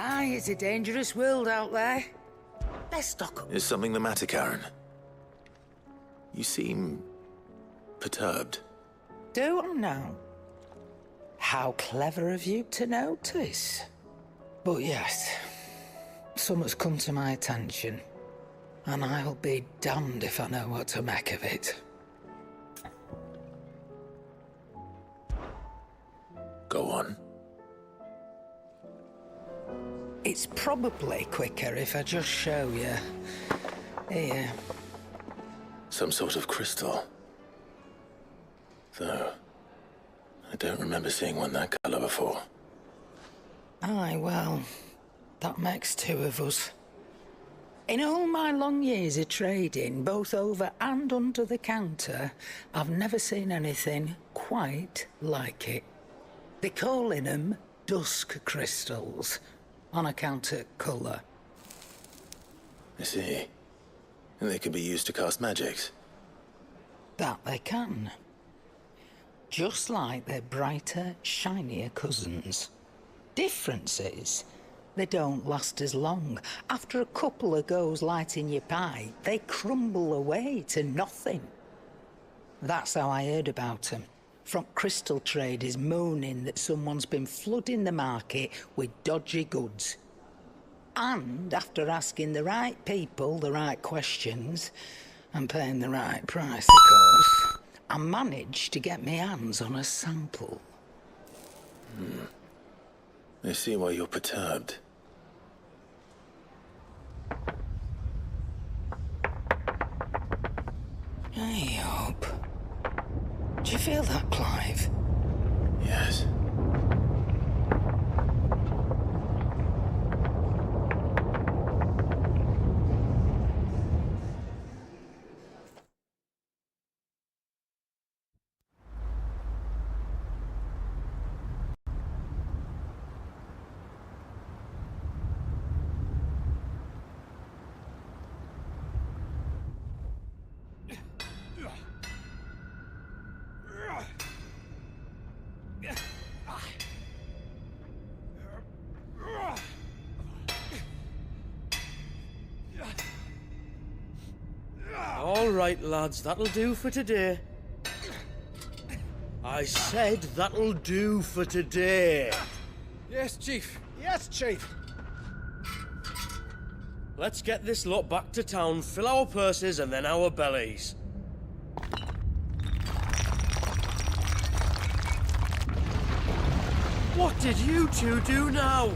Aye, it's a dangerous world out there. Let's stock up. Is something the matter, Karen? You seem perturbed. Do I now? How clever of you to notice. But yes, something's come to my attention, and I'll be damned if I know what to make of it. Go on. It's probably quicker if I just show you. Here. Some sort of crystal. Though, I don't remember seeing one that color before. Aye, well, that makes two of us. In all my long years of trading, both over and under the counter, I've never seen anything quite like it. They're calling them dusk crystals, on account of colour. I see. And they could be used to cast magics. That they can. Just like their brighter, shinier cousins. Difference is, they don't last as long. After a couple of goes lighting your pie, they crumble away to nothing. That's how I heard about them. From crystal traders moaning that someone's been flooding the market with dodgy goods. And after asking the right people the right questions, and paying the right price, of course, I managed to get my hands on a sample. I see why you're perturbed. Hey, Hope. Do you feel that, Clive? Yes. All right, lads, that'll do for today. I said that'll do for today. Yes, Chief. Yes, Chief. Let's get this lot back to town, fill our purses and then our bellies. What did you two do now?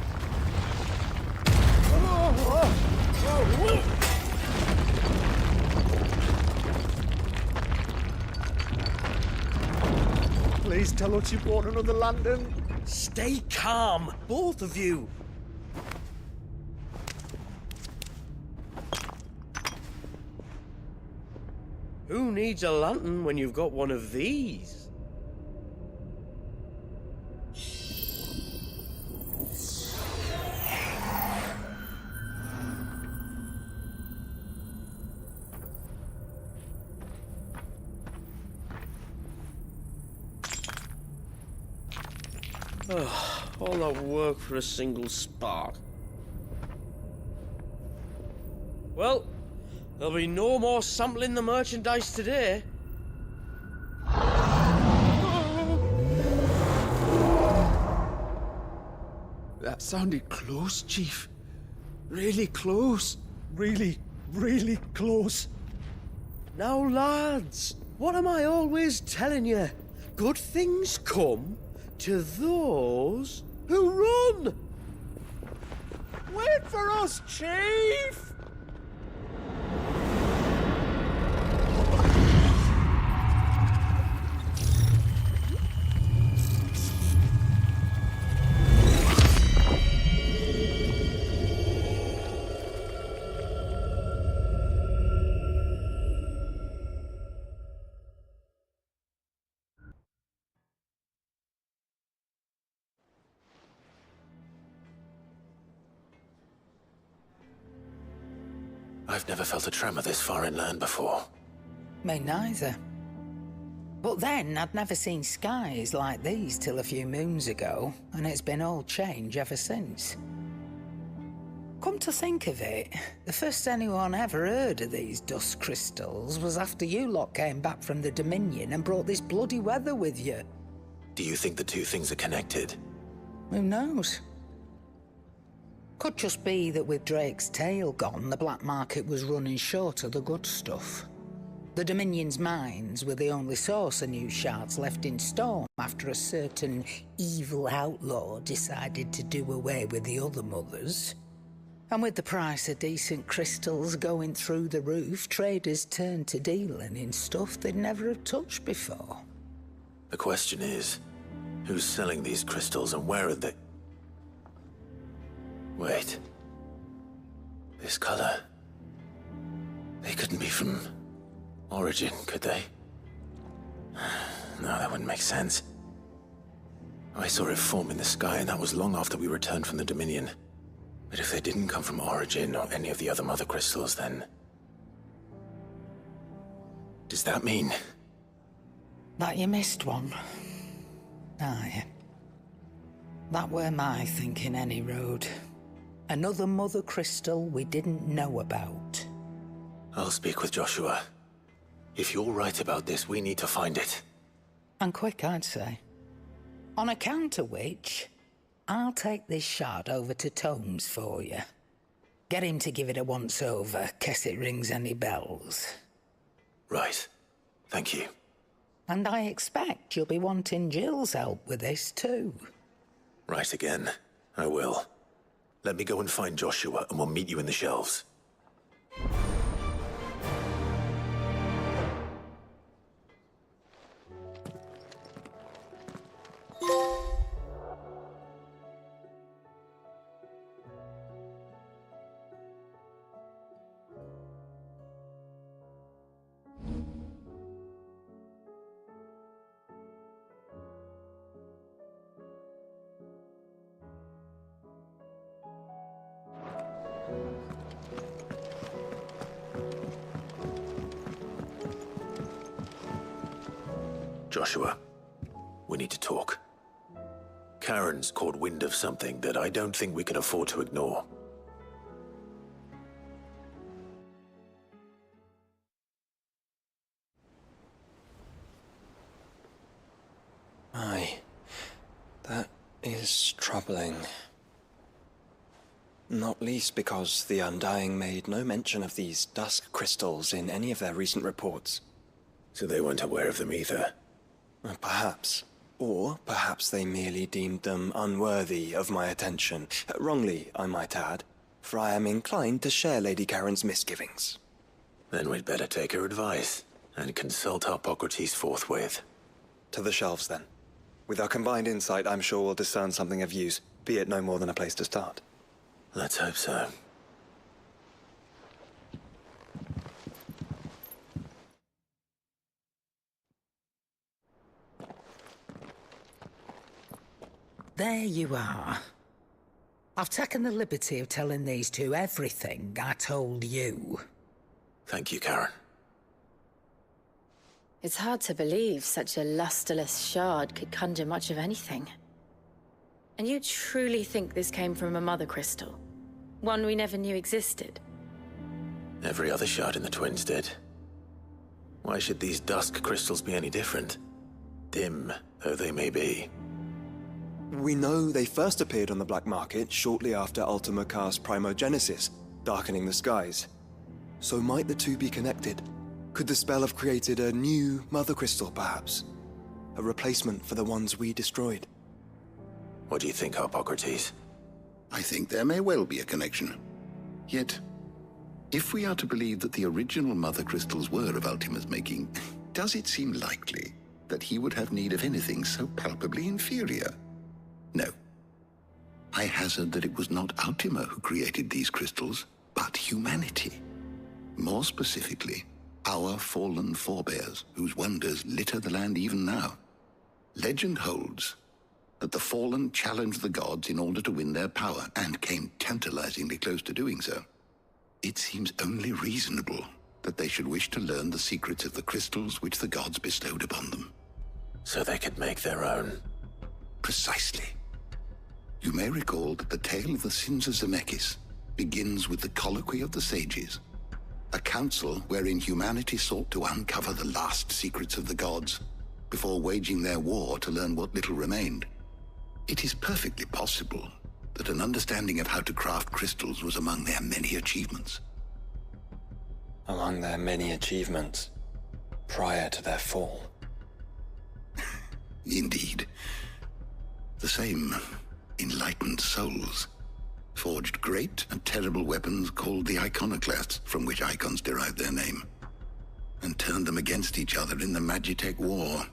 Please tell us you bought another lantern. Stay calm, both of you. Who needs a lantern when you've got one of these? All that work for a single spark. Well, there'll be no more sampling the merchandise today. That sounded close, Chief. Really close. Really, really close. Now, lads, what am I always telling you? Good things come to those who run! Wait for us, Chief! I've never felt a tremor this far inland before. Me neither. But then, I'd never seen skies like these till a few moons ago, and it's been all change ever since. come to think of it, the first anyone ever heard of these dust crystals was after you lot came back from the Dominion and brought this bloody weather with you. Do you think the two things are connected? Who knows? Could just be that with Drake's tail gone, the black market was running short of the good stuff. The Dominion's mines were the only source of new shards left in Storm after a certain evil outlaw decided to do away with the other mothers. And with the price of decent crystals going through the roof, traders turned to dealing in stuff they'd never have touched before. The question is, who's selling these crystals and where are they? Wait. This color. They couldn't be from Origin, could they? No, that wouldn't make sense. I saw it form in the sky, and that was long after we returned from the Dominion. But if they didn't come from Origin or any of the other mother crystals, then... does that mean... that you missed one? Aye. That were my thinking any road. Another mother crystal we didn't know about. I'll speak with Joshua. If you're right about this, we need to find it. And quick, I'd say. On account of which, I'll take this shard over to Tomes for you. Get him to give it a once-over, case it rings any bells. Right. Thank you. And I expect you'll be wanting Jill's help with this too. Right again. I will. Let me go and find Joshua, and we'll meet you in the shelves. Joshua, we need to talk. Karen's caught wind of something that I don't think we can afford to ignore. Aye, that is troubling. Not least because the Undying made no mention of these dusk crystals in any of their recent reports. So they weren't aware of them either. Perhaps. Or perhaps they merely deemed them unworthy of my attention. Wrongly, I might add, for I am inclined to share Lady Karen's misgivings. Then we'd better take her advice and consult Hippocrates forthwith. To the shelves, then. With our combined insight, I'm sure we'll discern something of use, be it no more than a place to start. Let's hope so. There you are. I've taken the liberty of telling these two everything I told you. Thank you, Karen. It's hard to believe such a lusterless shard could conjure much of anything. And you truly think this came from a mother crystal? One we never knew existed? Every other shard in the Twins did. Why should these dusk crystals be any different? Dim though they may be. We know they first appeared on the black market shortly after Ultima cast Primogenesis, darkening the skies. So might the two be connected? Could the spell have created a new mother crystal, perhaps? A replacement for the ones we destroyed? What do you think, Hippocrates? I think there may well be a connection. Yet, if we are to believe that the original mother crystals were of Ultima's making, does it seem likely that he would have need of anything so palpably inferior? No. I hazard that it was not Ultima who created these crystals, but humanity. More specifically, our fallen forebears, whose wonders litter the land even now. Legend holds that the fallen challenged the gods in order to win their power, and came tantalizingly close to doing so. It seems only reasonable that they should wish to learn the secrets of the crystals which the gods bestowed upon them. So they could make their own. Precisely. You may recall that the tale of the sins of Zemeckis begins with the Colloquy of the Sages, a council wherein humanity sought to uncover the last secrets of the gods before waging their war to learn what little remained. It is perfectly possible that an understanding of how to craft crystals was among their many achievements. Among their many achievements, prior to their fall. Indeed. The same enlightened souls forged great and terrible weapons called the iconoclasts, from which icons derive their name, and turned them against each other in the Magitech War.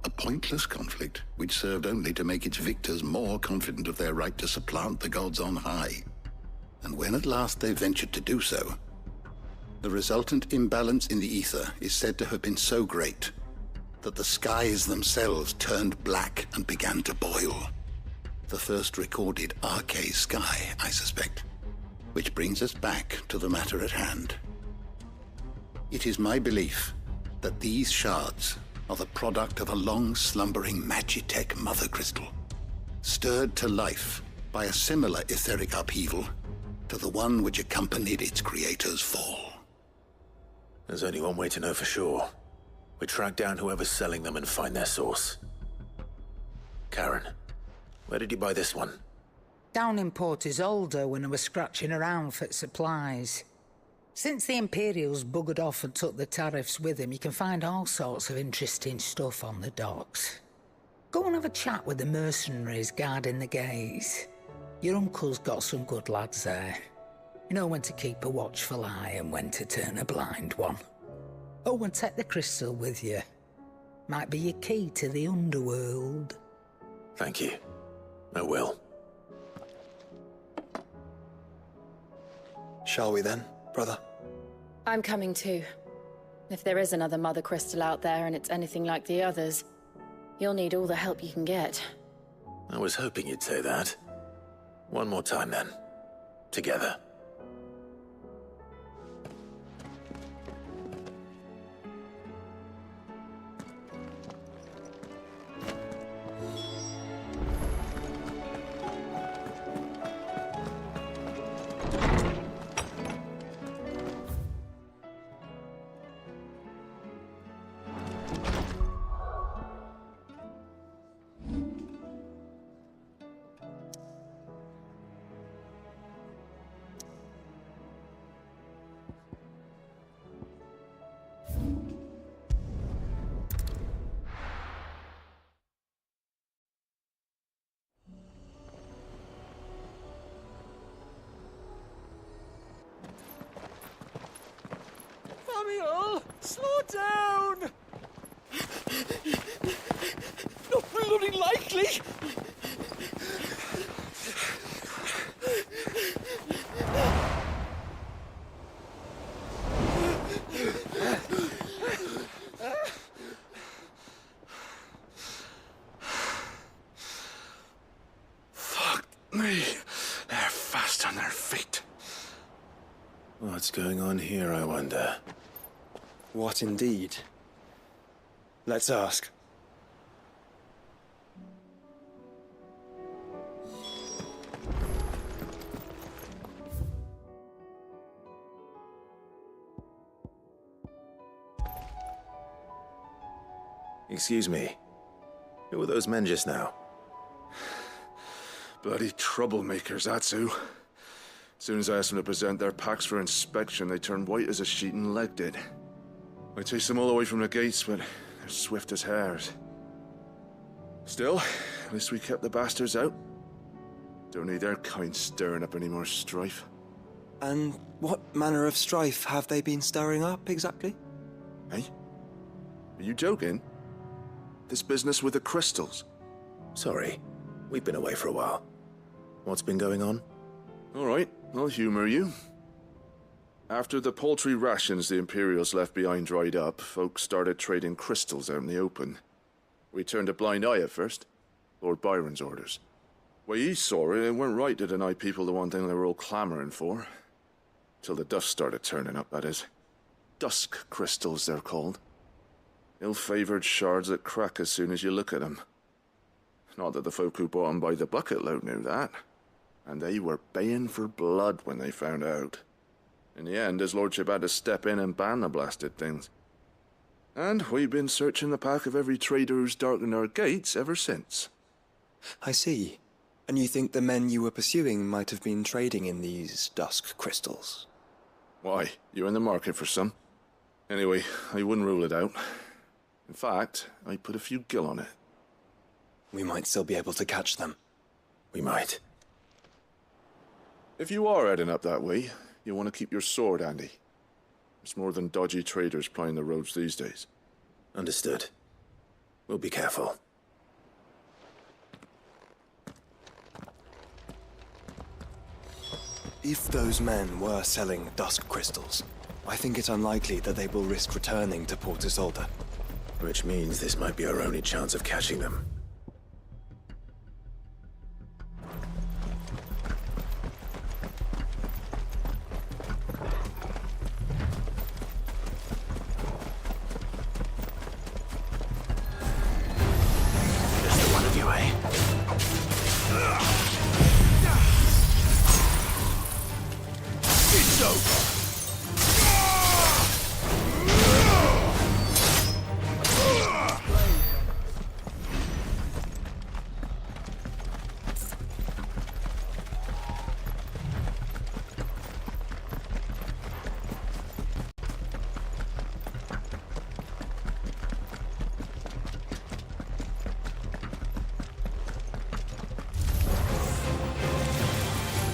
A pointless conflict which served only to make its victors more confident of their right to supplant the gods on high. And when at last they ventured to do so, the resultant imbalance in the ether is said to have been so great that the skies themselves turned black and began to boil. The first recorded Arcade sky, I suspect. Which brings us back to the matter at hand. It is my belief that these shards are the product of a long-slumbering Magitech mother crystal, stirred to life by a similar etheric upheaval to the one which accompanied its creator's fall. There's only one way to know for sure. We track down whoever's selling them and find their source. Karen, where did you buy this one? Down in Port Isolde when I was scratching around for supplies. Since the Imperials buggered off and took the tariffs with them, you can find all sorts of interesting stuff on the docks. Go and have a chat with the mercenaries guarding the gates. Your uncle's got some good lads there. You know when to keep a watchful eye and when to turn a blind one. Oh, and take the crystal with you. Might be your key to the underworld. Thank you. I will. Shall we then, brother? I'm coming too. If there is another mother crystal out there and it's anything like the others, you'll need all the help you can get. I was hoping you'd say that. One more time then. Together. Samuel, slow down! Not bloody likely! Fuck me. They're fast on their feet. What's going on here, I wonder? What indeed? Let's ask. Excuse me. Who were those men just now? Bloody troublemakers, that's who. As soon as I asked them to present their packs for inspection, they turned white as a sheet and legged it. I chased them all the way from the gates, but they're swift as hares. Still, at least we kept the bastards out. Don't need their kind stirring up any more strife. And what manner of strife have they been stirring up, exactly? Hey? Are you joking? This business with the crystals? Sorry, we've been away for a while. What's been going on? All right, I'll humor you. After the paltry rations the Imperials left behind dried up, folks started trading crystals out in the open. We turned a blind eye at first. Lord Byron's orders. Way he saw it, it weren't right to deny people the one thing they were all clamoring for. Till the dust started turning up, that is. Dusk crystals, they're called. Ill-favored shards that crack as soon as you look at them. Not that the folk who bought them by the bucket load knew that. and they were baying for blood when they found out. In the end, his lordship had to step in and ban the blasted things. And we've been searching the path of every trader who's darkened our gates ever since. I see. And you think the men you were pursuing might have been trading in these dusk crystals? Why, you're in the market for some. Anyway, I wouldn't rule it out. In fact, I put a few gil on it. We might still be able to catch them. We might. If you are heading up that way, you want to keep your sword handy. There's more than dodgy traders plying the roads these days. Understood. We'll be careful. If those men were selling dusk crystals, I think it's unlikely that they will risk returning to Port Isolde. Which means this might be our only chance of catching them. Just the one of you, eh? It's over!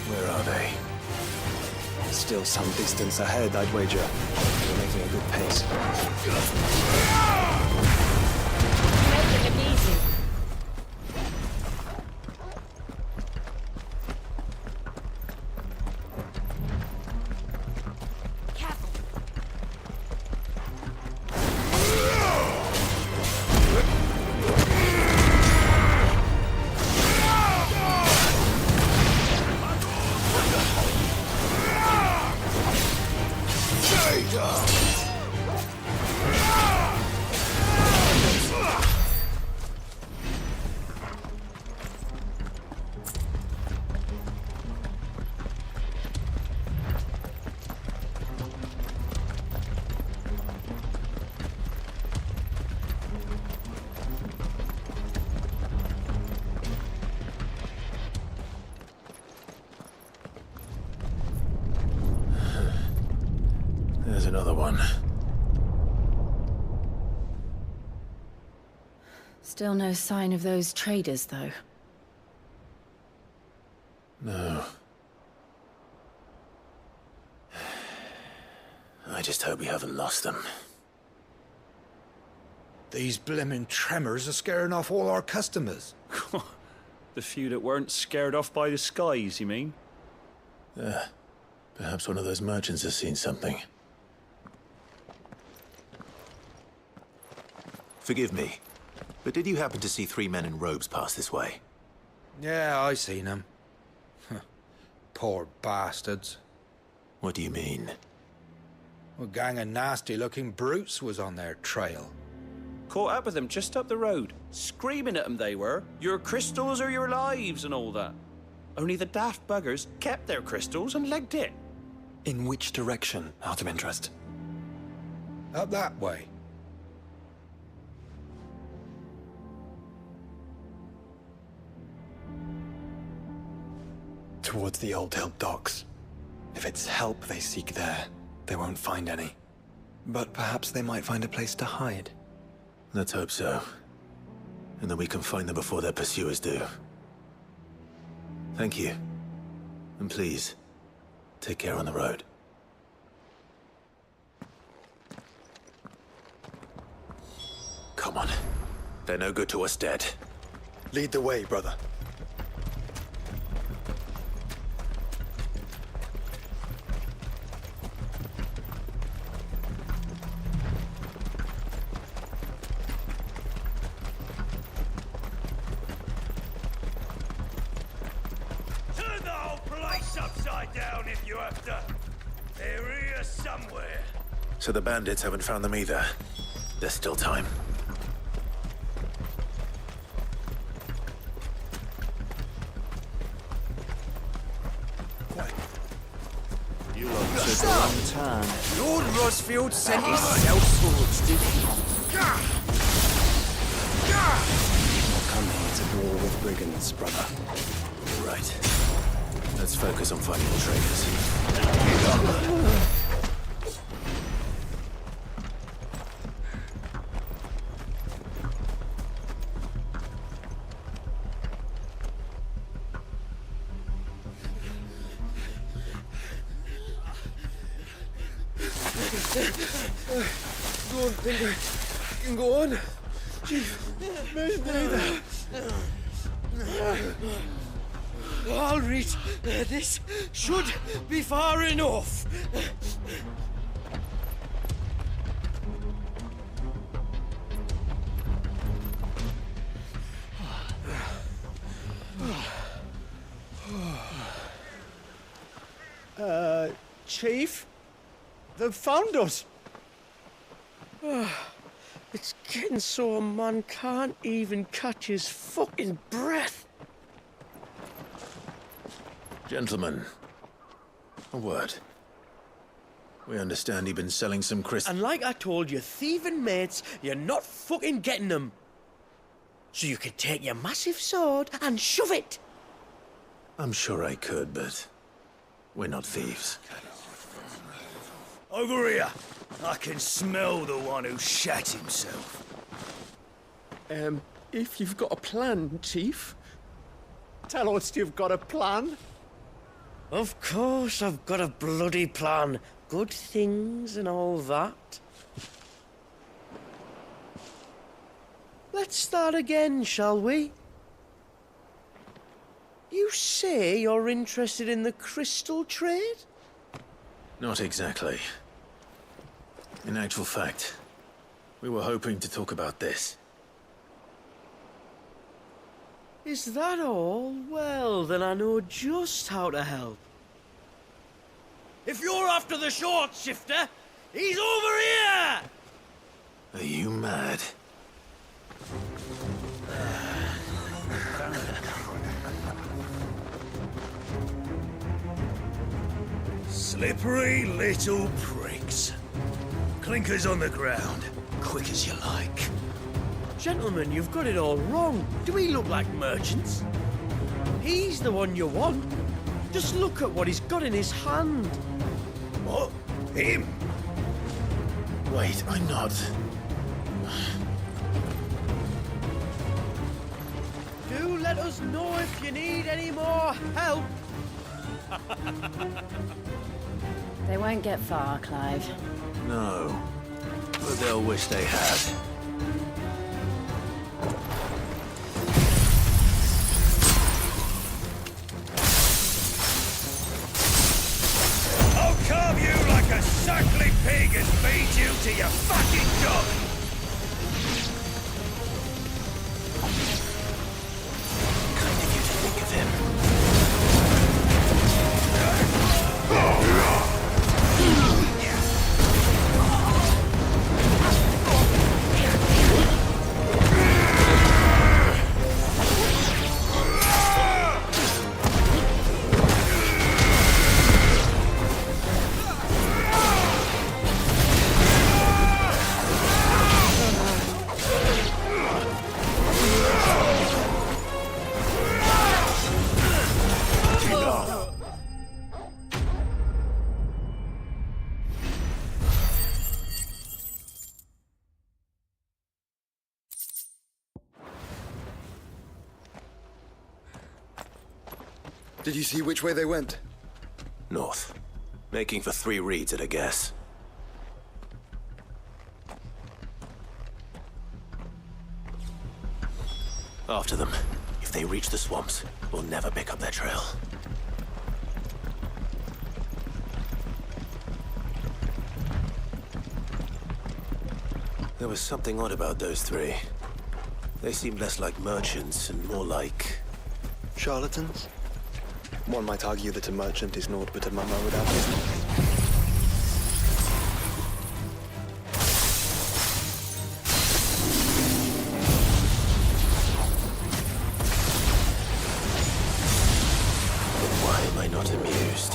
Where are they? Still some distance ahead, I'd wager. We're making a good pace. Making it easy. There's another one. Still no sign of those traders, though. No. I just hope we haven't lost them. These blimmin' tremors are scaring off all our customers. The few that weren't scared off by the skies, you mean? Perhaps one of those merchants has seen something. Forgive me, but did you happen to see 3 men in robes pass this way? Yeah, I seen them. Poor bastards. What do you mean? A gang of nasty-looking brutes was on their trail. Caught up with them just up the road. Screaming at them they were. Your crystals are your lives and all that. Only the daft buggers kept their crystals and legged it. In which direction, out of interest? Up that way. Towards the Old Hill docks. If it's help they seek there, they won't find any. But perhaps they might find a place to hide. Let's hope so. And that we can find them before their pursuers do. Thank you. And please, take care on the road. Come on. They're no good to us dead. Lead the way, brother. Turn the whole place upside down if you have to. They're here somewhere. So the bandits haven't found them either. There's still time. What's a that? wrong turn. Lord Rosfield sent his sellswords, did he? Come here to war with brigands, brother. Right. Let's focus on finding the traitors. Don't think I can go on. Chief, neither. I'll reach. This should be far enough. Chief? They've found us. It's getting so a man can't even catch his fucking breath. Gentlemen, a word. We understand you've been selling some crystals. And like I told you, thieving mates, you're not fucking getting them. So you could take your massive sword and shove it. I'm sure I could, but we're not thieves. Over here. I can smell the one who shat himself. If you've got a plan, Chief, tell us you've got a plan. Of course I've got a bloody plan. Good things and all that. Let's start again, shall we? You say you're interested in the crystal trade? Not exactly. In actual fact, we were hoping to talk about this. Is that all? Well, then I know just how to help. If you're after the short shifter, he's over here! Are you mad? Slippery little pricks. Clinkers on the ground, quick as you like. Gentlemen, you've got it all wrong. Do we look like merchants? He's the one you want. Just look at what he's got in his hand. What? Him? Wait, I'm not. Do let us know if you need any more help. They won't get far, Clive. No. But they'll wish they had. I'll carve you like a suckling pig and feed you to your fucking dog! Kind of you to think of him. Did you see which way they went? North. Making for 3 reads at a guess. After them. If they reach the swamps, we'll never pick up their trail. There was something odd about those 3. They seemed less like merchants and more like... Charlatans? One might argue that a merchant is naught but a mummer without business. Why am I not amused?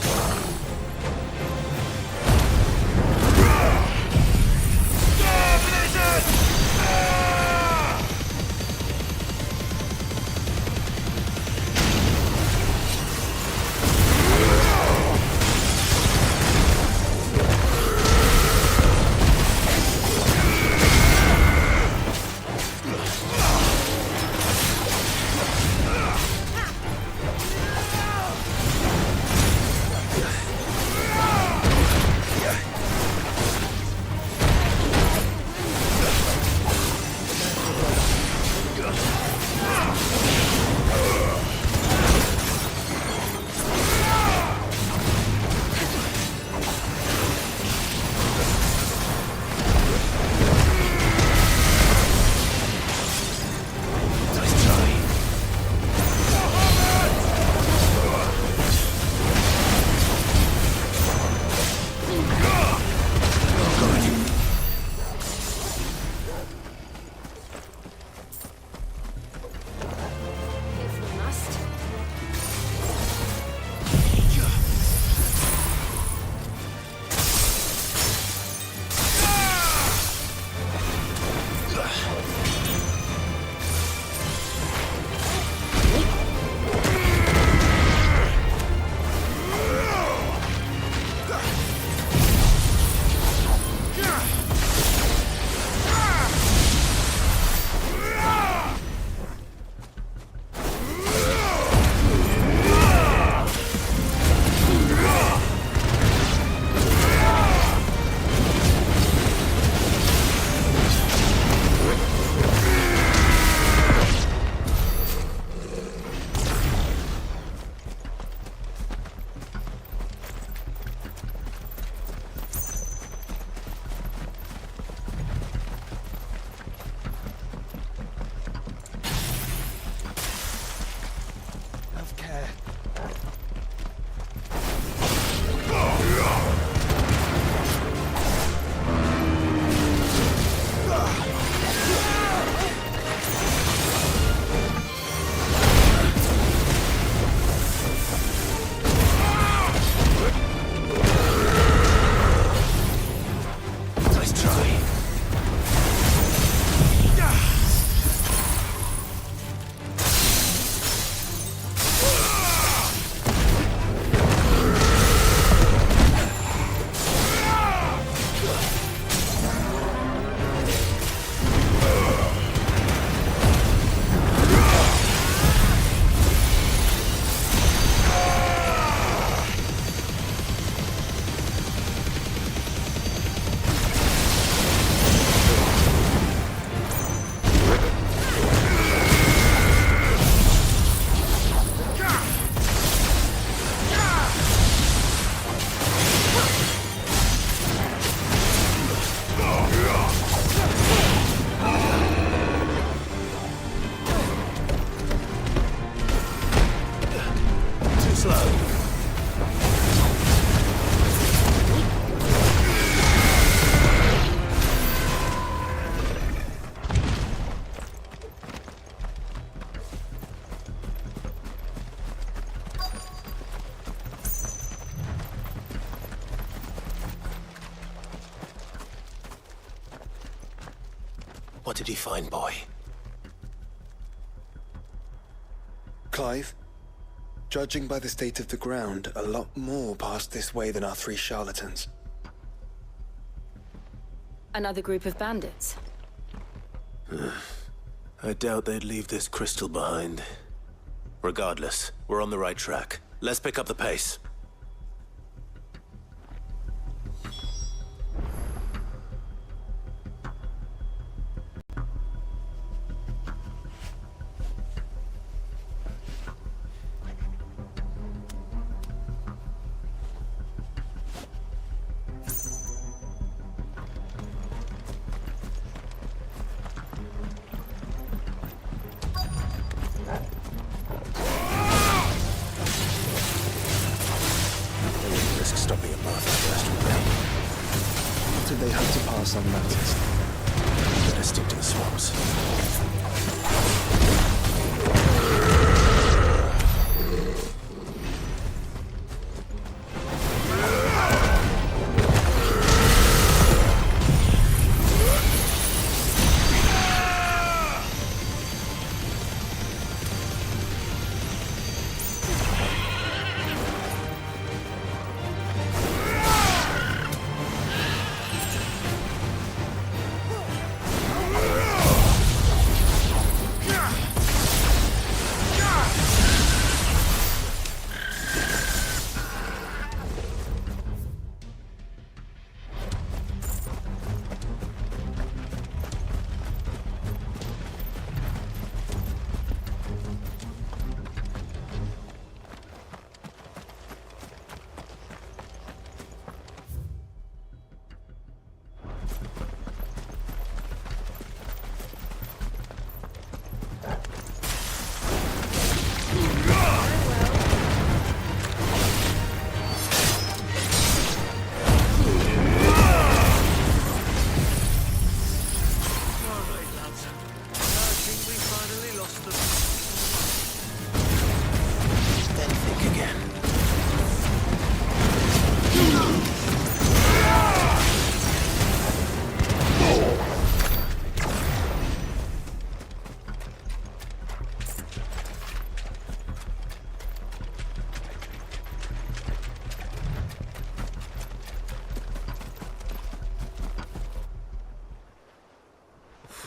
slow. What did you find, boy? Clive, judging by the state of the ground, a lot more passed this way than our 3 charlatans. Another group of bandits. I doubt they'd leave this crystal behind. Regardless, we're on the right track. Let's pick up the pace. Did they have to pass on that test? Better stick to the swamps.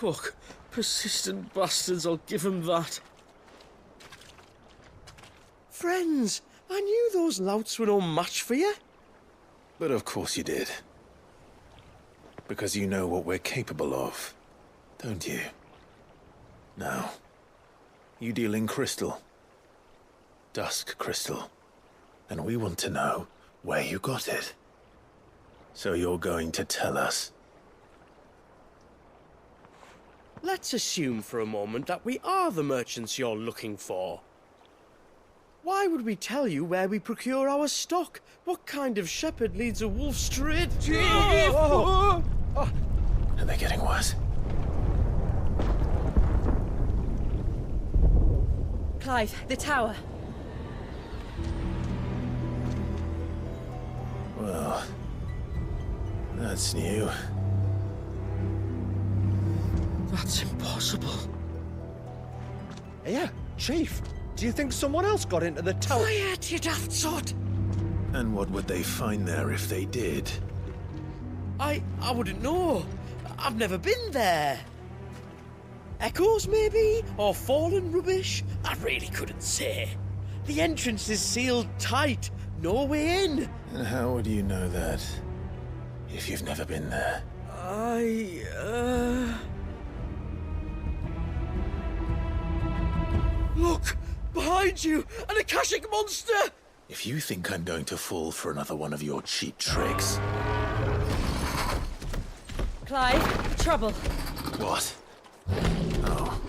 Fuck. Persistent bastards, I'll give them that. Friends, I knew those louts were no match for you. But of course you did. Because you know what we're capable of, don't you? Now, you deal in crystal. Dusk crystal. And we want to know where you got it. So you're going to tell us? Let's assume for a moment that we are the merchants you're looking for. Why would we tell you where we procure our stock? What kind of shepherd leads a wolf straight? Are they getting worse? Clive, the tower. Well, that's new. That's impossible. Yeah, Chief. Do you think someone else got into the tower? Quiet, you daft sot! And what would they find there if they did? I wouldn't know. I've never been there. Echoes, maybe? Or fallen rubbish? I really couldn't say. The entrance is sealed tight. No way in. And how would you know that? If you've never been there? Look! Behind you! An Akashic monster! If you think I'm going to fall for another one of your cheap tricks... Clive, trouble. What? Oh.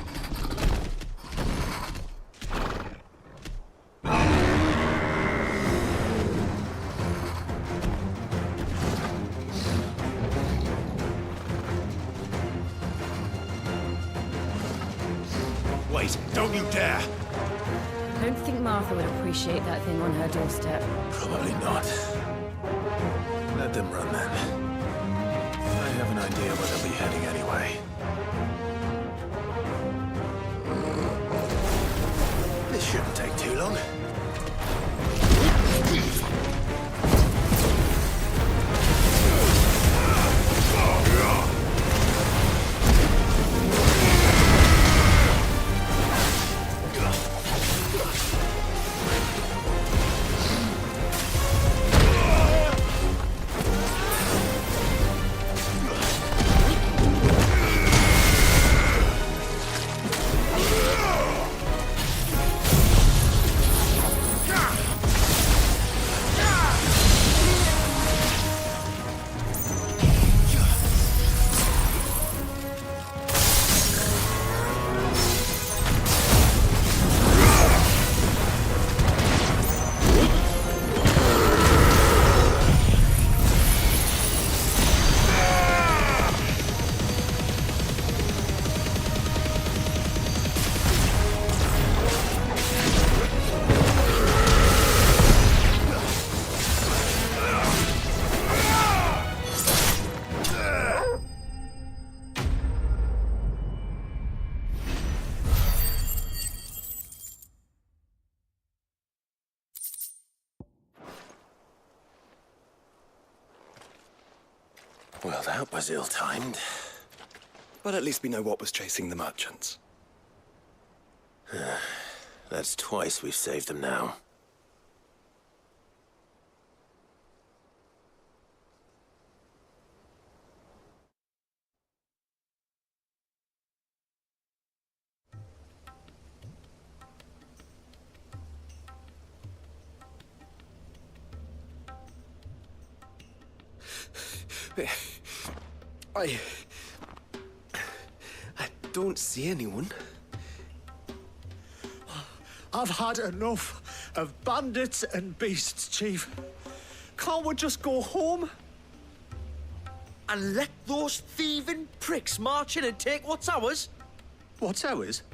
Clive! dare! I don't think Martha would appreciate that thing on her doorstep. Probably not. Let them run then. I have an idea where they'll be heading anyway. This shouldn't take too long. Well, that was ill-timed. But at least we know what was chasing the merchants. That's twice we've saved them now. I don't see anyone. I've had enough of bandits and beasts, Chief. Can't we just go home? And let those thieving pricks march in and take what's ours? What's ours?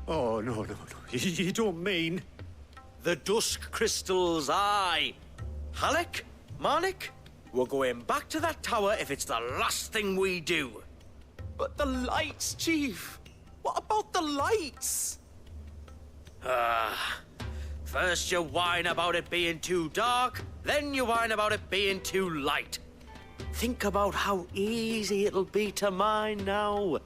Oh, no. You don't mean... The dusk crystals, aye. Halleck, Marnik, we're going back to that tower if it's the last thing we do. But the lights, Chief. What about the lights? First you whine about it being too dark, then you whine about it being too light. Think about how easy it'll be to mine now.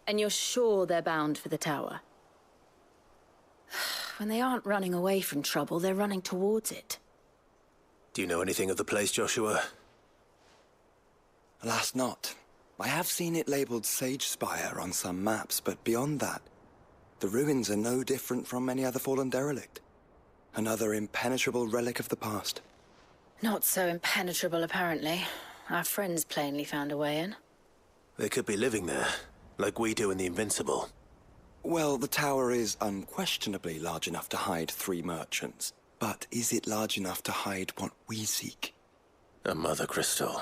And you're sure they're bound for the tower? When they aren't running away from trouble, they're running towards it. Do you know anything of the place, Joshua? Alas, not. I have seen it labeled Sage Spire on some maps, but beyond that, the ruins are no different from any other fallen derelict. Another impenetrable relic of the past. Not so impenetrable, apparently. Our friends plainly found a way in. They could be living there, like we do in the Invincible. Well, the tower is unquestionably large enough to hide 3 merchants. But is it large enough to hide what we seek? A mother crystal.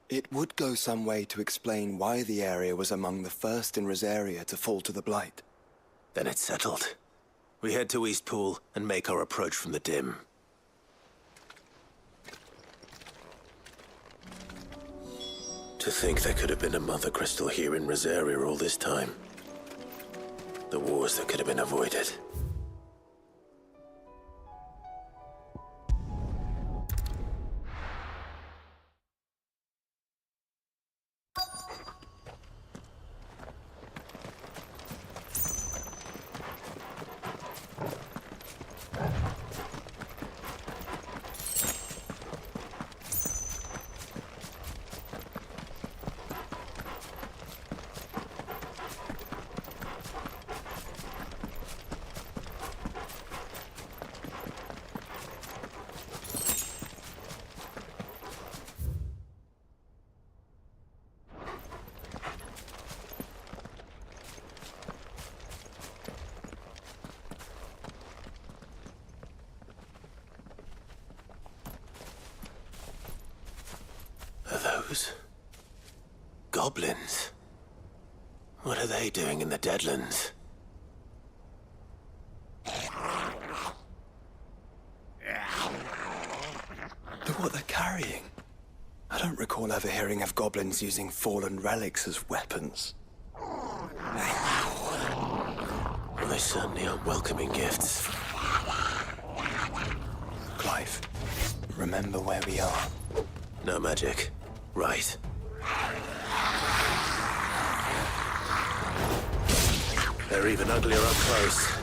It would go some way to explain why the area was among the first in Rosaria to fall to the Blight. Then it's settled. We head to Eastpool and make our approach from the dim. To think there could have been a mother crystal here in Rosaria all this time. The wars that could have been avoided. those? Goblins? What are they doing in the Deadlands? Look what they're carrying. I don't recall ever hearing of goblins using fallen relics as weapons. Well, they certainly aren't welcoming gifts. Clive, remember where we are. No magic. Right. They're even uglier up close.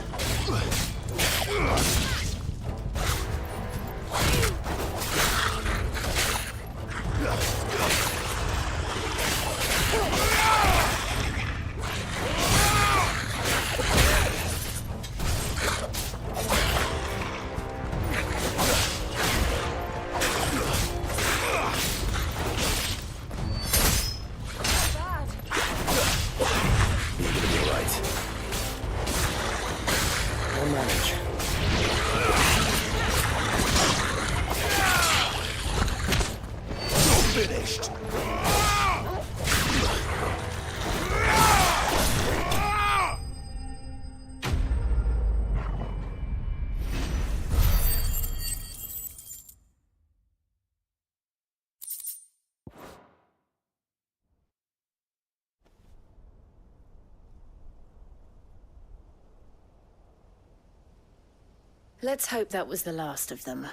Let's hope that was the last of them.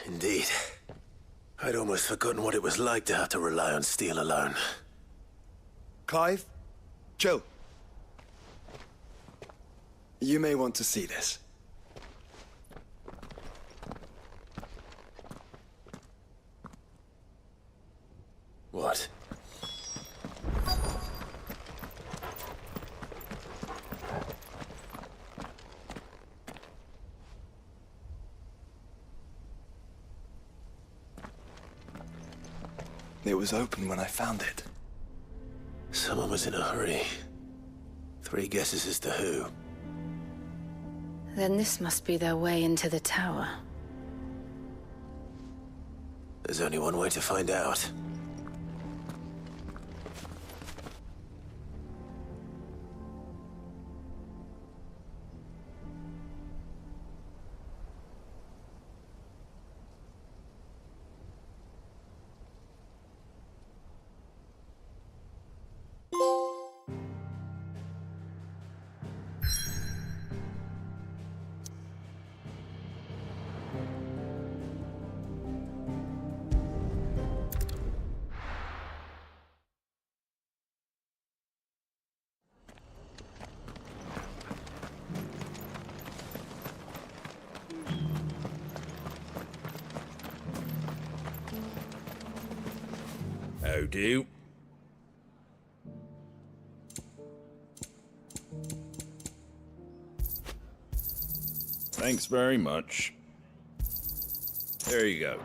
Indeed. I'd almost forgotten what it was like to have to rely on steel alone. Clive? Joe? You may want to see this. What? It was open when I found it. Someone was in a hurry. 3 guesses as to who. Then this must be their way into the tower. There's only one way to find out. How do? Thanks very much. There you go.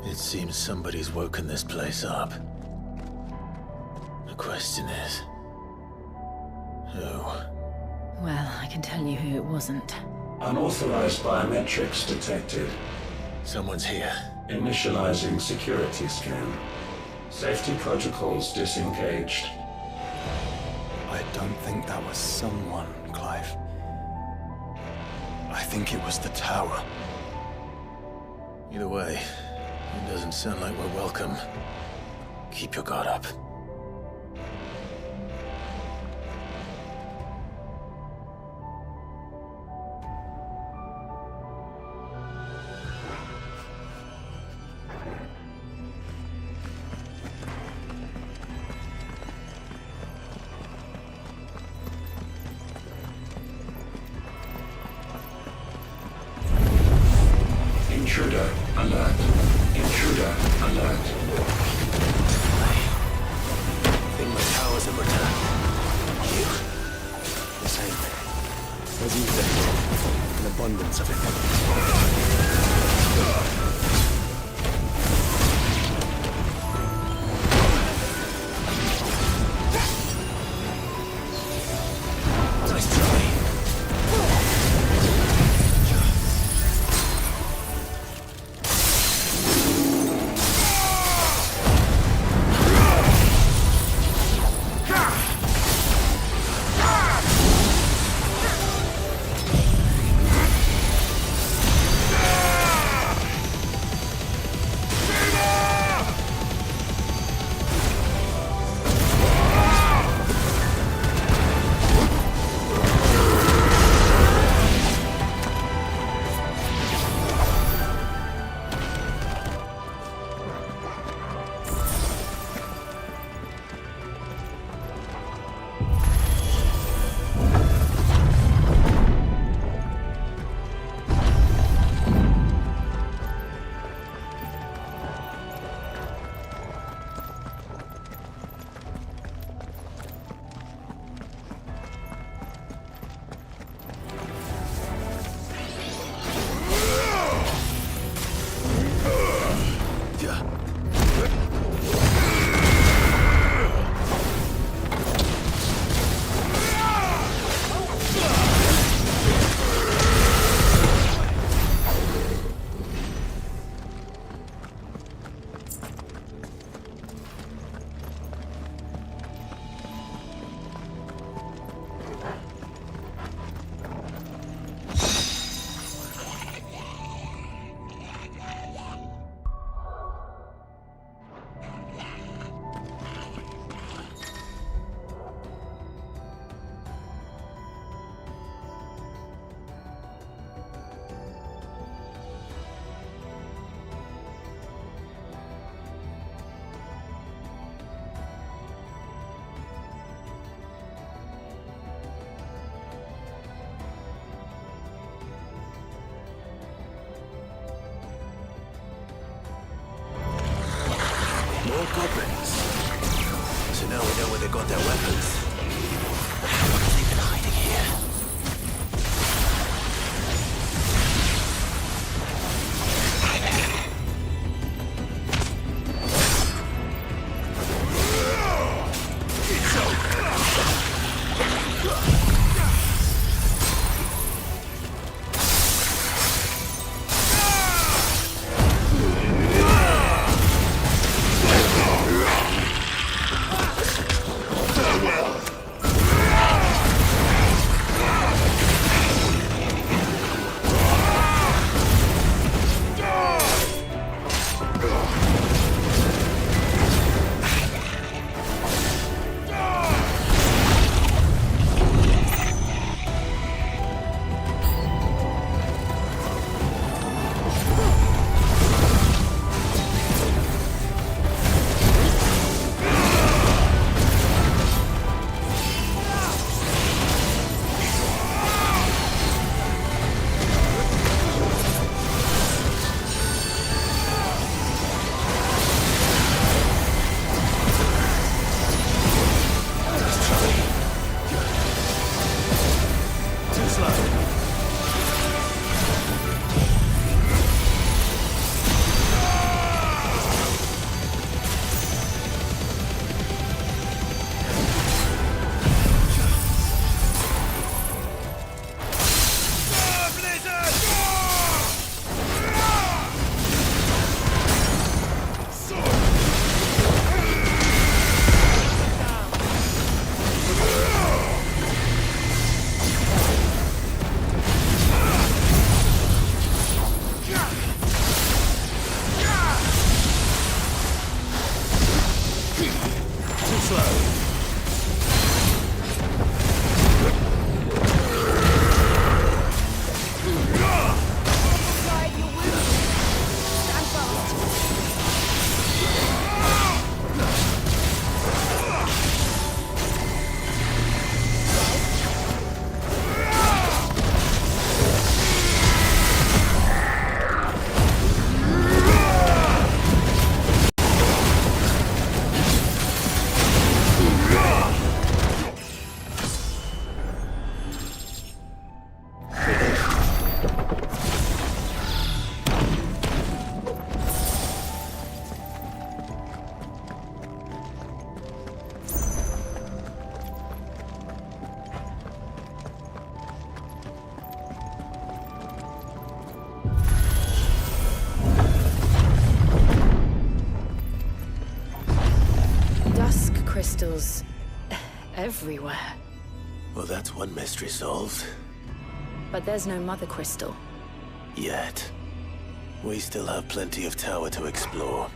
It seems somebody's woken this place up. The question is... who? Well, I can tell you who it wasn't. Unauthorized biometrics detected. Someone's here. Initializing security scan. Safety protocols disengaged. I don't think that was someone, Clive. I think it was the tower. Either way, it doesn't sound like we're welcome. Keep your guard up. my powers have returned. You. The same. As ether. An abundance of it. Nice try. More goblins. So now we know where they got their weapons. What have they been hiding here? Farewell. crystals everywhere. Well, that's one mystery solved. But there's no mother crystal. Yet. We still have plenty of tower to explore.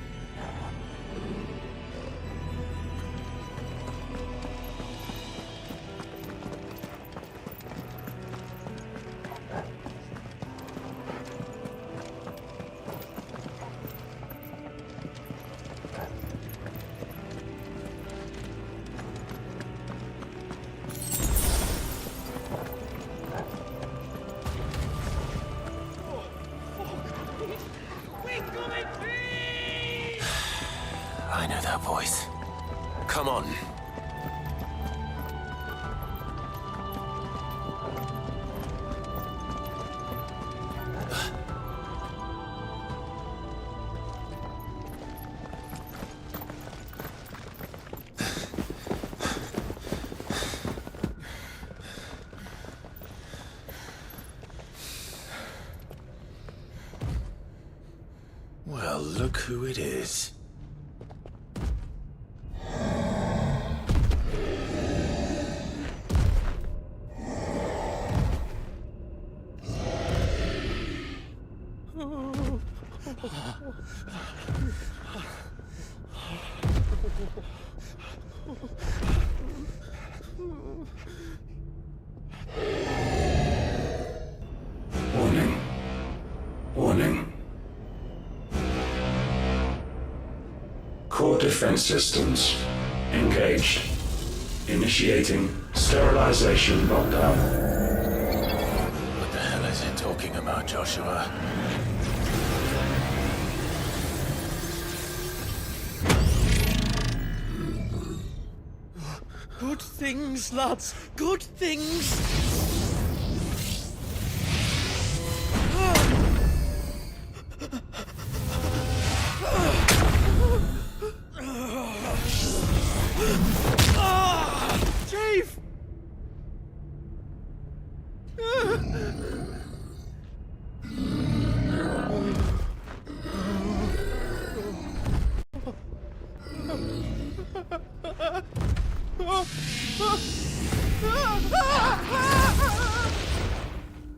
I know that voice. Come on. Well, look who it is. Warning. Warning. Core defense systems engaged. Initiating sterilization lockdown. What the hell is it talking about, Joshua? Good things, lads. Good things. Chief!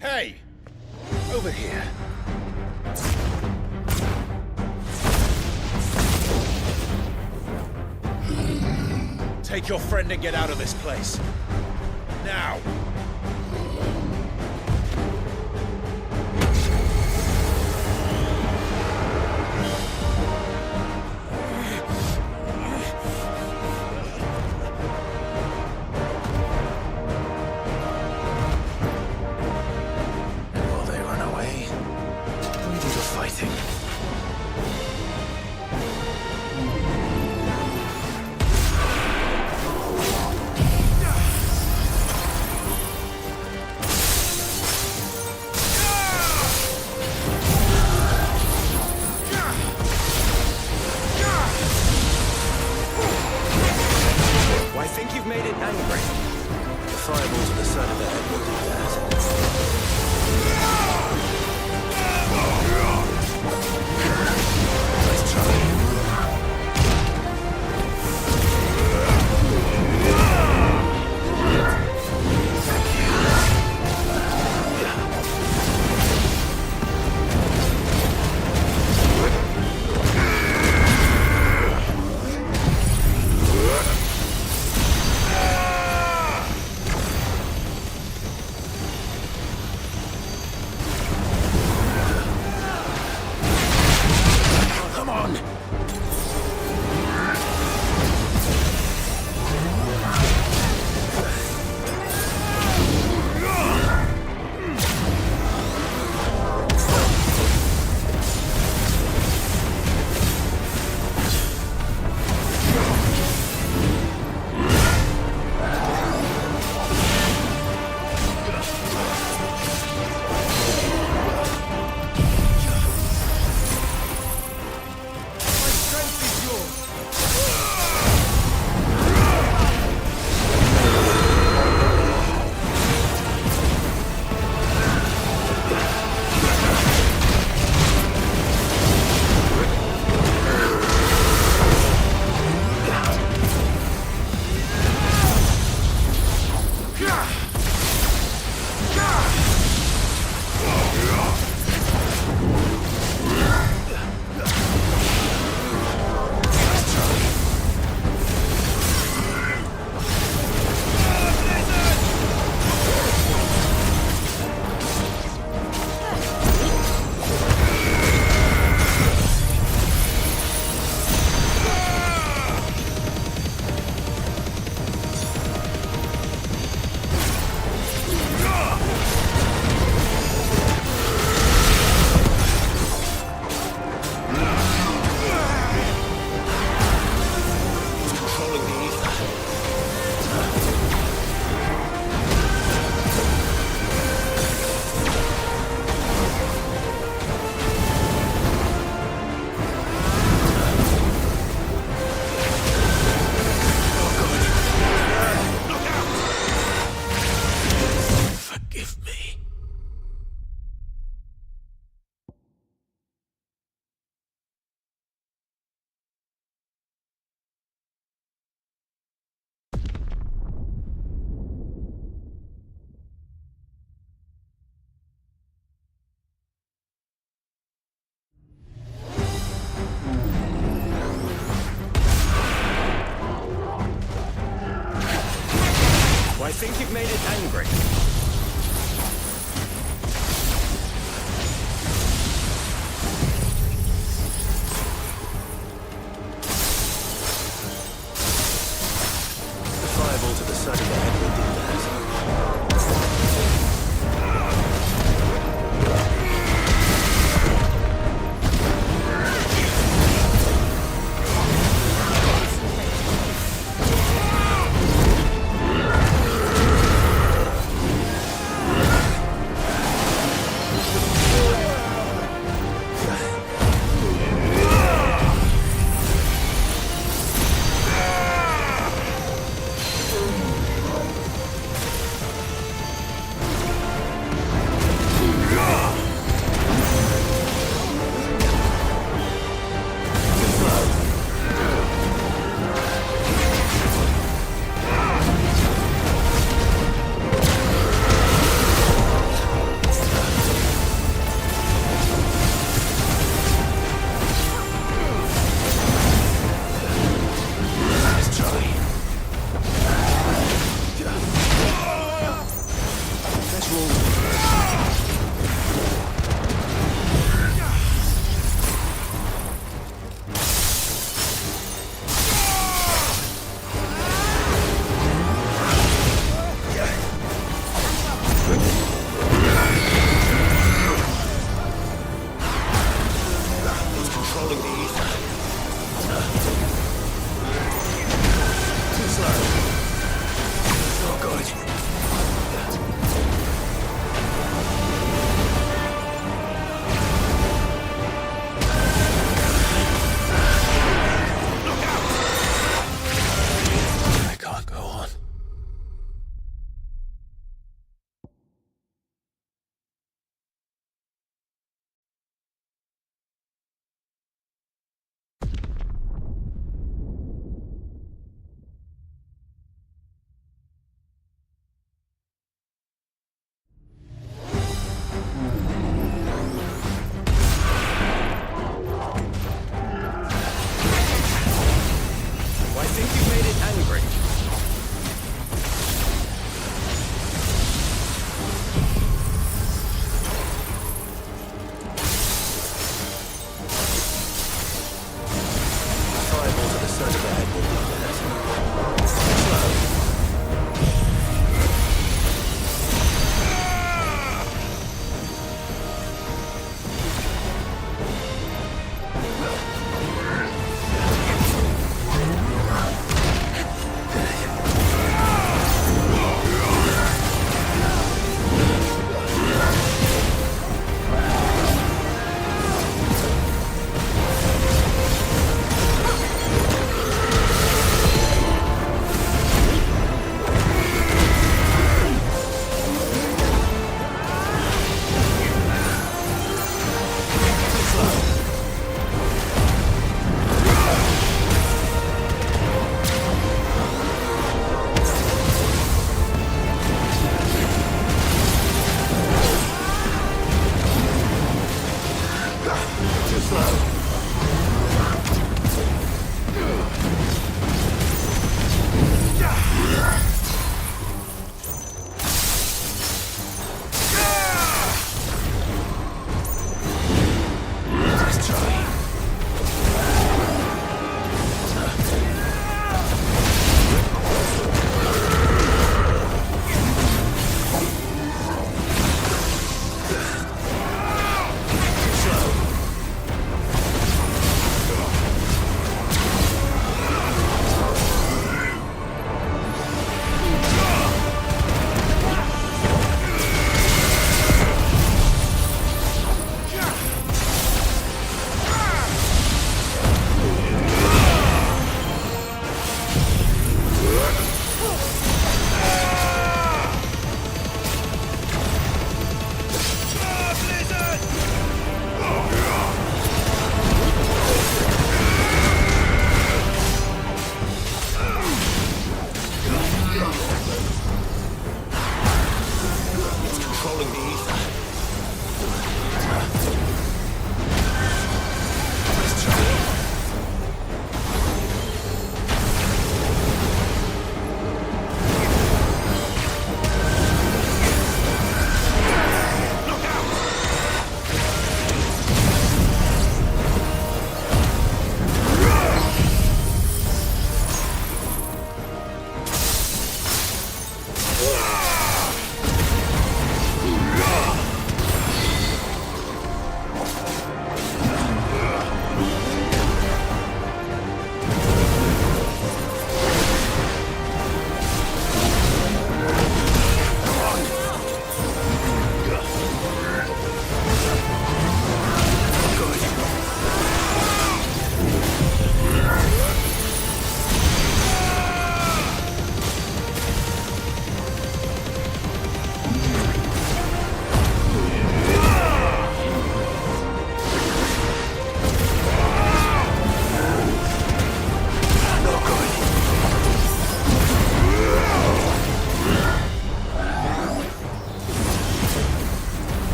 Hey! Over here. Take your friend and get out of this place. Now! And while they run away, we do the fighting. You've made it angry. The fireball to the side of the head did that.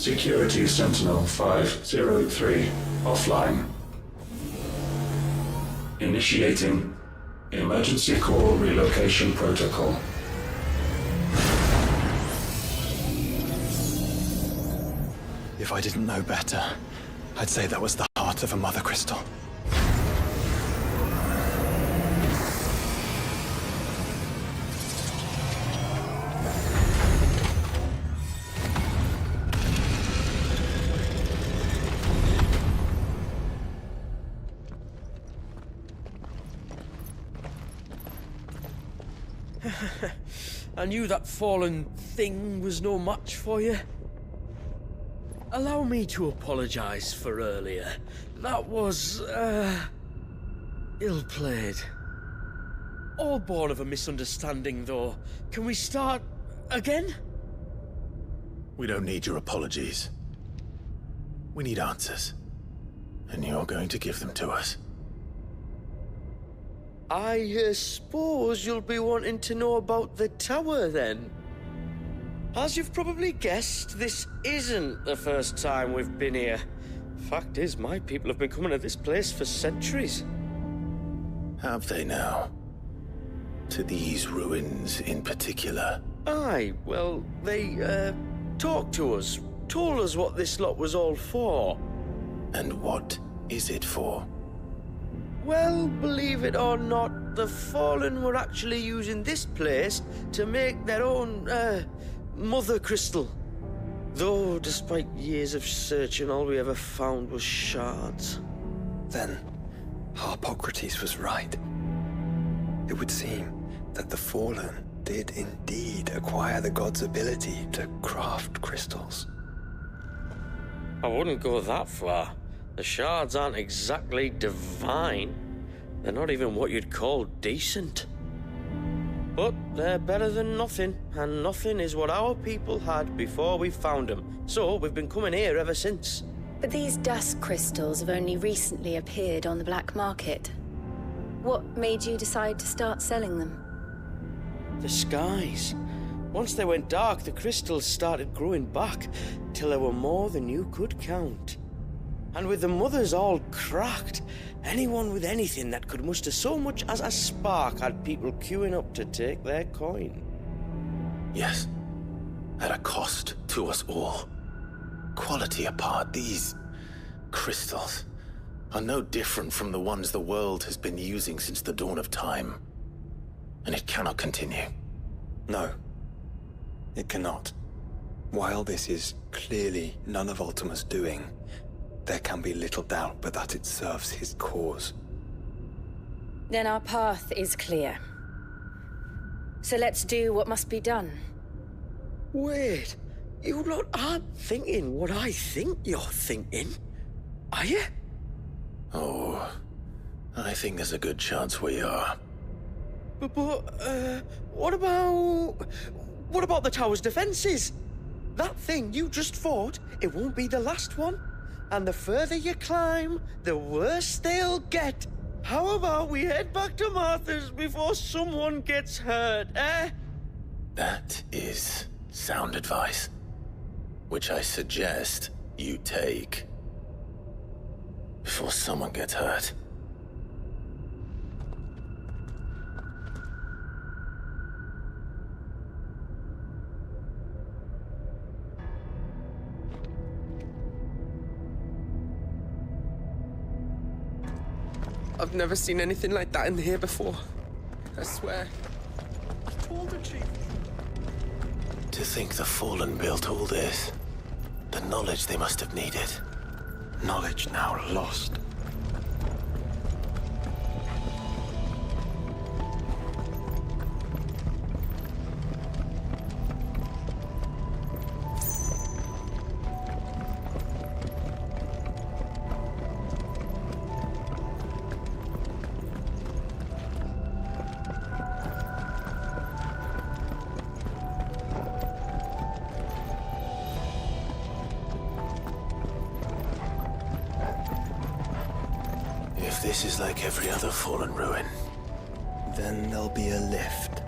Security Sentinel 503 offline. Initiating Emergency Core Relocation Protocol. If I didn't know better, I'd say that was the heart of a Mother Crystal. I knew that fallen thing was no match for you. Allow me to apologize for earlier. That was, ill-played. All born of a misunderstanding, though. Can we start again? We don't need your apologies. We need answers. And you're going to give them to us. I suppose you'll be wanting to know about the tower, then. As you've probably guessed, this isn't the first time we've been here. Fact is, my people have been coming to this place for centuries. Have they now? To these ruins in particular? Aye, well, they, talked to us, told us what this lot was all for. And what is it for? Well, believe it or not, the Fallen were actually using this place to make their own, Mother Crystal. Though, despite years of searching, all we ever found was shards. Then, Harpocrates was right. It would seem that the Fallen did indeed acquire the god's ability to craft crystals. I wouldn't go that far. The shards aren't exactly divine. They're not even what you'd call decent. But they're better than nothing, and nothing is what our people had before we found them. So we've been coming here ever since. But these dust crystals have only recently appeared on the black market. What made you decide to start selling them? The skies. Once they went dark, the crystals started growing back, till there were more than you could count. And with the mothers all cracked, anyone with anything that could muster so much as a spark had people queuing up to take their coin. Yes, at a cost to us all. Quality apart, these crystals are no different from the ones the world has been using since the dawn of time. And it cannot continue. No, it cannot. While this is clearly none of Ultima's doing, there can be little doubt but that it serves his cause. Then our path is clear. So let's do what must be done. Wait, you lot aren't thinking what I think you're thinking, are you? Oh, I think there's a good chance we are. But what about the tower's defenses? That thing you just fought, it won't be the last one. And the further you climb, the worse they'll get. How about we head back to Martha's before someone gets hurt, eh? That is sound advice, which I suggest you take before someone gets hurt. I've never seen anything like that in here before. I swear. I told the Chief. To think the Fallen built all this. The knowledge they must have needed. Knowledge now lost. If this is like every other Fallen ruin, then there'll be a lift.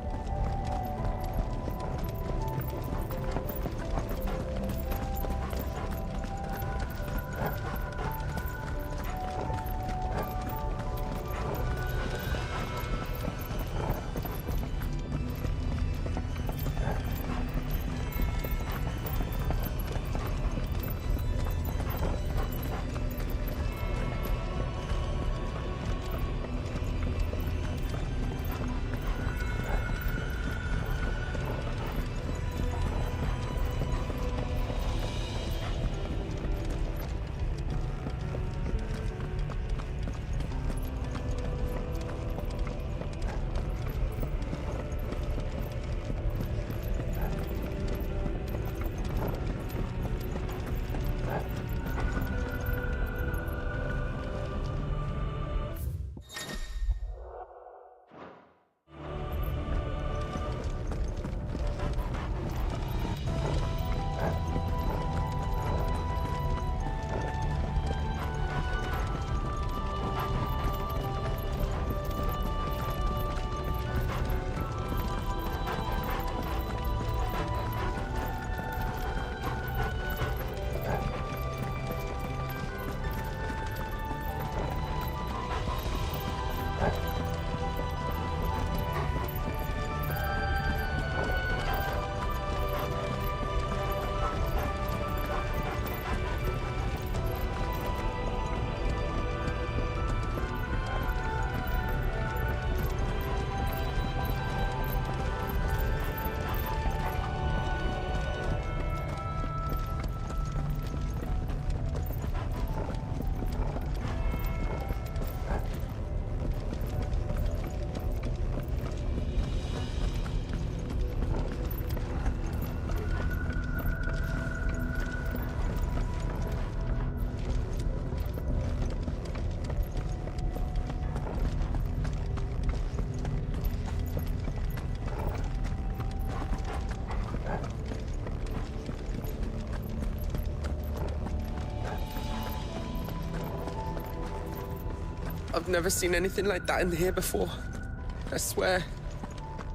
I've never seen anything like that in here before. I swear.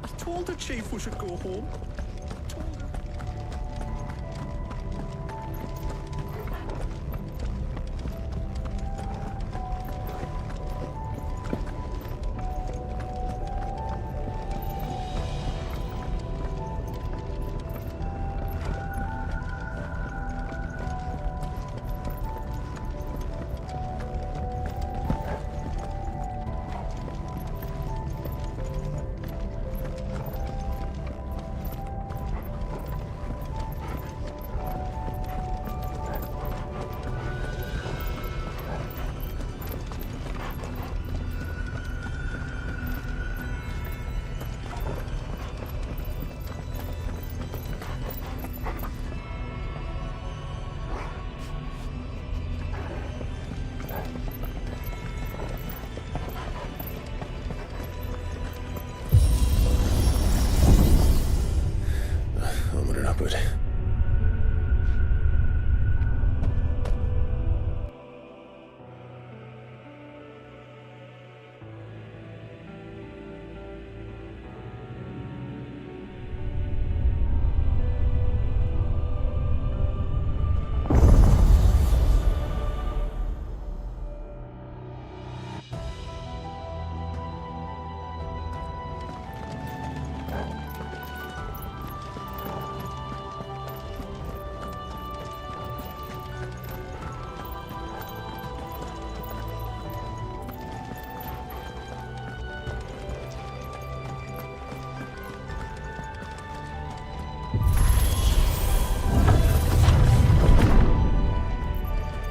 I told the chief we should go home.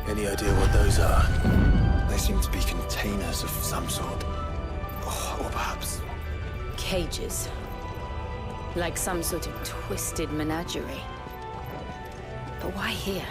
Any idea what those are? They seem to be containers of some sort. Or perhaps... Cages. Like some sort of twisted menagerie. But why here?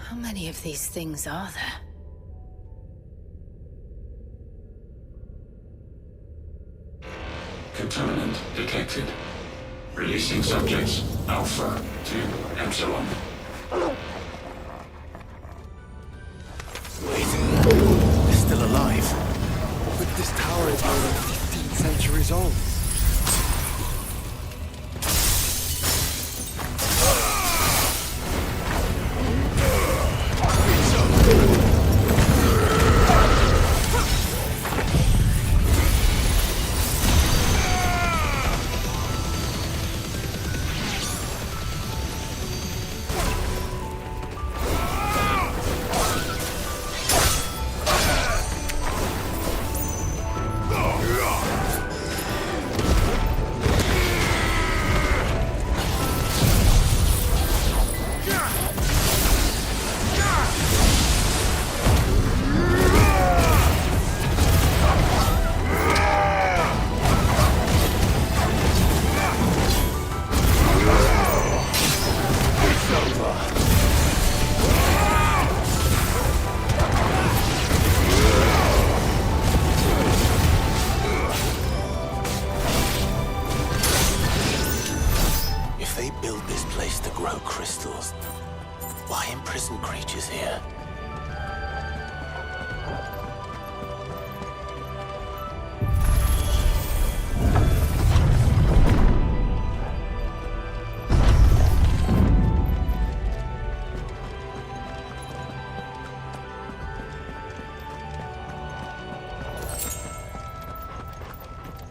How many of these things are there? Contaminant detected. Releasing subjects Alpha to Epsilon. Wait, they're still alive. But this tower is more than 15 centuries old. Build this place to grow crystals. Why imprison creatures here?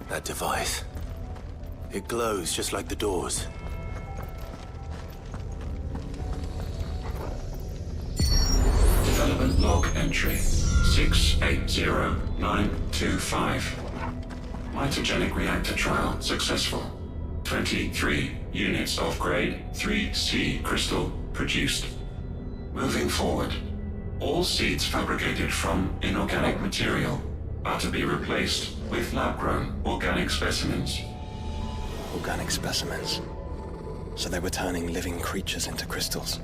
That device. It glows just like the doors. Development log entry 680925. Mitogenic reactor trial successful. 23 units of grade 3C crystal produced. Moving forward, all seeds fabricated from inorganic material are to be replaced with lab-grown organic specimens. Organic specimens. So they were turning living creatures into crystals.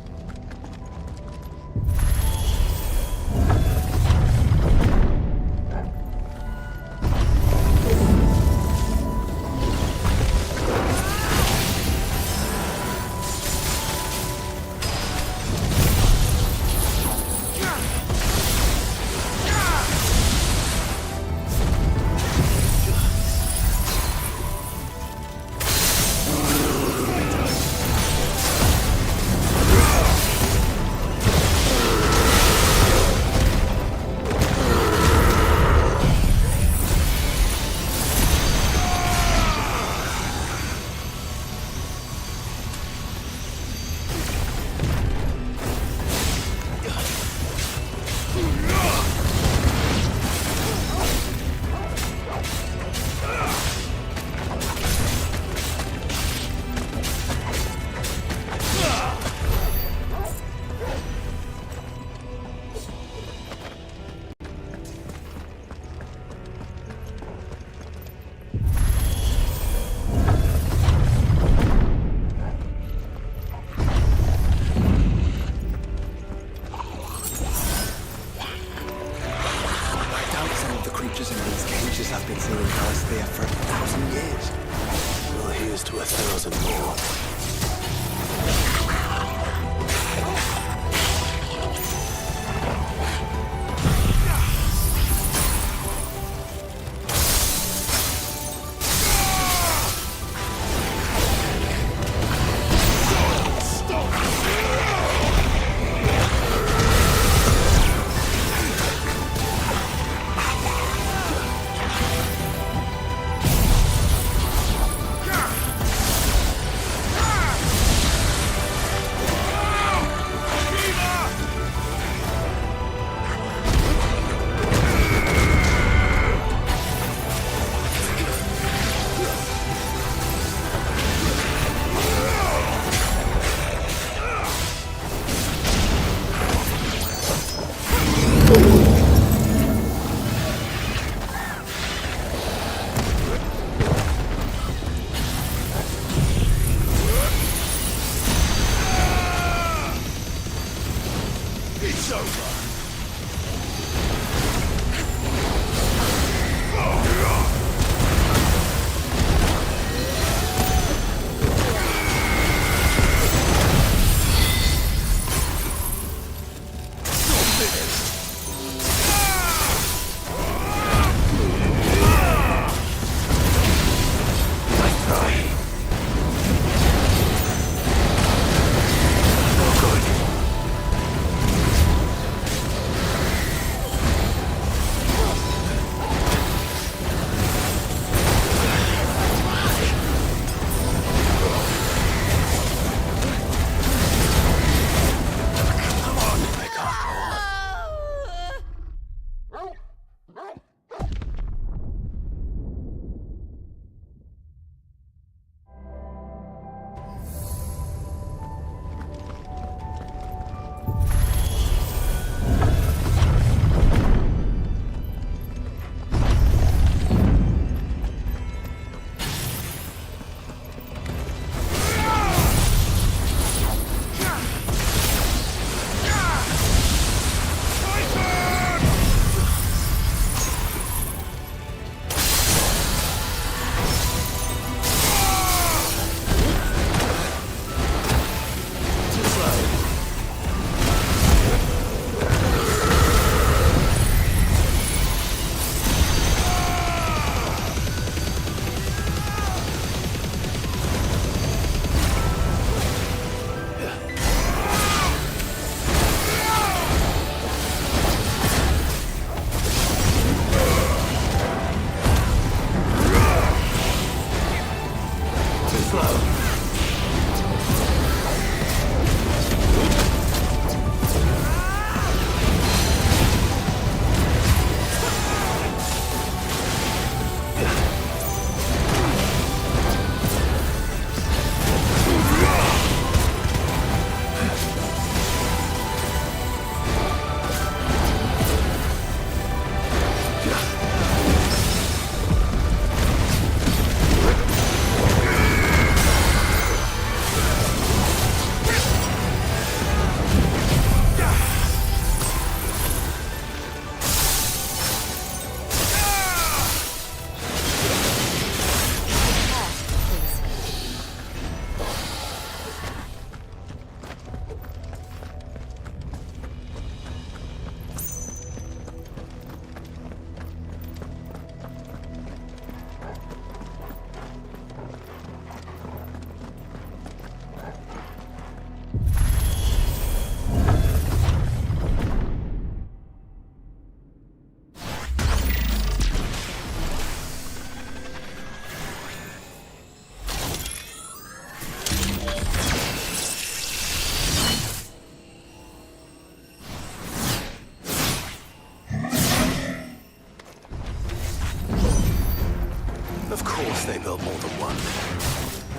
Of course they built more than one.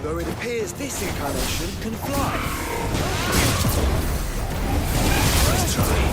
Though it appears this incarnation can fly. Nice try.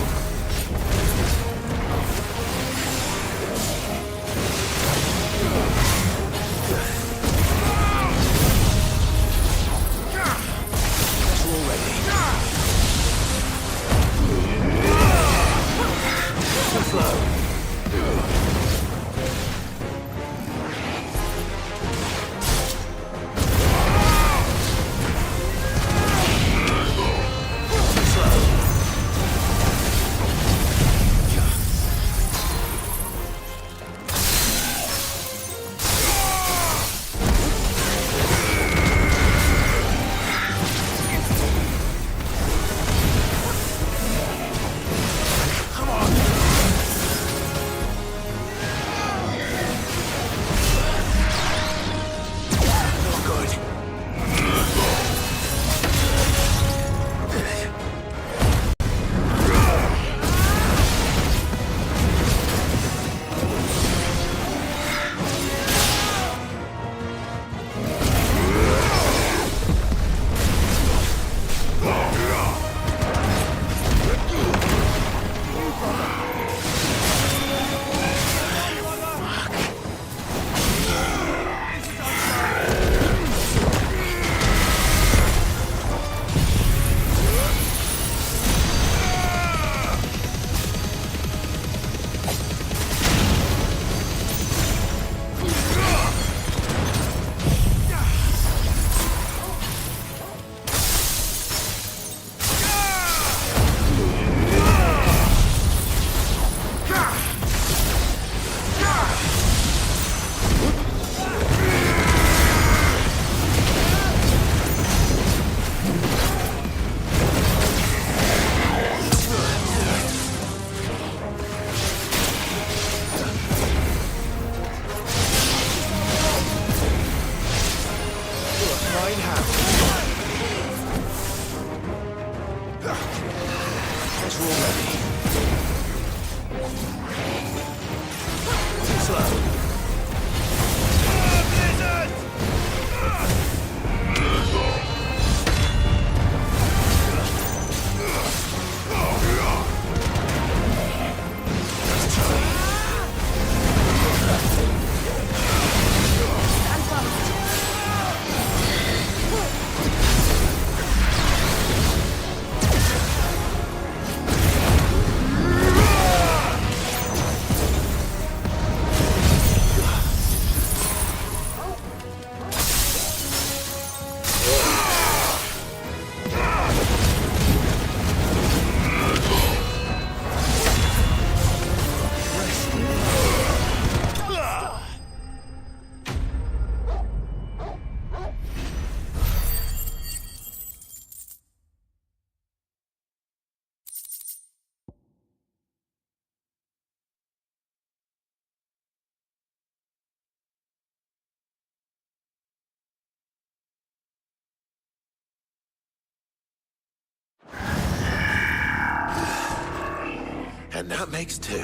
And that makes 2.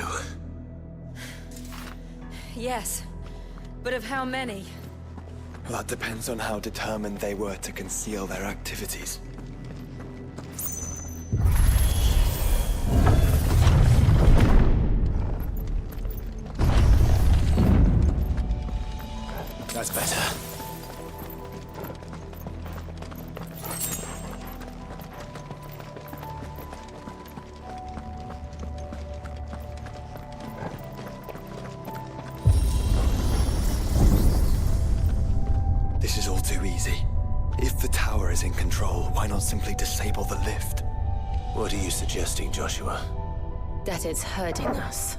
Yes, but of how many? That depends on how determined they were to conceal their activities. That's better. This is all too easy. If the tower is in control, why not simply disable the lift? What are you suggesting, Joshua? That it's hurting us.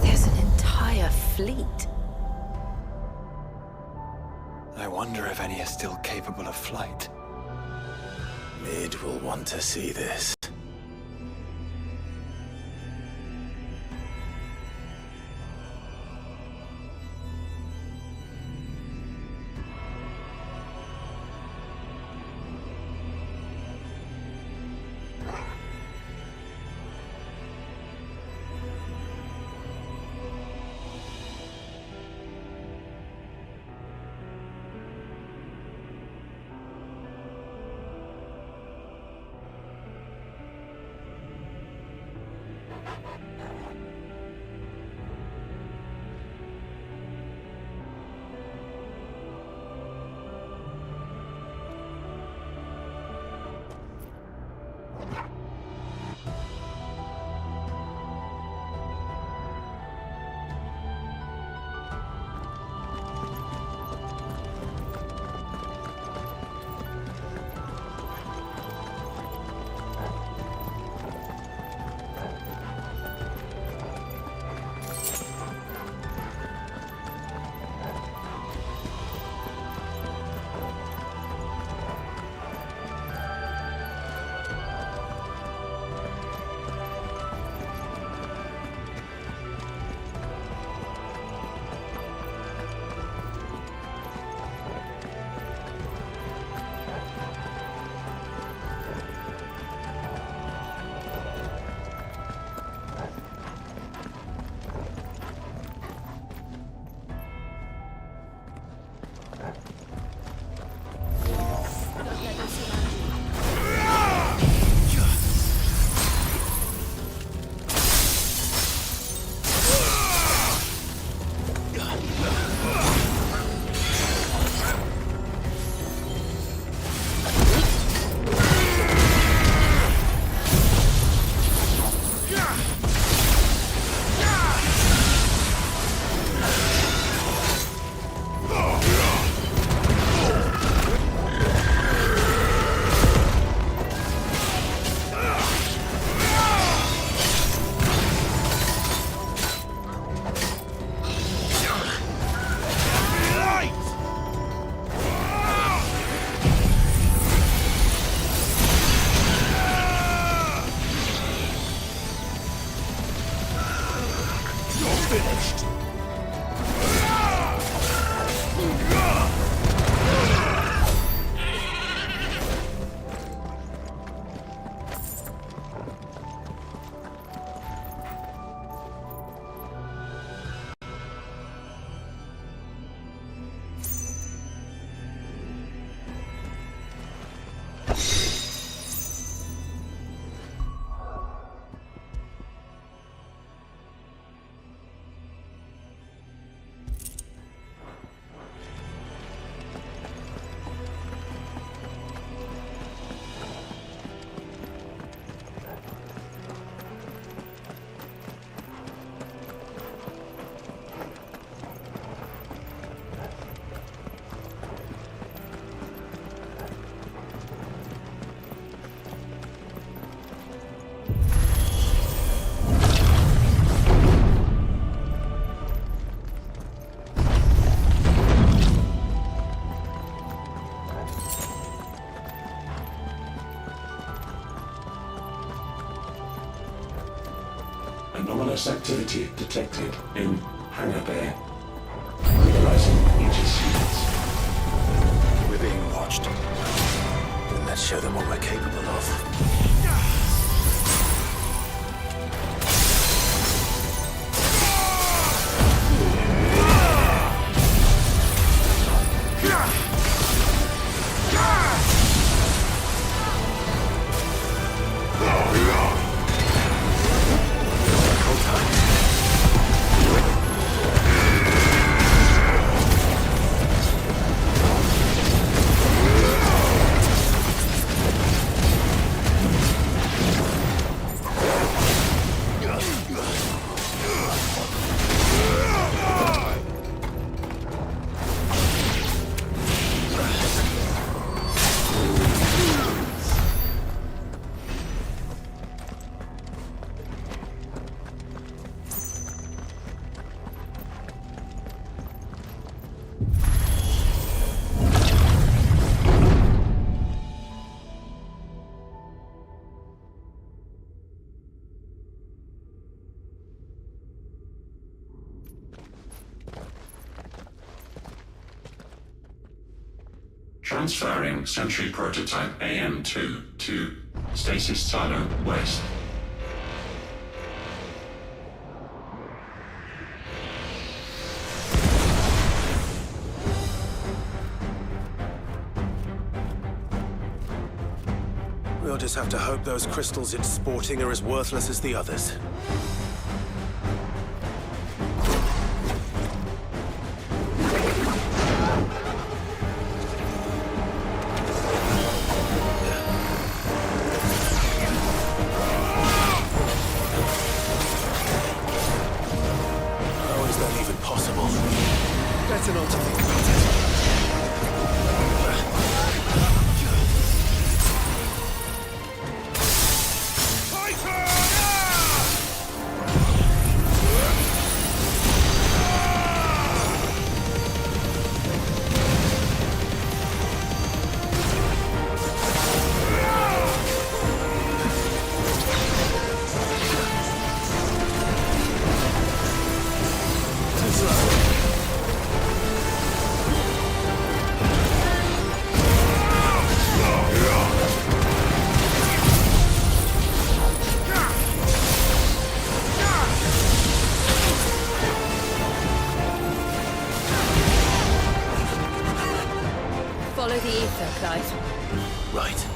There's an entire fleet. I wonder if any are still capable of flight. Mid will want to see this. Anomalous activity detected in Hangar Bay. Realizing Aegis units. We're being watched. Then let's show them what we're capable of. Transferring Sentry Prototype AM2 to Stasis Silo West. We'll just have to hope those crystals it's sporting are as worthless as the others. Follow the ether, Clive. Right.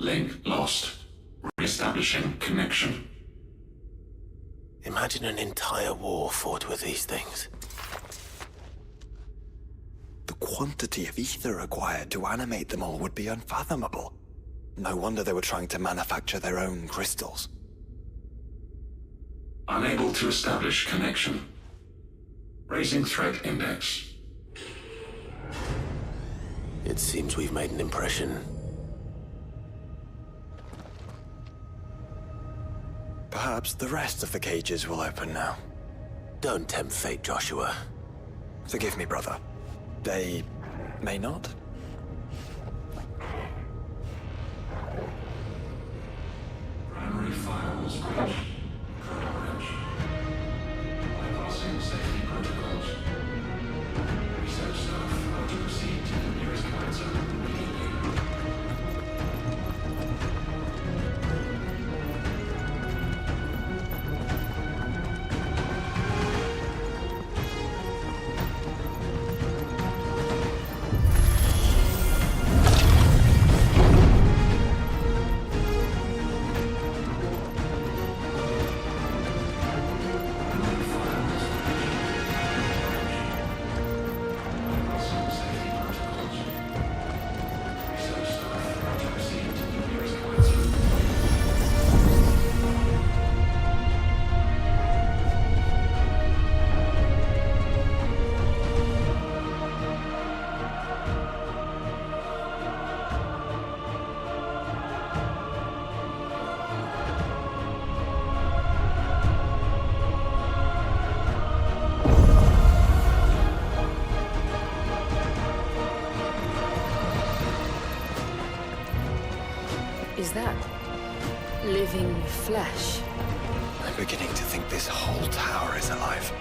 Link lost. Re-establishing connection. Imagine an entire war fought with these things. The quantity of ether required to animate them all would be unfathomable. No wonder they were trying to manufacture their own crystals. Unable to establish connection. Raising threat index. It seems we've made an impression. Perhaps the rest of the cages will open now. Don't tempt fate, Joshua. Forgive me, brother. They may not. Primary firewalls breached. Code orange. Bypassing safety protocols. Research staff are to proceed to the nearest command zone immediately. Is that living flesh? I'm beginning to think this whole tower is alive.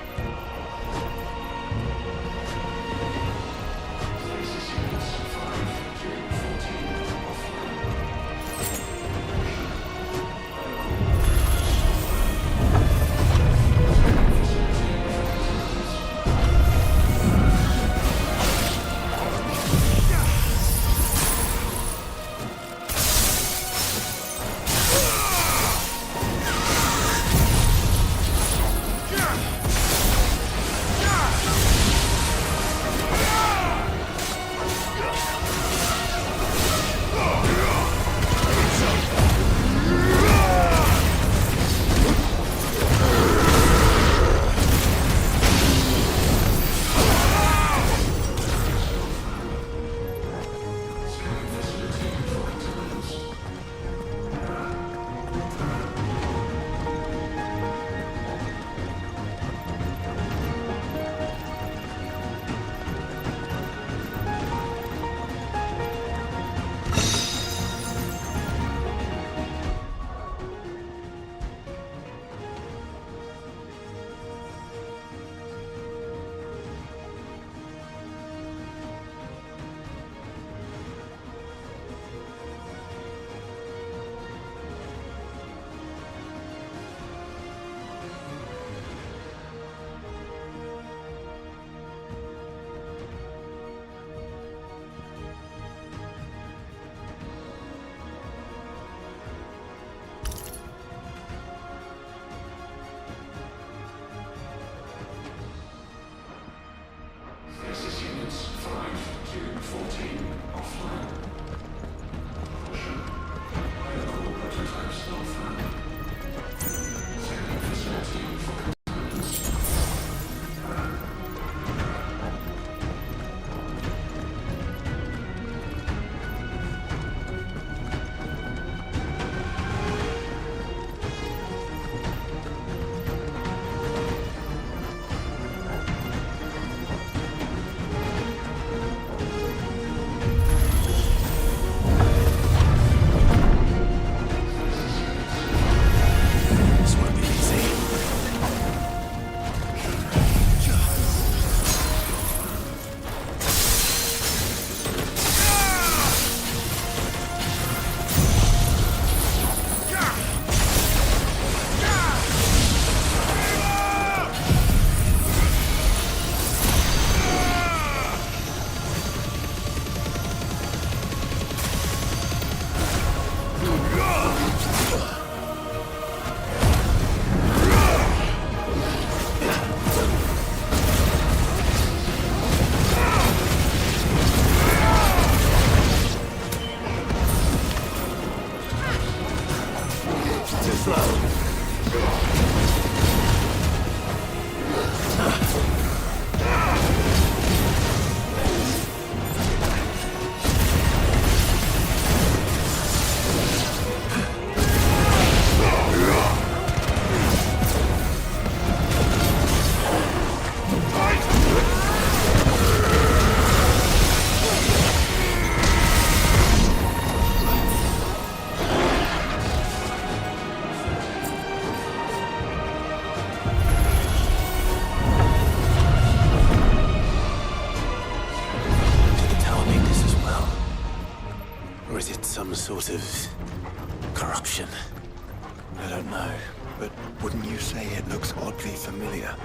Too slow. Sort of corruption. I don't know, but wouldn't you say it looks oddly familiar?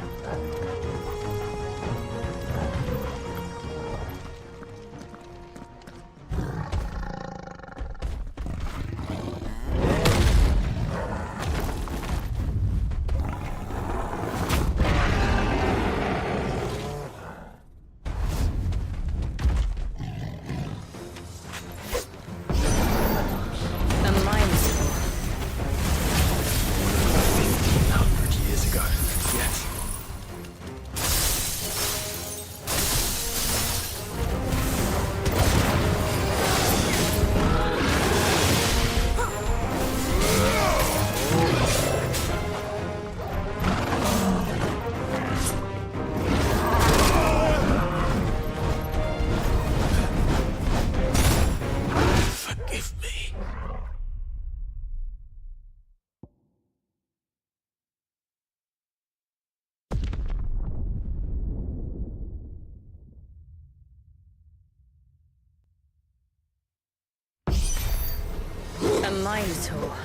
A Minotaur.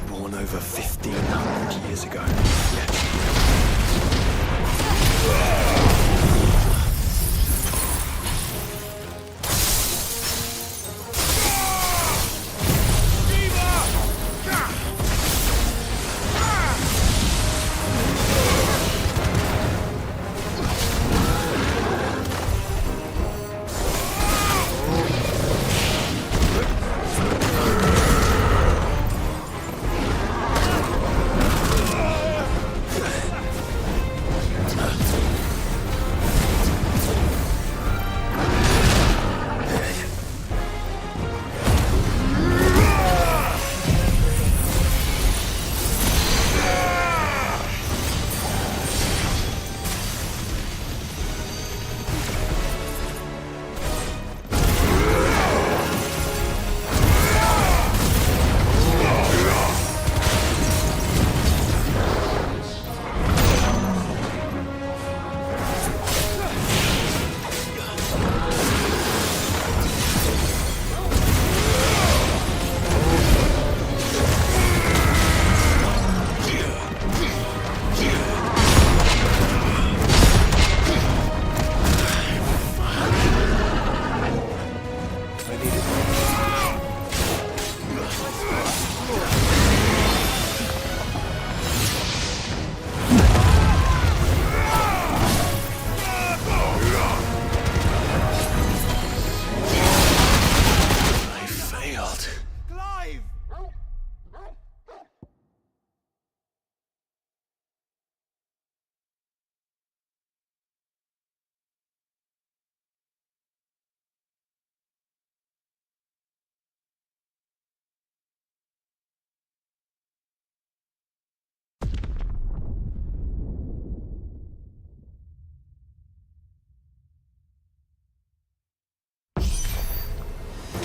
Born over 1,500 years ago. Yes.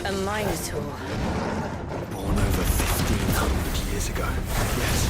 A Minotaur. Born over 1,500 years ago. Yes.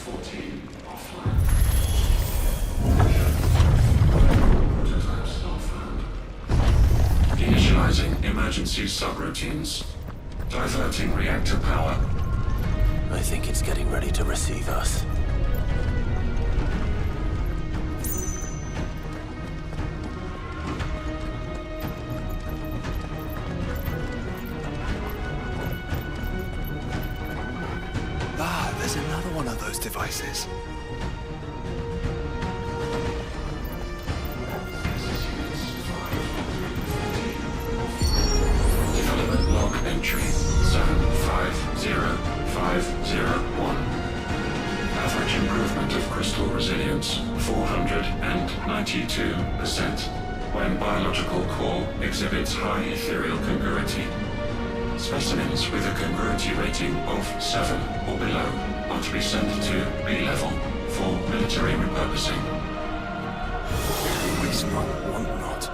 14 offline. Prototypes not found. Initializing emergency subroutines. Diverting reactor power. I think it's getting ready to receive us. Ah, there's another one of those devices. Development log entry 750501. Average improvement of crystal resilience 492% when biological core exhibits high ethereal congruity. Specimens with a congruity rating of 7 or below are to be sent to B-level for military repurposing. Waste not, want not.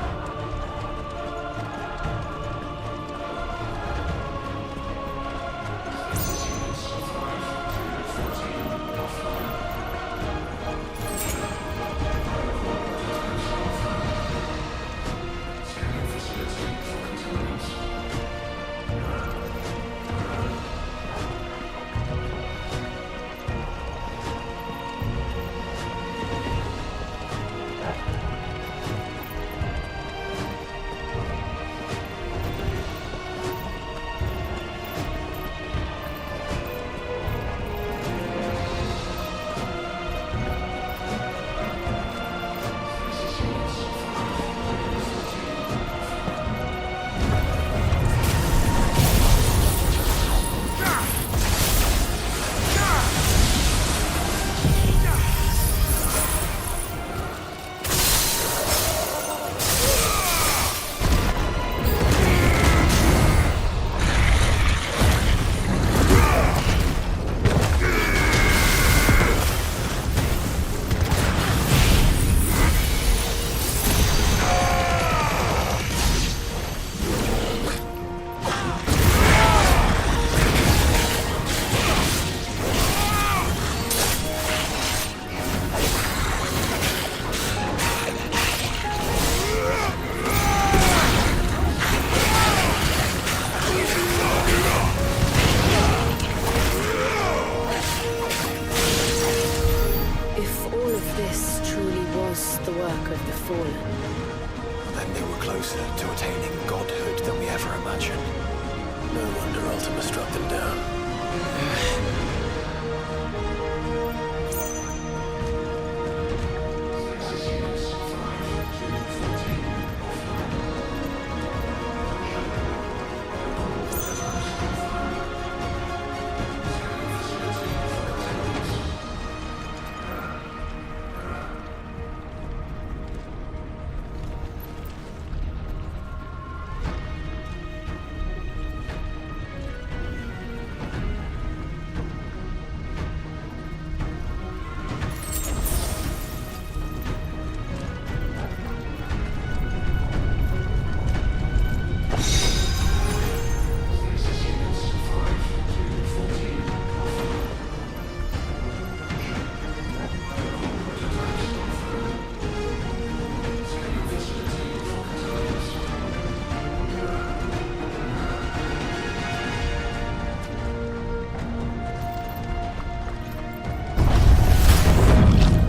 Then they were closer to attaining godhood than we ever imagined. No wonder Ultima struck them down.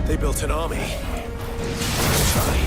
They built an army. Let's try.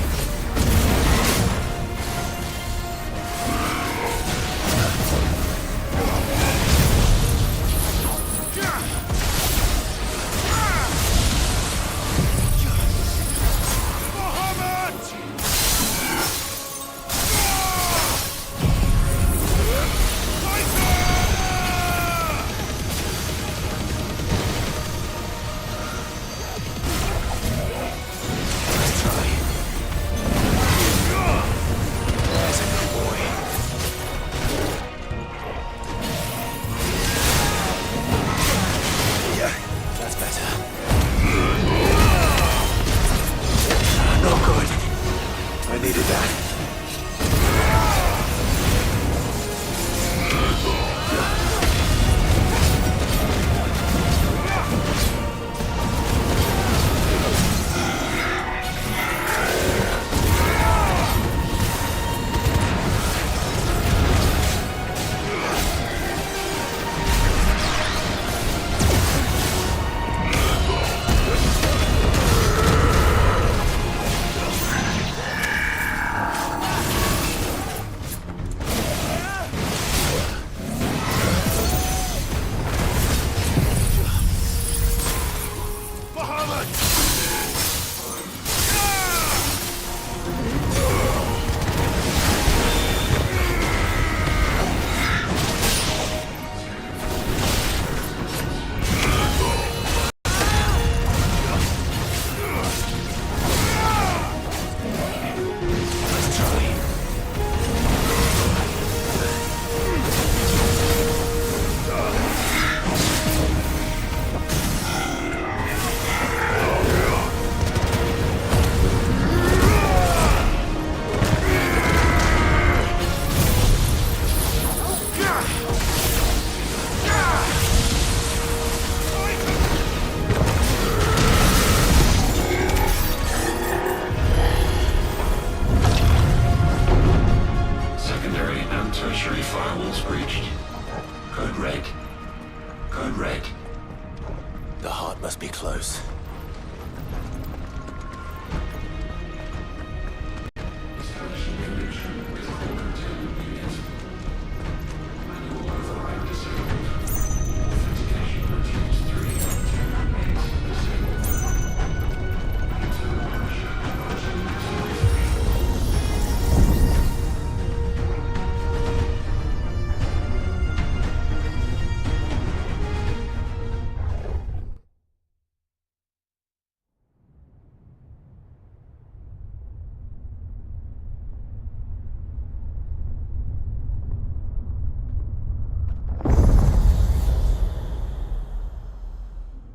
heart must be close.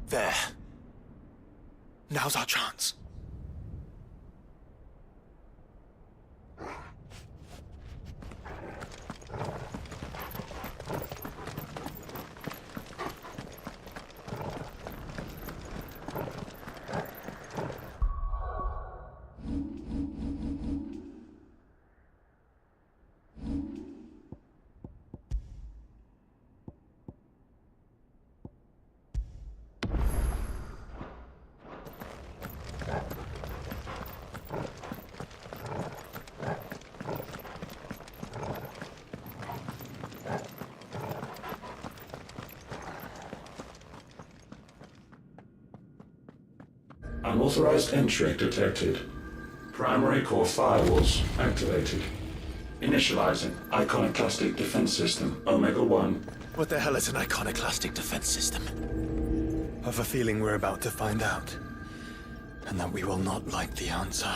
There. Now's our chance. Unauthorized entry detected. Primary core firewalls activated. Initializing iconoclastic defense system Omega-1. What the hell is an iconoclastic defense system? I've a feeling we're about to find out. And that we will not like the answer.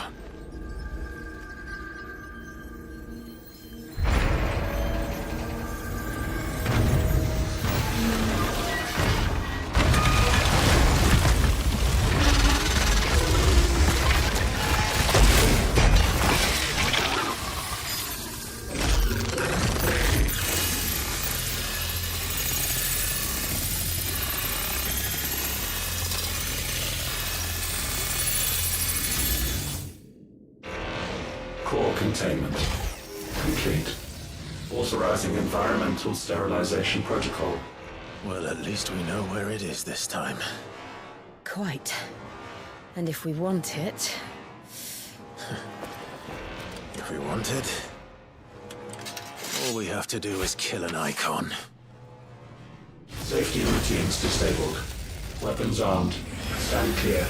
Core containment complete. Authorizing environmental sterilization protocol. Well, at least we know where it is this time. Quite. And if we want it... If we want it, all we have to do is kill an icon. Safety routines disabled. Weapons armed. Stand clear.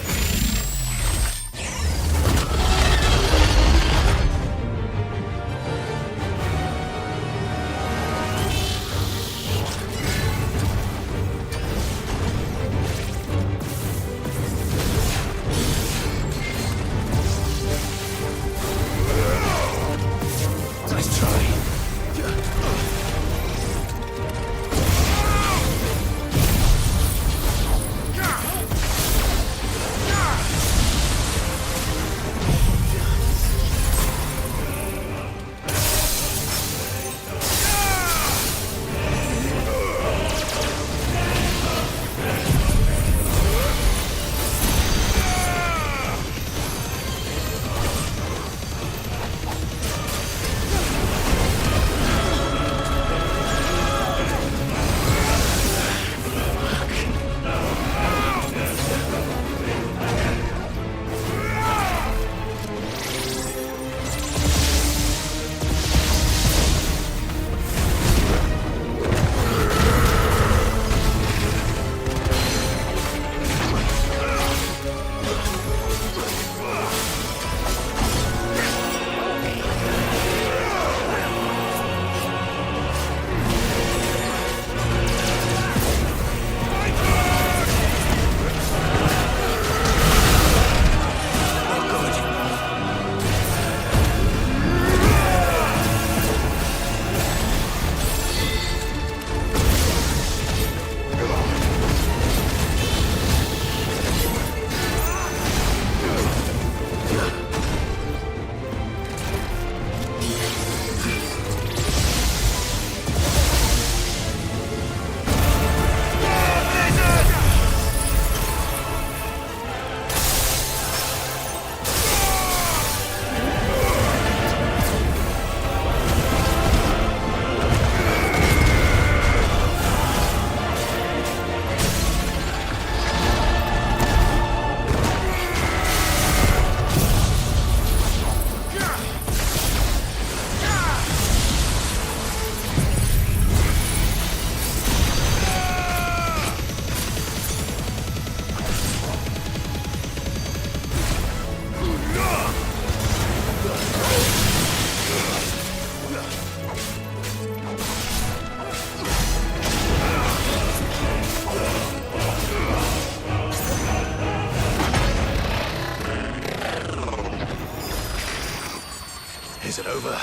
Is it over?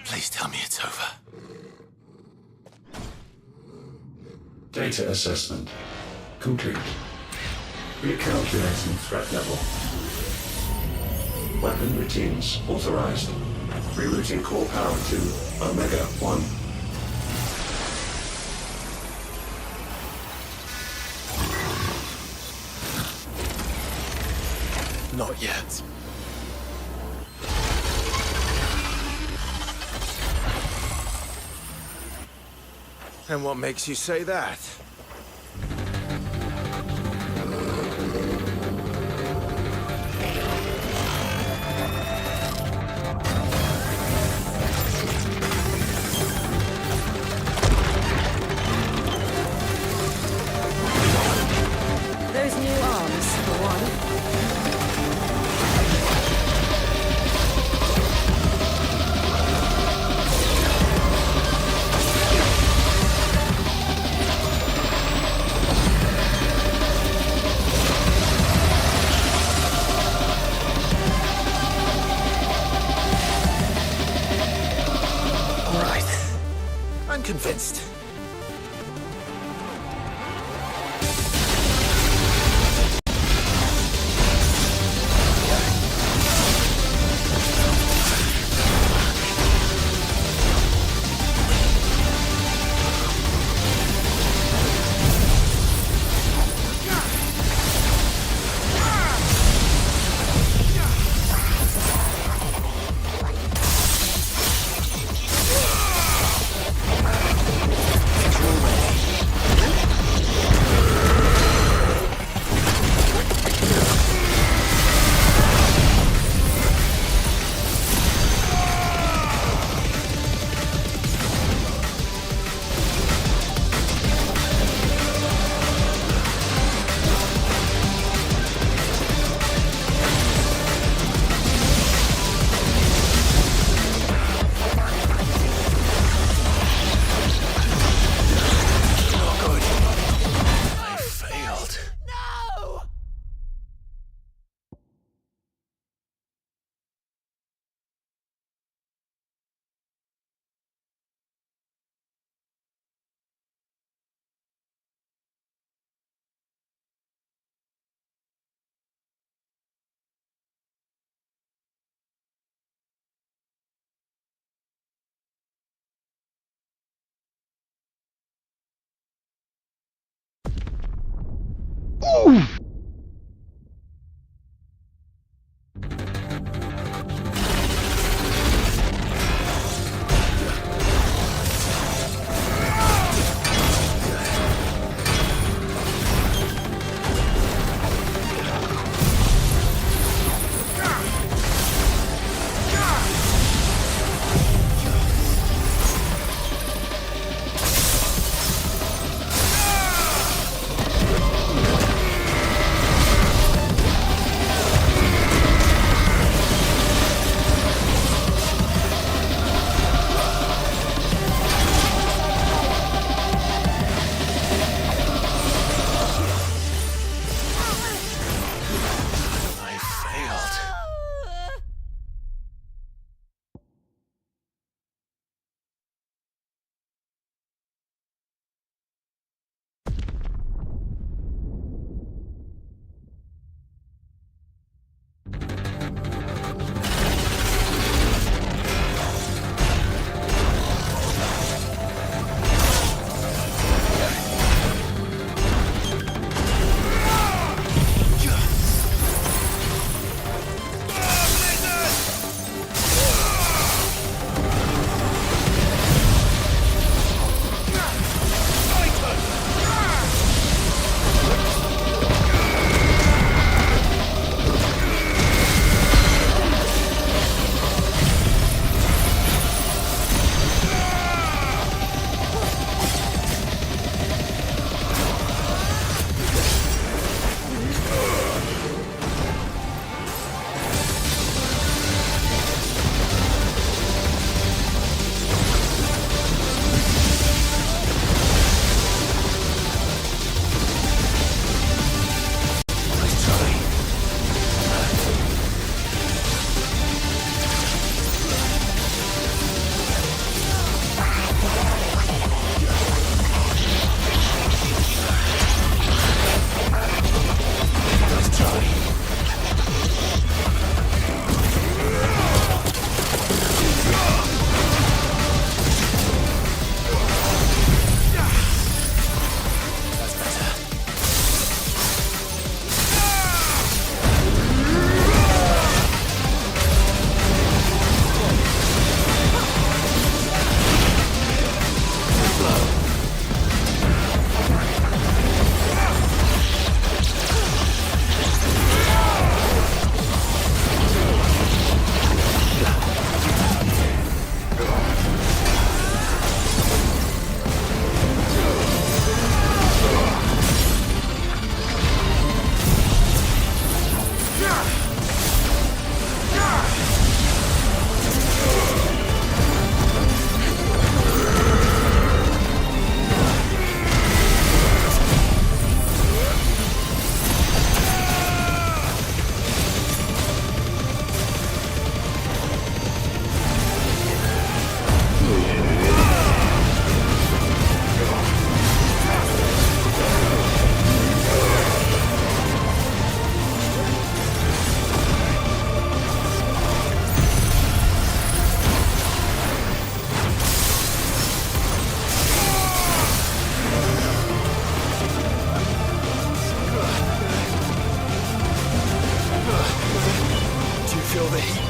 Please tell me it's over. Data assessment complete. Recalculating threat level. Weapon routines authorized. Rerouting core power to Omega 1. Not yet. And what makes you say that? Those new arms, for one. Convinced.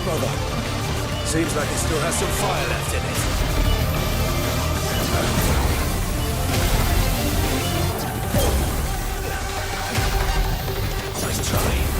Brother, seems like it still has some fire left in it. Nice try.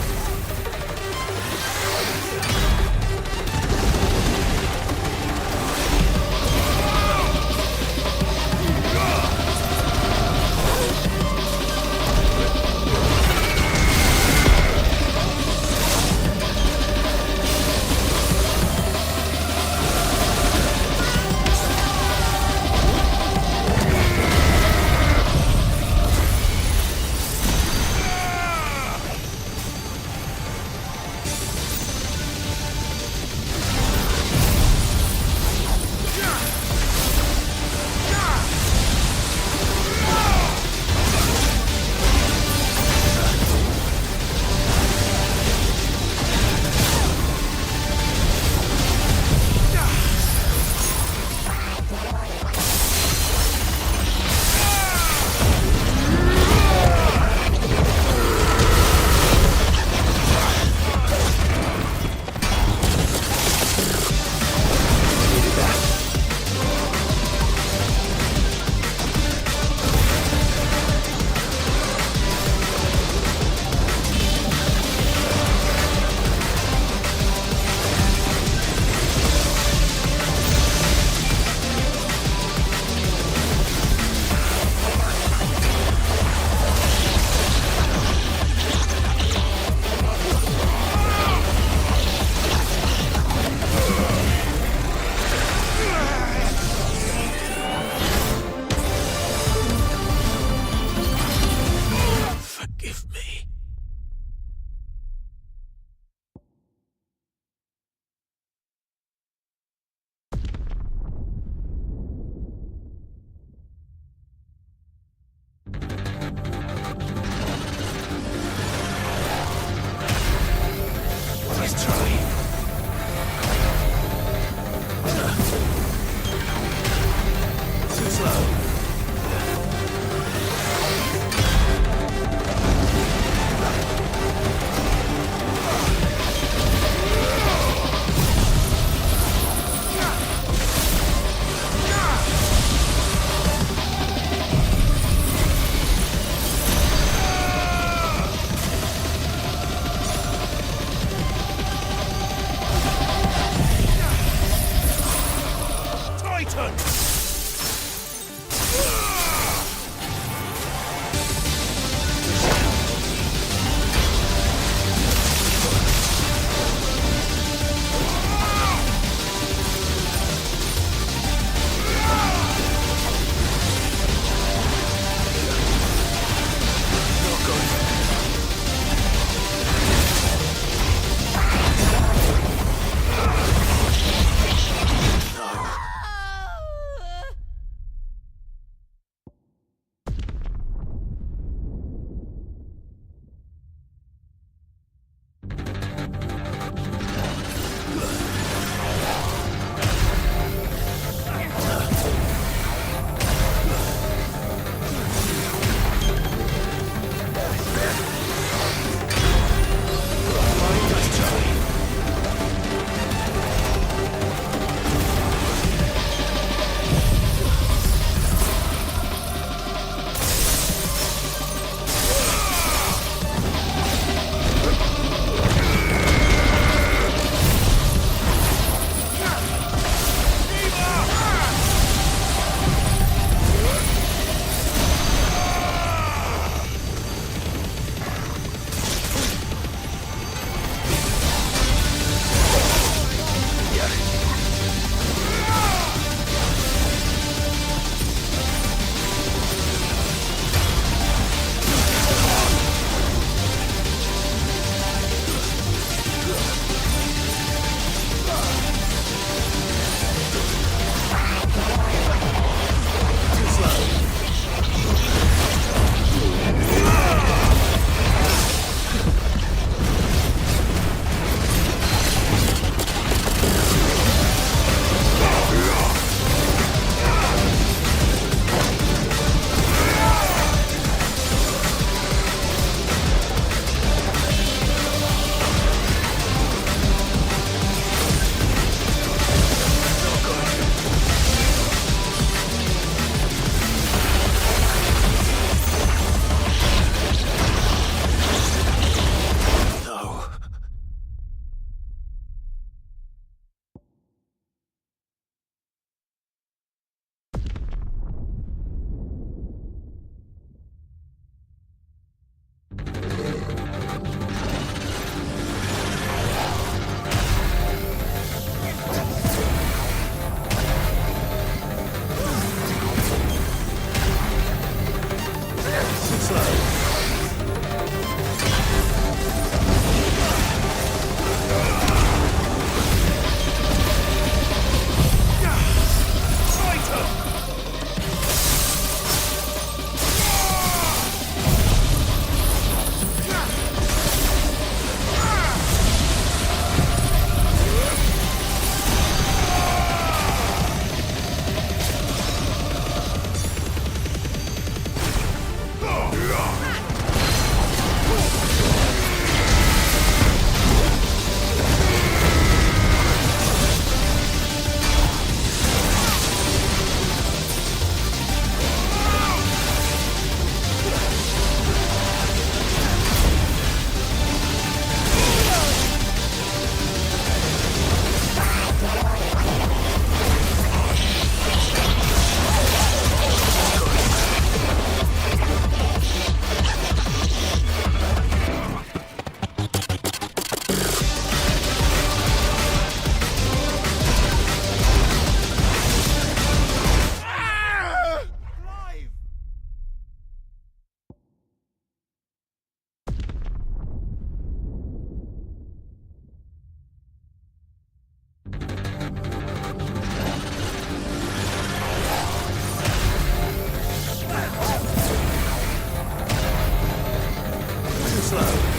slow.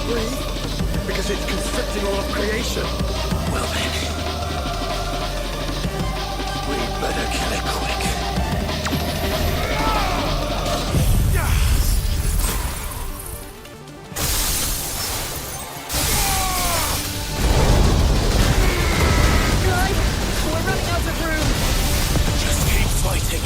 breathe? Because it's constricting all of creation. Well then, we'd better kill it quick. We're running out of room. Just keep fighting.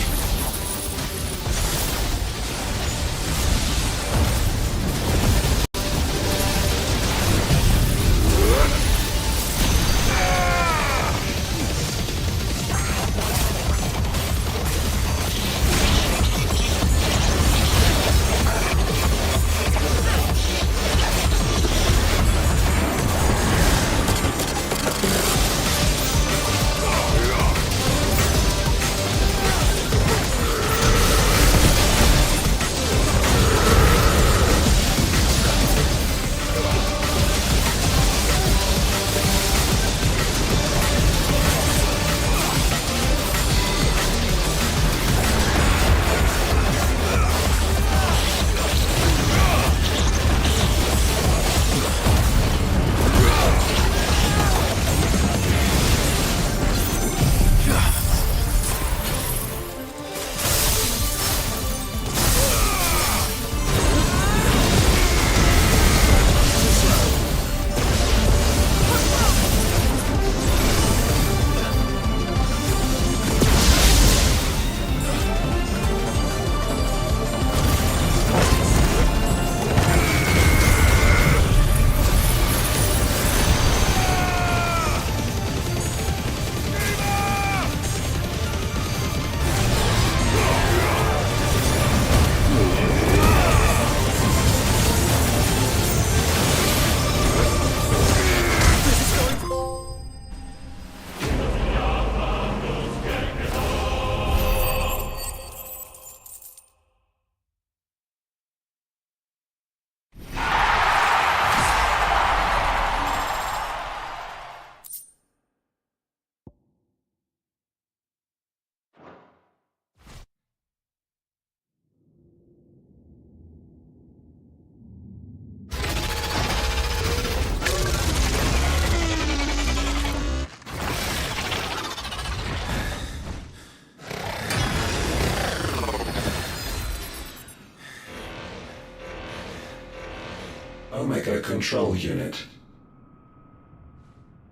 Omega Control Unit.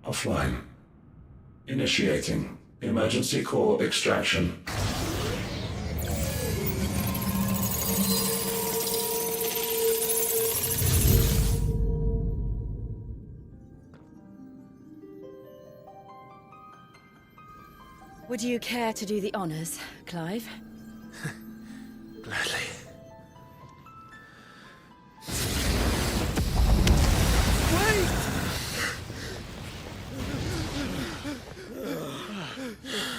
Offline. Initiating emergency core extraction. Would you care to do the honors, Clive? Gladly.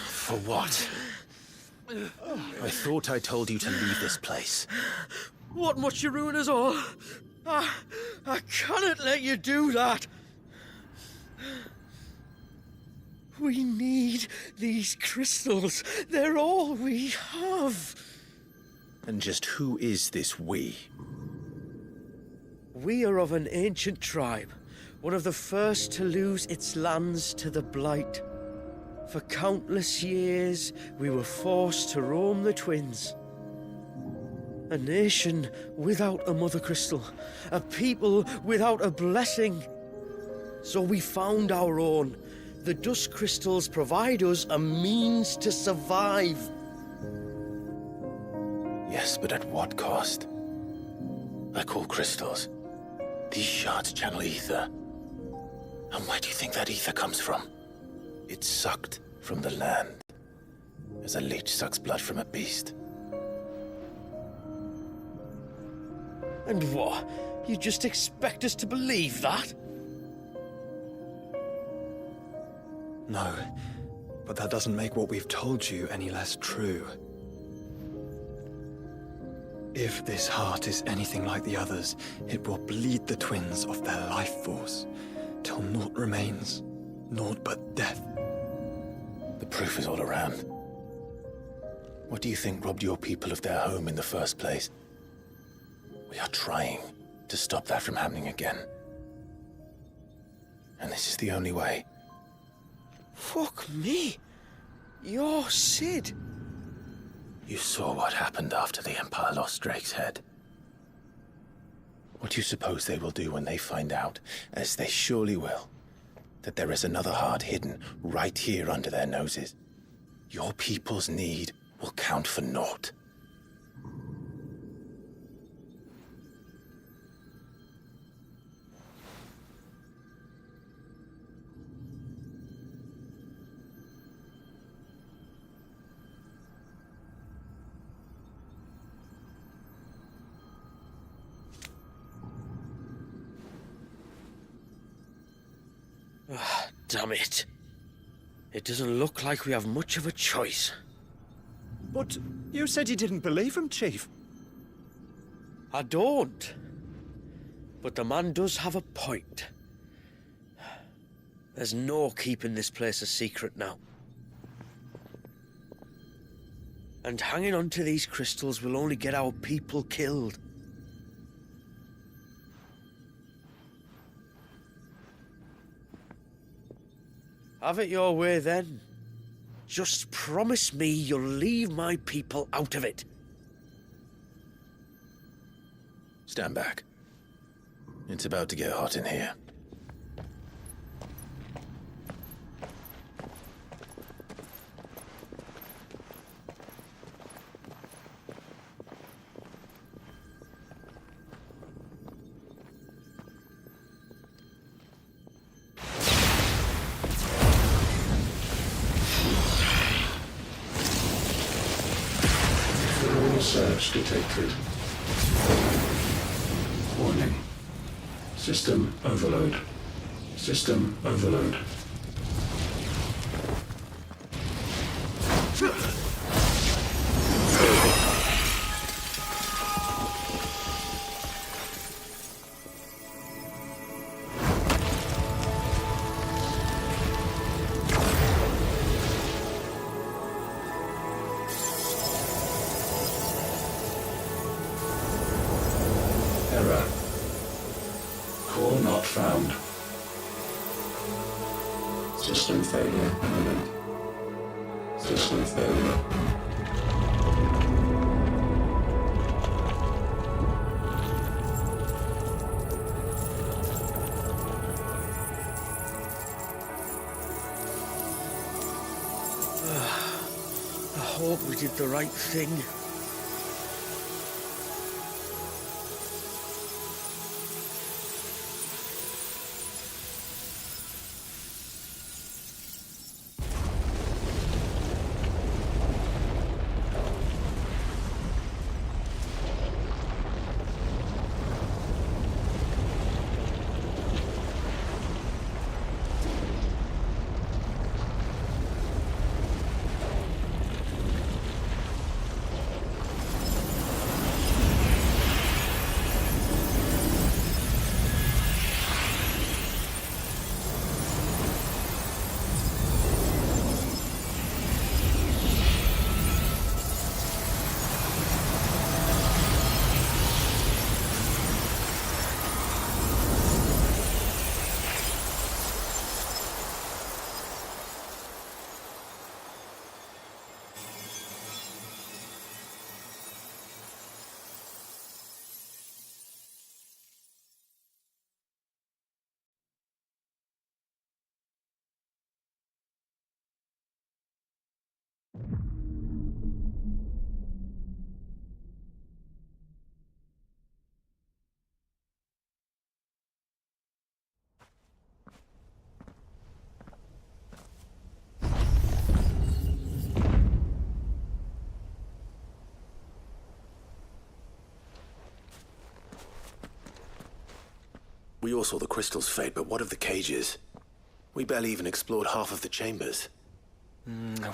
For what? I thought I told you to leave this place. What must you ruin us all? I cannot let you do that. We need these crystals. They're all we have. And just who is this we? We are of an ancient tribe, one of the first to lose its lands to the Blight. For countless years, we were forced to roam the Twins. A nation without a Mother Crystal, a people without a blessing. So we found our own. The Dust Crystals provide us a means to survive. Yes, but at what cost? I call crystals. These shards channel ether. And where do you think that ether comes from? It's sucked from the land, as a leech sucks blood from a beast. And what? You just expect us to believe that? No, but that doesn't make what we've told you any less true. If this heart is anything like the others, it will bleed the Twins of their life force, till naught remains, naught but death. The proof is all around. What do you think robbed your people of their home in the first place? We are trying to stop that from happening again. And this is the only way. Fuck me. You're Sid. You saw what happened after the Empire lost Drake's head. What do you suppose they will do when they find out, as they surely will, that there is another heart hidden right here under their noses? Your people's need will count for naught. Damn it. It doesn't look like we have much of a choice. But you said you didn't believe him, Chief. I don't. But the man does have a point. There's no keeping this place a secret now. And hanging on to these crystals will only get our people killed. Have it your way, then. Just promise me you'll leave my people out of it. Stand back. It's about to get hot in here. Search detected. Warning. System overload. System overload. Error. Core not found. System failure imminent. System failure. I hope we did the right thing. We all saw the crystals fade, but what of the cages? We barely even explored half of the chambers.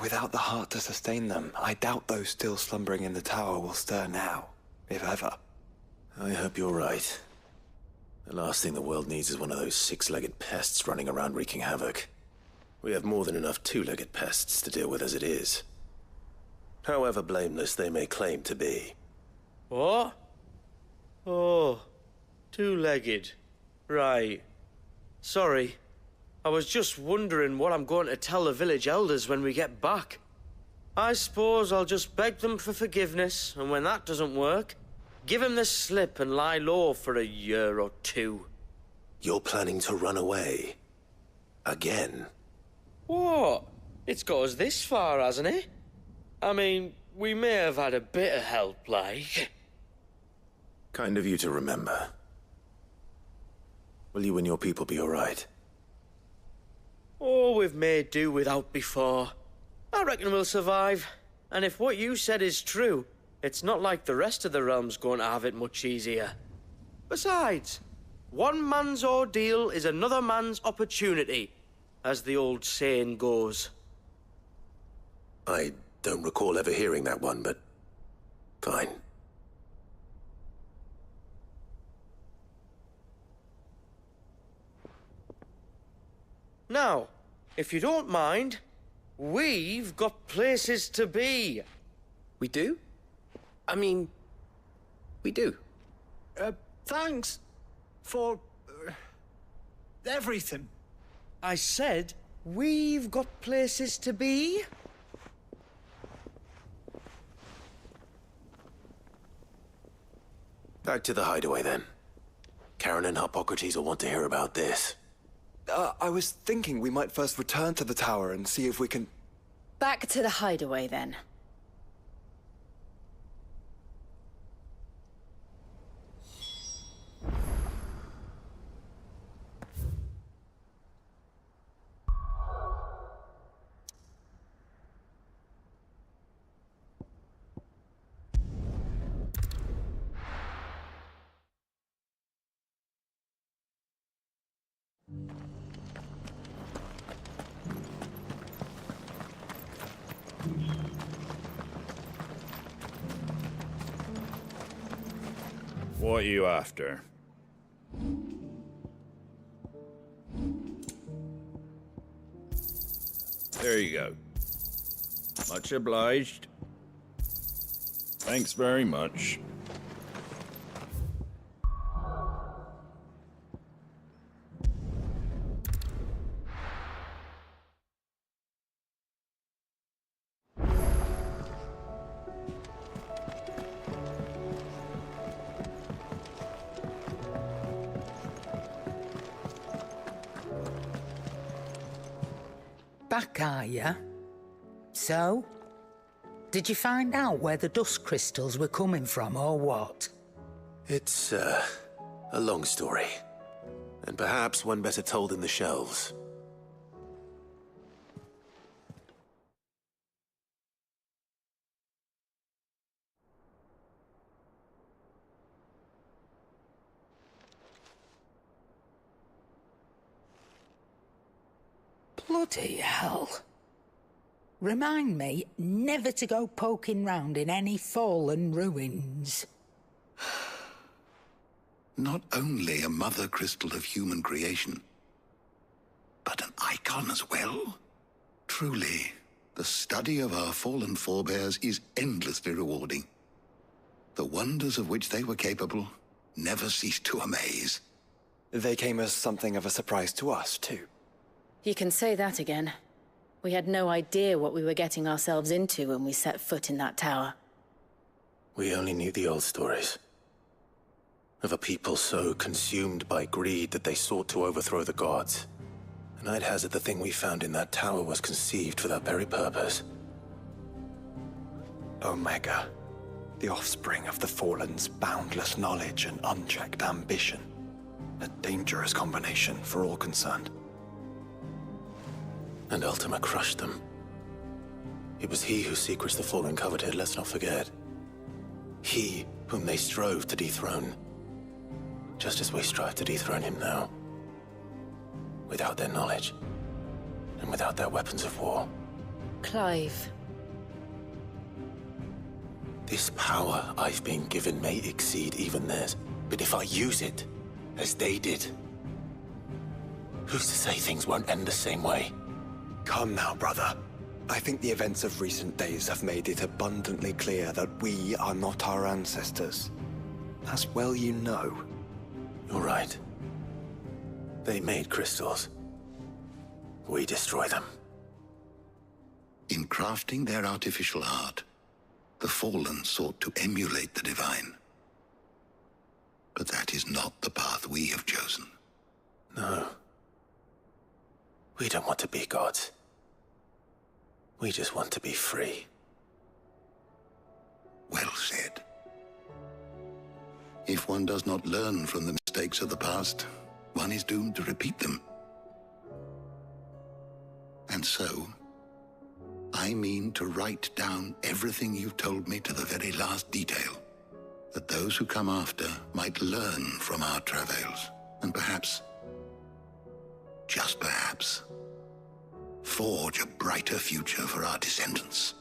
Without the heart to sustain them, I doubt those still slumbering in the tower will stir now, if ever. I hope you're right. The last thing the world needs is one of those six-legged pests running around wreaking havoc. We have more than enough two-legged pests to deal with as it is. However blameless they may claim to be. What? Oh, two-legged. Right. Sorry. I was just wondering what I'm going to tell the village elders when we get back. I suppose I'll just beg them for forgiveness, and when that doesn't work, give them the slip and lie low for a year or two. You're planning to run away? Again? What? It's got us this far, hasn't it? I mean, we may have had a bit of help, like. Kind of you to remember. Will you and your people be alright? Oh, we've made do without before. I reckon we'll survive. And if what you said is true, it's not like the rest of the realm's going to have it much easier. Besides, one man's ordeal is another man's opportunity, as the old saying goes. I don't recall ever hearing that one, but fine. Now, if you don't mind, we've got places to be. We do? I mean, we do. Thanks for everything. I said, we've got places to be. Back to the hideaway, then. Karen and Hippocrates will want to hear about this. I was thinking we might first return to the tower and see if we can... Back to the hideaway, then. What are you after? There you go. Much obliged. Thanks very much. Back, are ya? So? Did you find out where the dust crystals were coming from, or what? It's, a long story. And perhaps one better told in the shelves. Bloody hell. Remind me never to go poking round in any fallen ruins. Not only a mother crystal of human creation, but an icon as well. Truly, the study of our fallen forebears is endlessly rewarding. The wonders of which they were capable never cease to amaze. They came as something of a surprise to us, too. You can say that again. We had no idea what we were getting ourselves into when we set foot in that tower. We only knew the old stories. Of a people so consumed by greed that they sought to overthrow the gods. And I'd hazard the thing we found in that tower was conceived for that very purpose. Omega. The offspring of the Fallen's boundless knowledge and unchecked ambition. A dangerous combination for all concerned. And Ultima crushed them. It was he whose secrets the Fallen coveted, let's not forget. He whom they strove to dethrone. Just as we strive to dethrone him now. Without their knowledge. And without their weapons of war. Clive. This power I've been given may exceed even theirs. But if I use it, as they did, who's to say things won't end the same way? Come now, brother. I think the events of recent days have made it abundantly clear that we are not our ancestors. As well you know. You're right. They made crystals. We destroy them. In crafting their artificial art, the Fallen sought to emulate the divine. But that is not the path we have chosen. No. We don't want to be gods. We just want to be free. Well said. If one does not learn from the mistakes of the past, one is doomed to repeat them. And so, I mean to write down everything you've told me to the very last detail, that those who come after might learn from our travails, and perhaps, just perhaps, forge a brighter future for our descendants.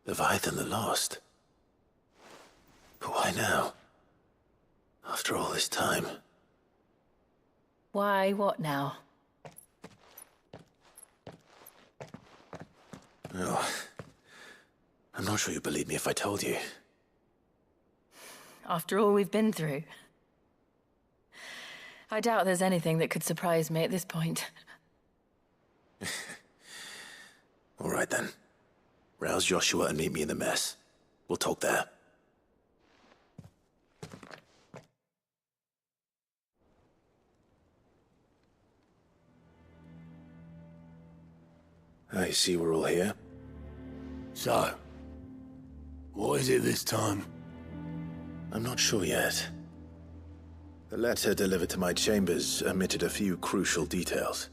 Leviathan the Lost. But why now? After all this time. Why, what now? Oh, I'm not sure you'd believe me if I told you. After all we've been through. I doubt there's anything that could surprise me at this point. All right then. Rouse Joshua and meet me in the mess. We'll talk there. I see we're all here. So, what is it this time? I'm not sure yet. The letter delivered to my chambers omitted a few crucial details.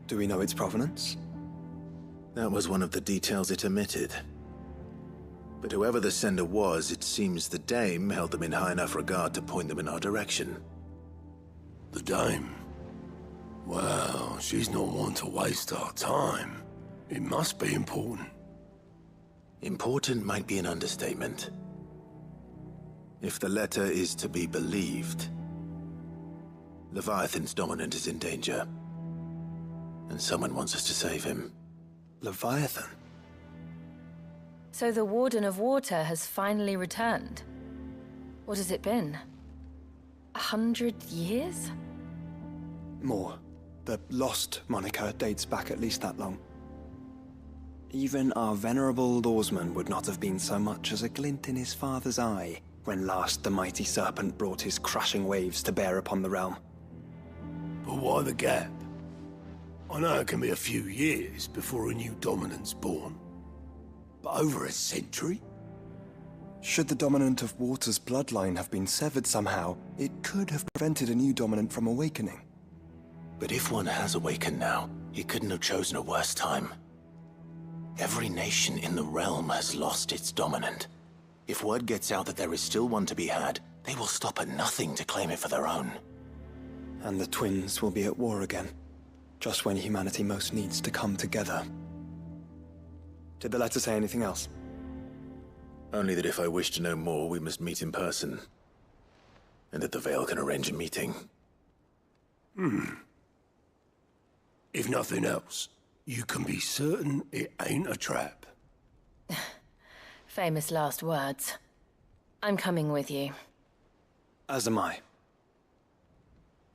Do we know its provenance? That was one of the details it omitted. But whoever the sender was, it seems the Dame held them in high enough regard to point them in our direction. The Dame? Well, she's not one to waste our time. It must be important. Important might be an understatement. If the letter is to be believed, Leviathan's dominant is in danger. And someone wants us to save him. Leviathan? So the Warden of Water has finally returned. What has it been? 100 years? More. The Lost moniker dates back at least that long. Even our venerable lawsman would not have been so much as a glint in his father's eye when last the mighty serpent brought his crashing waves to bear upon the realm. But why the gap? I know it can be a few years before a new dominant's born. But over a century? Should the dominant of Water's bloodline have been severed somehow, it could have prevented a new dominant from awakening. But if one has awakened now, he couldn't have chosen a worse time. Every nation in the realm has lost its dominant. If word gets out that there is still one to be had, they will stop at nothing to claim it for their own. And the twins will be at war again, just when humanity most needs to come together. Did the letter say anything else? Only that if I wish to know more, we must meet in person. And that the Veil can arrange a meeting. If nothing else, you can be certain it ain't a trap. Famous last words. I'm coming with you. As am I.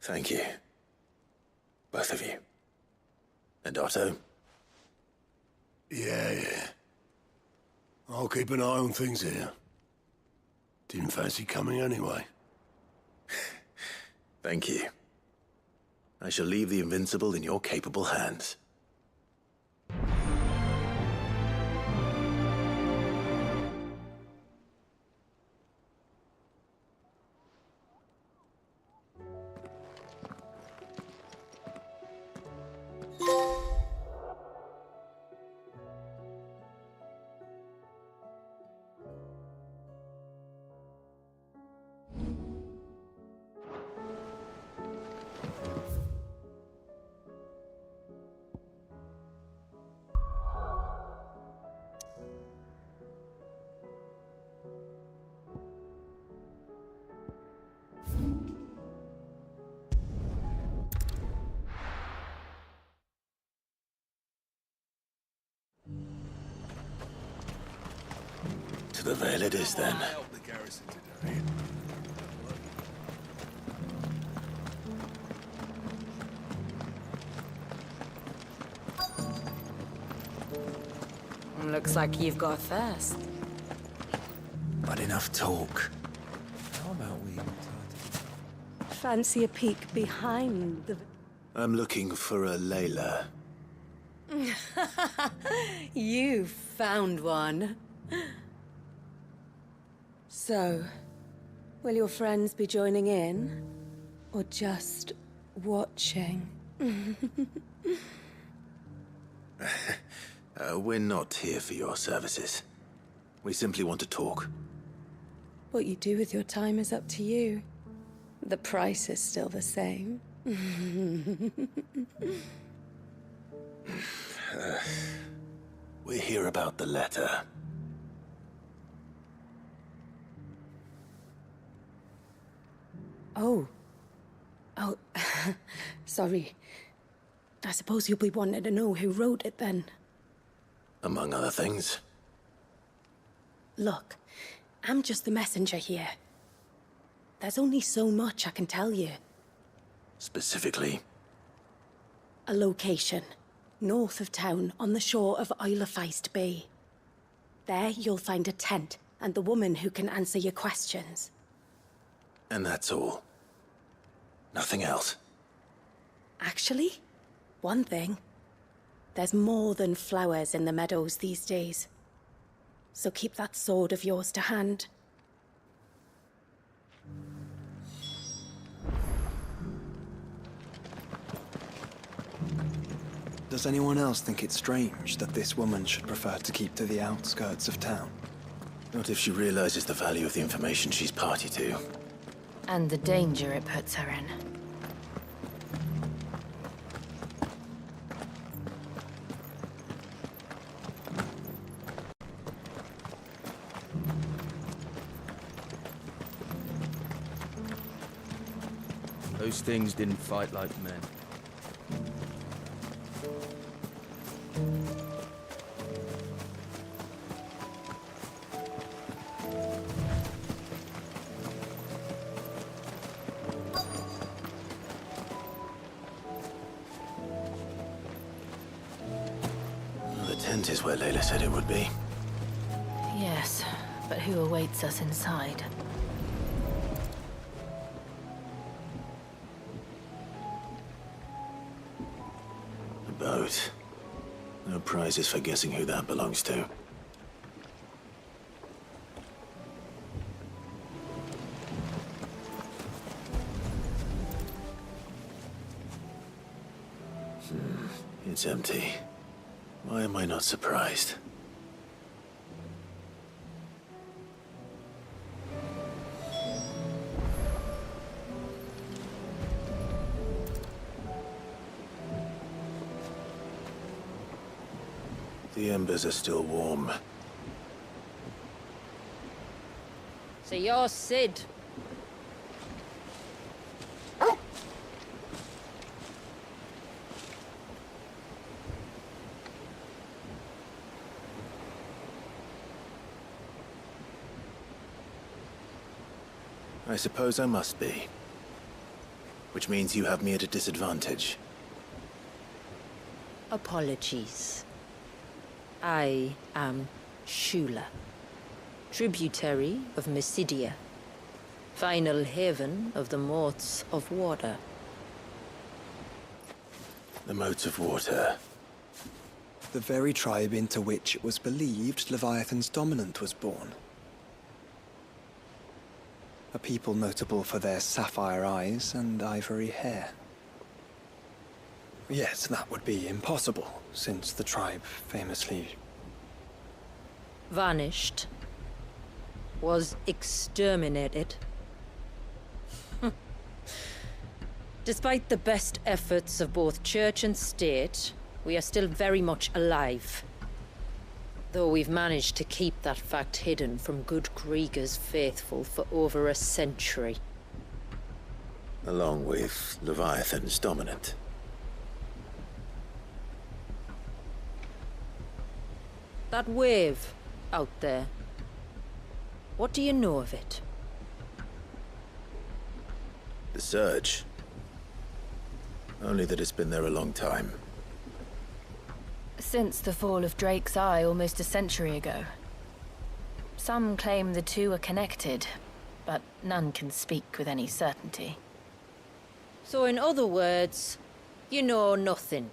Thank you. Both of you. And Otto? Yeah. I'll keep an eye on things here. Didn't fancy coming anyway. Thank you. I shall leave the Invincible in your capable hands. To the Vale it is, then. Looks like you've got a thirst. But enough talk. How about we... Fancy a peek behind the... I'm looking for a Layla. You found one. So, will your friends be joining in? Or just watching? We're not here for your services. We simply want to talk. What you do with your time is up to you. The price is still the same. We're here about the letter. Oh, sorry. I suppose you'll be wanting to know who wrote it then. Among other things. Look, I'm just the messenger here. There's only so much I can tell you. Specifically? A location, north of town, on the shore of Isle of Feist Bay. There you'll find a tent, and the woman who can answer your questions. And that's all? Nothing else? Actually, one thing. There's more than flowers in the meadows these days. So keep that sword of yours to hand. Does anyone else think it's strange that this woman should prefer to keep to the outskirts of town? Not if she realizes the value of the information she's party to. And the danger it puts her in. Those things didn't fight like men. The tent is where Layla said it would be. Yes, but who awaits us inside? A boat. No prizes for guessing who that belongs to. It's empty. Why am I not surprised? The embers are still warm. So you're Sid. I suppose I must be. Which means you have me at a disadvantage. Apologies. I am Shula, tributary of Mysidia, final haven of the Moats of Water. The Moats of Water. The very tribe into which it was believed Leviathan's dominant was born. A people notable for their sapphire eyes and ivory hair. Yet that would be impossible, since the tribe famously... vanished. Was exterminated. Despite the best efforts of both church and state, we are still very much alive. Though we've managed to keep that fact hidden from good Grieger's faithful for over a century. Along with Leviathan's dominant. That wave out there. What do you know of it? The Surge. Only that it's been there a long time. Since the fall of Drake's Eye almost a century ago. Some claim the two are connected, but none can speak with any certainty. So in other words, you know nothing.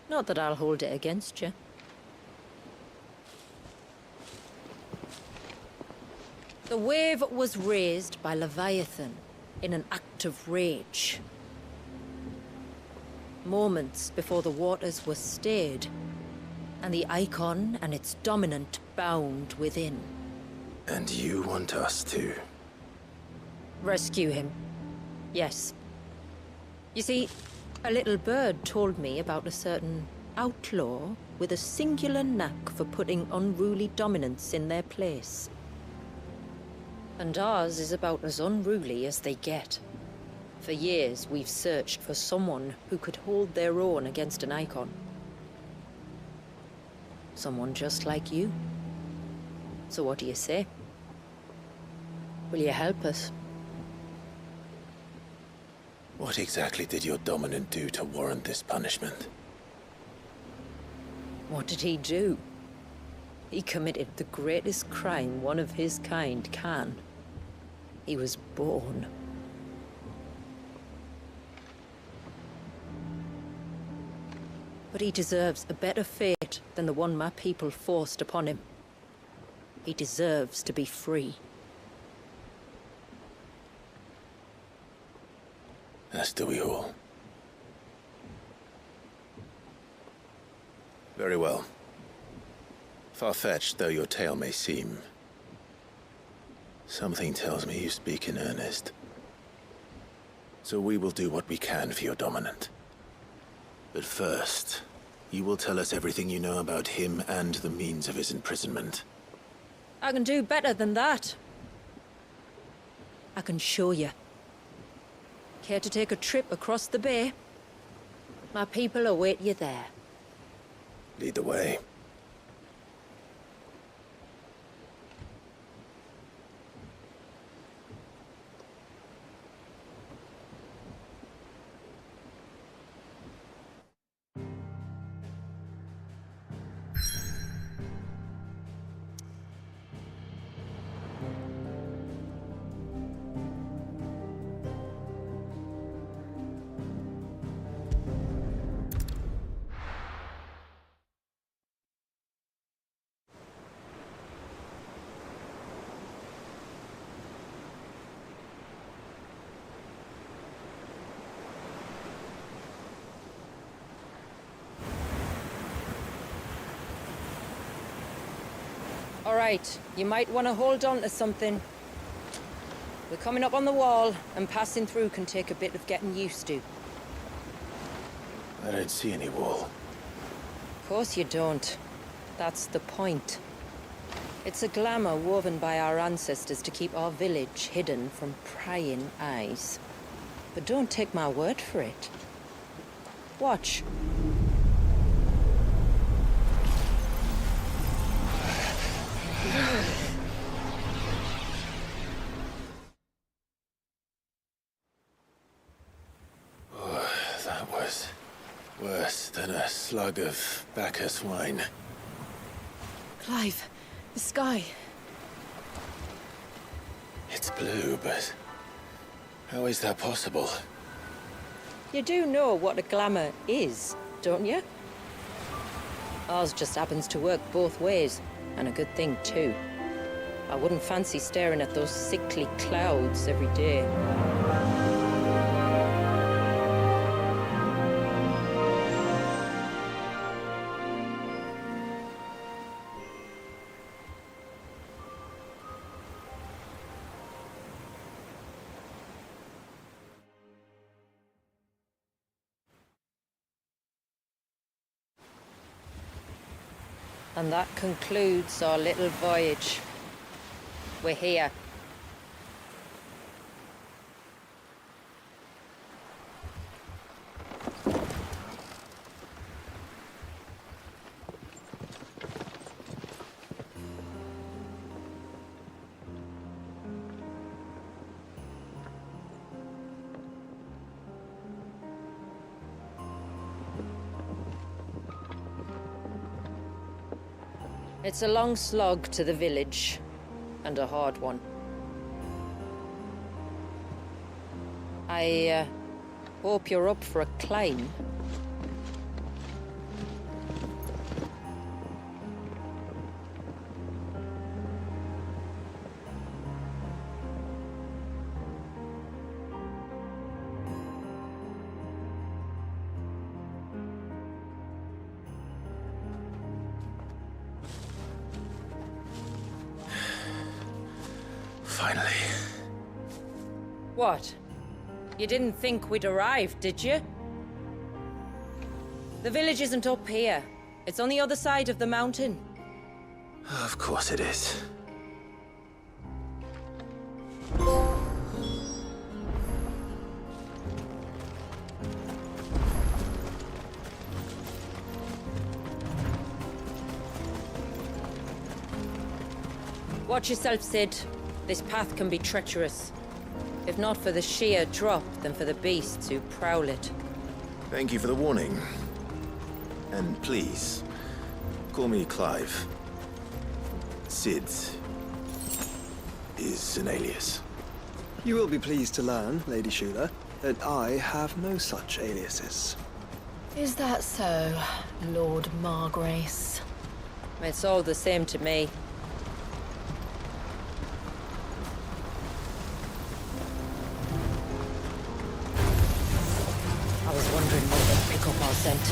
Not that I'll hold it against you. The wave was raised by Leviathan in an act of rage. Moments before the waters were stayed, and the icon and its dominant bound within. And you want us to... rescue him. Yes. You see, a little bird told me about a certain outlaw with a singular knack for putting unruly dominants in their place. And ours is about as unruly as they get. For years, we've searched for someone who could hold their own against an icon. Someone just like you. So what do you say? Will you help us? What exactly did your dominant do to warrant this punishment? What did he do? He committed the greatest crime one of his kind can. He was born. But he deserves a better fate than the one my people forced upon him. He deserves to be free. As do we all. Very well. Far-fetched though your tale may seem, something tells me you speak in earnest. So we will do what we can for your dominant. But first, you will tell us everything you know about him and the means of his imprisonment. I can do better than that. I can show you. Care to take a trip across the bay? My people await you there. Lead the way. All right, you might want to hold on to something. We're coming up on the wall, and passing through can take a bit of getting used to. I don't see any wall. Of course you don't. That's the point. It's a glamour woven by our ancestors to keep our village hidden from prying eyes. But don't take my word for it. Watch. was worse than a slug of Bacchus wine. Clive, the sky. It's blue, but how is that possible? You do know what a glamour is, don't you? Ours just happens to work both ways, and a good thing too. I wouldn't fancy staring at those sickly clouds every day. And that concludes our little voyage. We're here. It's a long slog to the village, and a hard one. I hope you're up for a climb. Finally. What? You didn't think we'd arrived, did you? The village isn't up here. It's on the other side of the mountain. Of course it is. Watch yourself, Sid. This path can be treacherous. If not for the sheer drop, then for the beasts who prowl it. Thank you for the warning. And please, call me Clive. Sid is an alias. You will be pleased to learn, Lady Shula, that I have no such aliases. Is that so, Lord Margrace? It's all the same to me. I was wondering when they'd pick up our scent.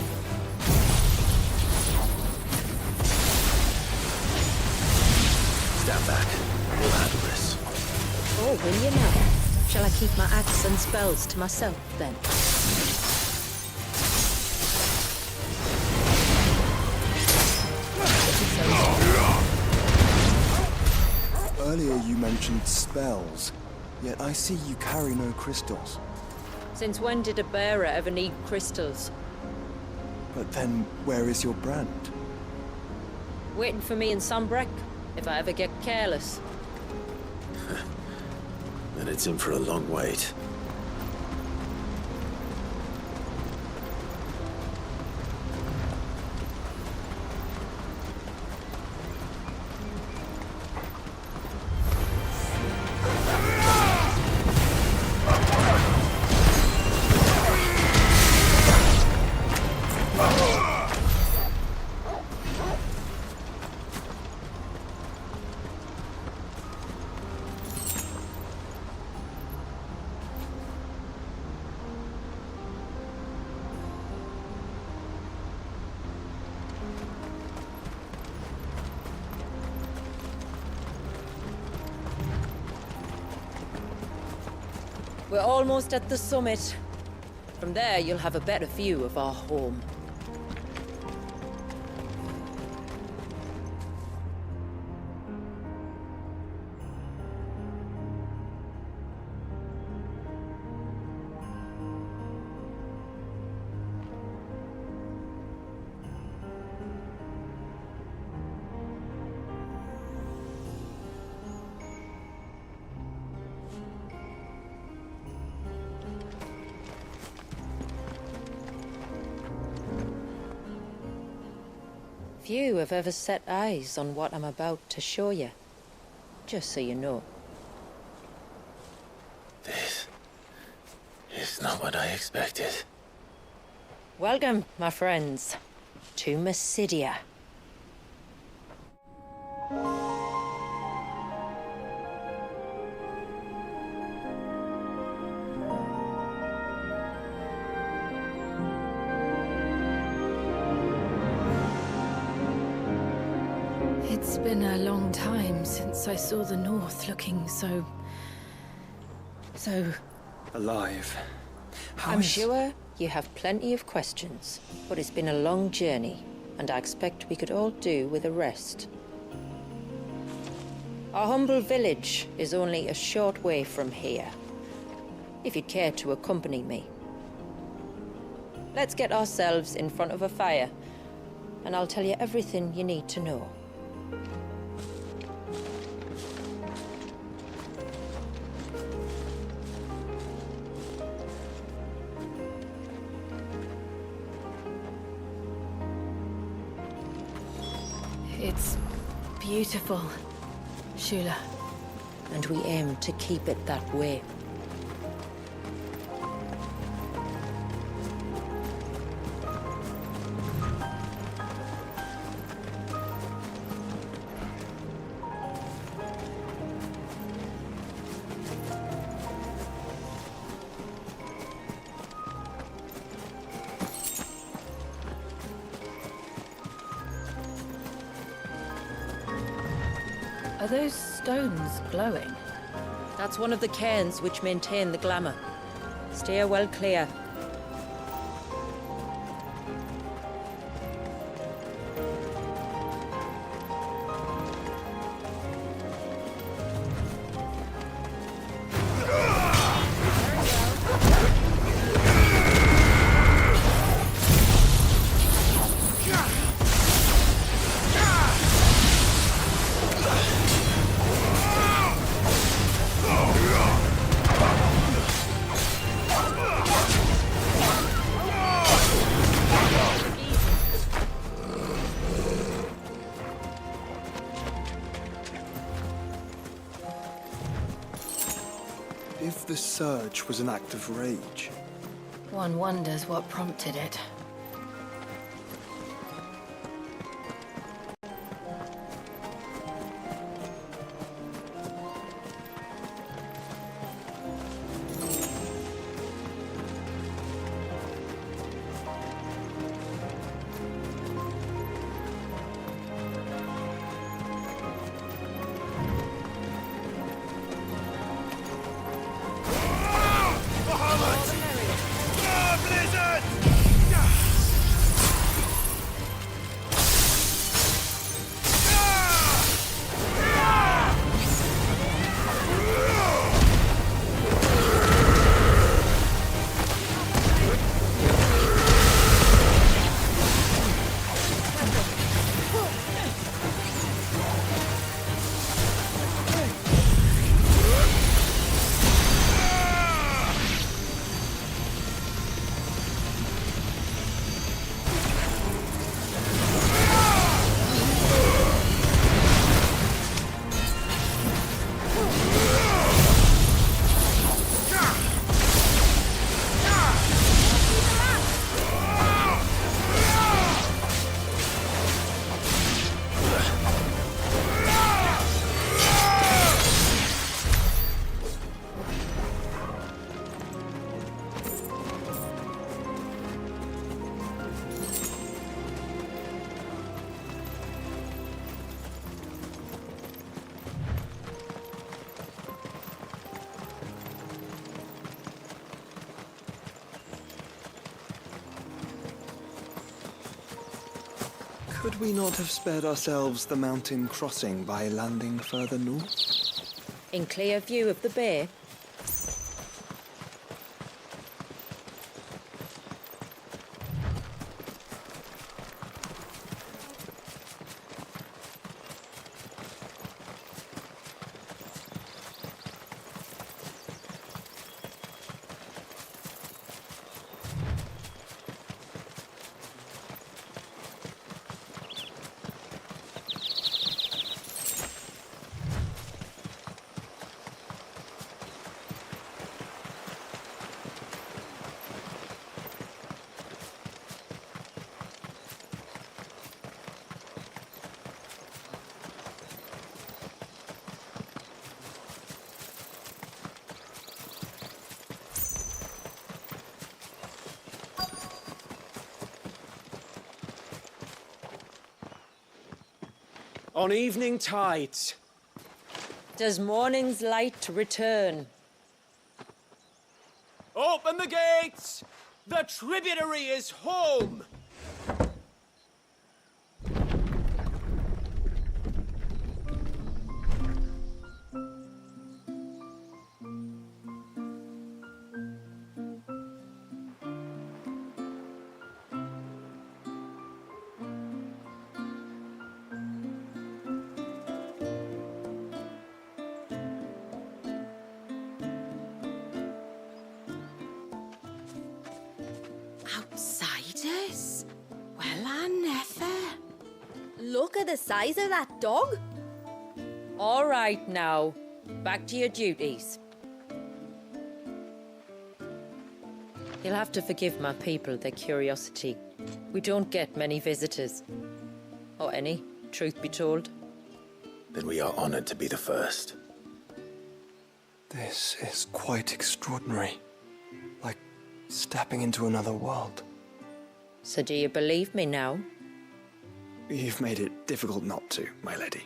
Stand back. We'll handle this. Oh, will you now? Shall I keep my axe and spells to myself, then? Earlier you mentioned spells, yet I see you carry no crystals. Since when did a bearer ever need crystals? But then, where is your brand? Waiting for me in Sunbreck, if I ever get careless. Then it's in for a long wait. We're almost at the summit. From there, you'll have a better view of our home. Few have ever set eyes on what I'm about to show you. Just so you know. This is not what I expected. Welcome, my friends, to Mysidia. It's been a long time since I saw the North looking so... alive. I'm sure you have plenty of questions, but it's been a long journey, and I expect we could all do with a rest. Our humble village is only a short way from here, if you'd care to accompany me. Let's get ourselves in front of a fire, and I'll tell you everything you need to know. It's beautiful, Shula. And we aim to keep it that way. Are those stones glowing? That's one of the cairns which maintain the glamour. Steer well clear. If the surge was an act of rage, One wonders what prompted it. could we not have spared ourselves the mountain crossing by landing further north? In clear view of the bay, on evening tides. Does morning's light return? Open the gates! The tributary is home! Outsiders? Well, I never. Look at the size of that dog. All right now, back to your duties. You'll have to forgive my people their curiosity. We don't get many visitors. Or any, truth be told. Then we are honored to be the first. This is quite extraordinary. Like stepping into another world. So do you believe me now? You've made it difficult not to, my lady.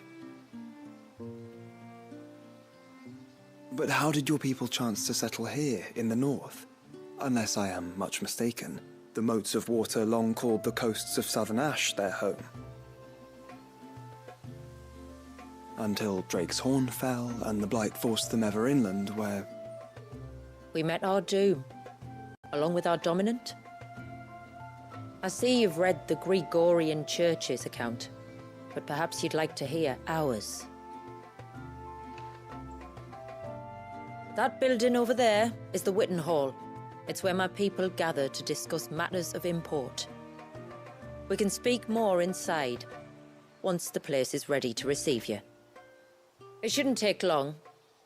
But how did your people chance to settle here in the north? Unless I am much mistaken, the moats of water long called the coasts of southern Ash their home. Until Drake's Horn fell and the Blight forced them ever inland, where... We met our doom, along with our dominant. I see you've read the Gregorian Church's account, but perhaps you'd like to hear ours. That building over there is the Witten Hall. It's where my people gather to discuss matters of import. We can speak more inside, once the place is ready to receive you. It shouldn't take long,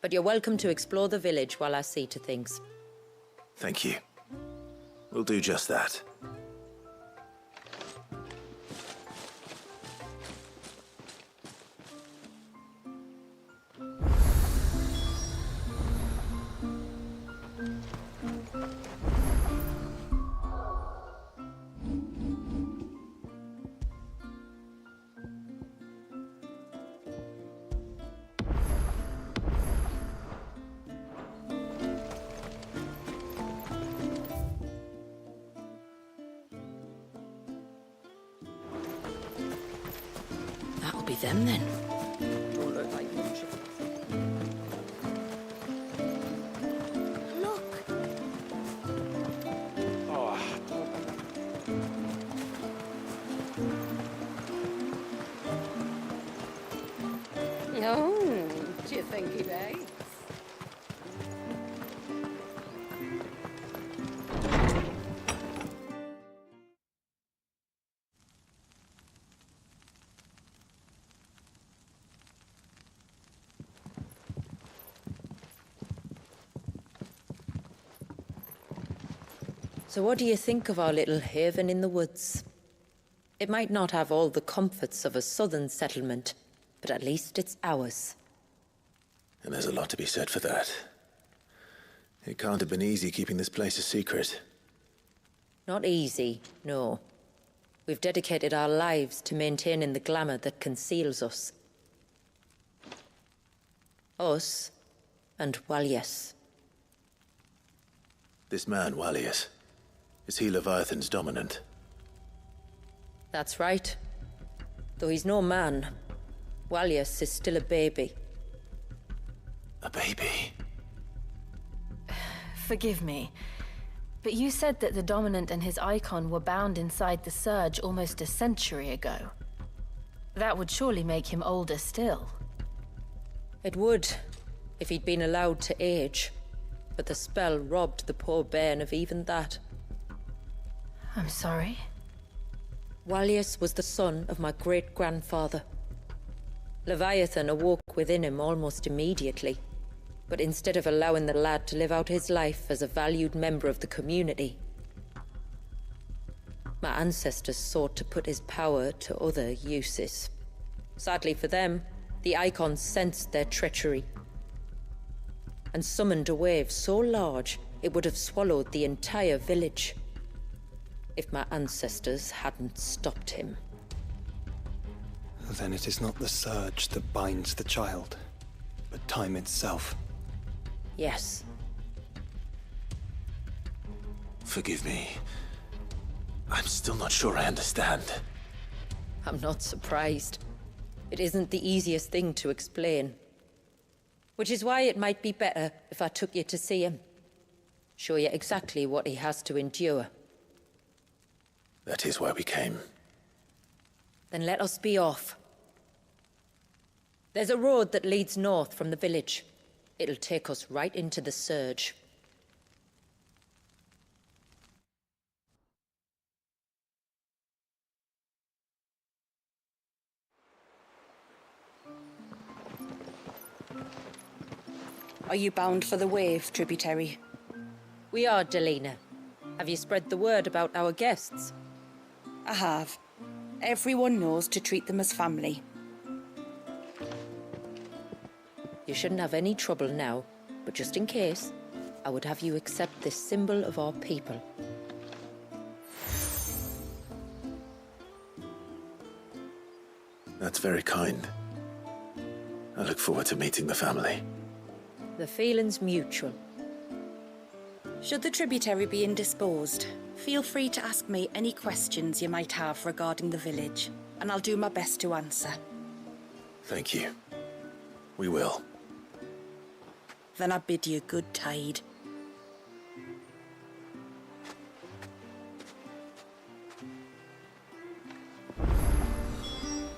but you're welcome to explore the village while I see to things. Thank you. We'll do just that. That'll be them then. Don't look like much. Look. Oh, Oh, do you think he bites? So what do you think of our little haven in the woods? It might not have all the comforts of a southern settlement, but at least it's ours. And there's a lot to be said for that. It can't have been easy keeping this place a secret. Not easy, no. We've dedicated our lives to maintaining the glamour that conceals us. Us and Walyas. This man, Walyas, is he Leviathan's dominant? That's right. Though he's no man, Walyas is still a baby. A baby? Forgive me, but you said that the Dominant and his icon were bound inside the Surge almost a century ago. That would surely make him older still. It would, if he'd been allowed to age. But the spell robbed the poor bairn of even that. I'm sorry. Walyas was the son of my great-grandfather. Leviathan awoke within him almost immediately. But instead of allowing the lad to live out his life as a valued member of the community, my ancestors sought to put his power to other uses. Sadly for them, the Icon sensed their treachery and summoned a wave so large it would have swallowed the entire village if my ancestors hadn't stopped him. Then it is not the surge that binds the child, but time itself. Yes. Forgive me. I'm still not sure I understand. I'm not surprised. It isn't the easiest thing to explain. Which is why it might be better if I took you to see him. Show you exactly what he has to endure. That is why we came. Then let us be off. There's a road that leads north from the village. It'll take us right into the surge. Are you bound for the wave, tributary? We are, Delina. Have you spread the word about our guests? I have. Everyone knows to treat them as family. You shouldn't have any trouble now, but just in case, I would have you accept this symbol of our people. That's very kind. I look forward to meeting the family. The feeling's mutual. Should the tributary be indisposed, feel free to ask me any questions you might have regarding the village, and I'll do my best to answer. Thank you. We will. Then I bid you good tide.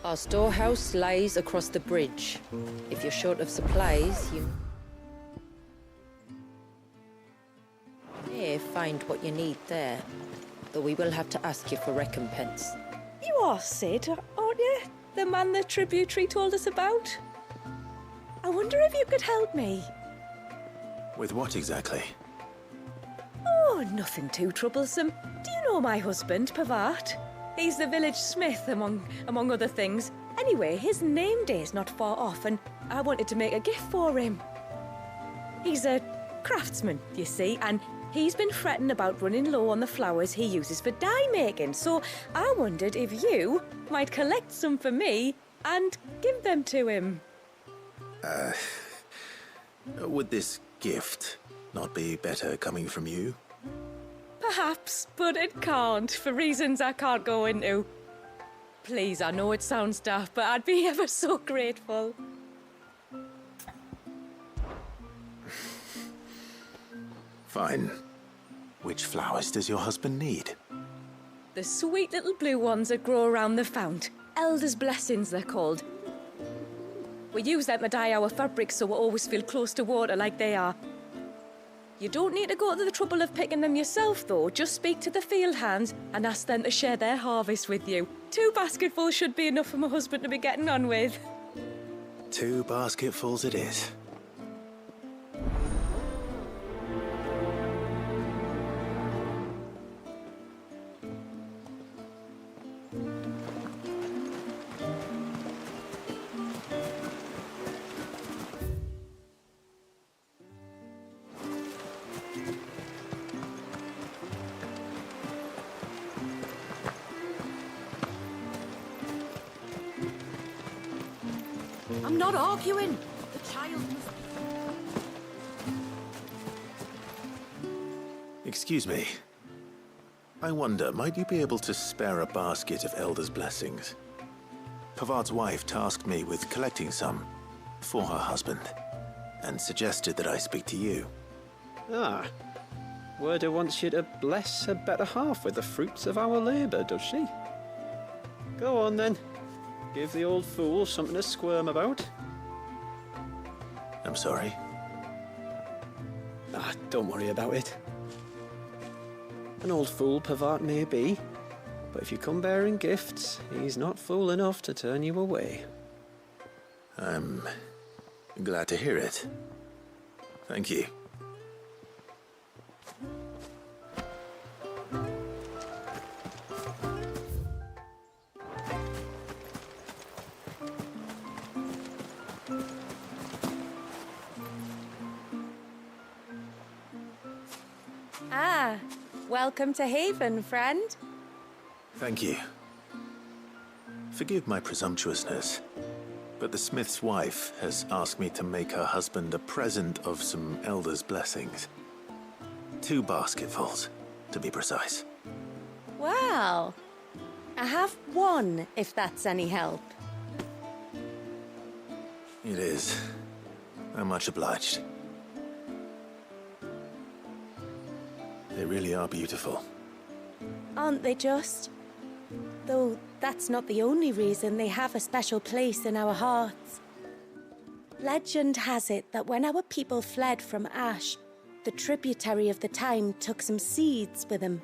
Our storehouse lies across the bridge. If you're short of supplies, you may find what you need there, though we will have to ask you for recompense. You are Sid, aren't you? The man the tributary told us about? I wonder if you could help me. With what exactly? Oh, nothing too troublesome. Do you know my husband, Pavat? He's the village smith, among other things. Anyway, his name day's not far off, and I wanted to make a gift for him. He's a craftsman, you see, and he's been fretting about running low on the flowers he uses for dye making, so I wondered if you might collect some for me and give them to him. Would this gift not be better coming from you? Perhaps, but it can't, for reasons I can't go into. Please, I know it sounds daft, but I'd be ever so grateful. Fine. Which flowers does your husband need? The sweet little blue ones that grow around the fount. Elder's blessings, they're called. We use them to dye our fabrics so we always feel close to water like they are. You don't need to go to the trouble of picking them yourself, though. Just speak to the field hands and ask them to share their harvest with you. 2 basketfuls should be enough for my husband to be getting on with. 2 basketfuls it is. I'm not arguing. The child must... Excuse me. I wonder, might you be able to spare a basket of Elder's blessings? Pavar's wife tasked me with collecting some for her husband, and suggested that I speak to you. Ah. Werda wants you to bless her better half with the fruits of our labour, does she? Go on then. Give the old fool something to squirm about. I'm sorry. Ah, don't worry about it. An old fool Pavat may be, but if you come bearing gifts, he's not fool enough to turn you away. I'm glad to hear it. Thank you. Welcome to Haven, friend. Thank you. Forgive my presumptuousness, but the smith's wife has asked me to make her husband a present of some elder's blessings. 2 basketfuls, to be precise. Well, I have one, if that's any help. It is. I'm much obliged. They really are beautiful. Aren't they just? Though that's not the only reason they have a special place in our hearts. Legend has it that when our people fled from Ash, the tributary of the time took some seeds with them.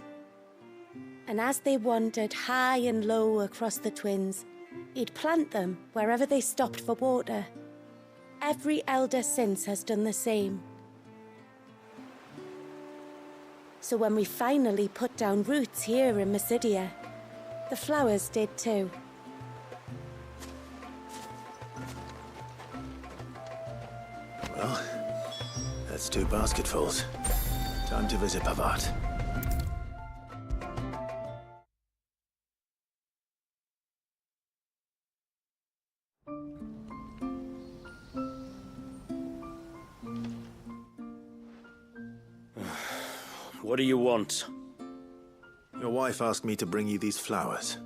And as they wandered high and low across the Twins, he'd plant them wherever they stopped for water. Every elder since has done the same. So when we finally put down roots here in Mysidia, the flowers did too. Well, that's 2 basketfuls. Time to visit Pavat. What do you want? Your wife asked me to bring you these flowers.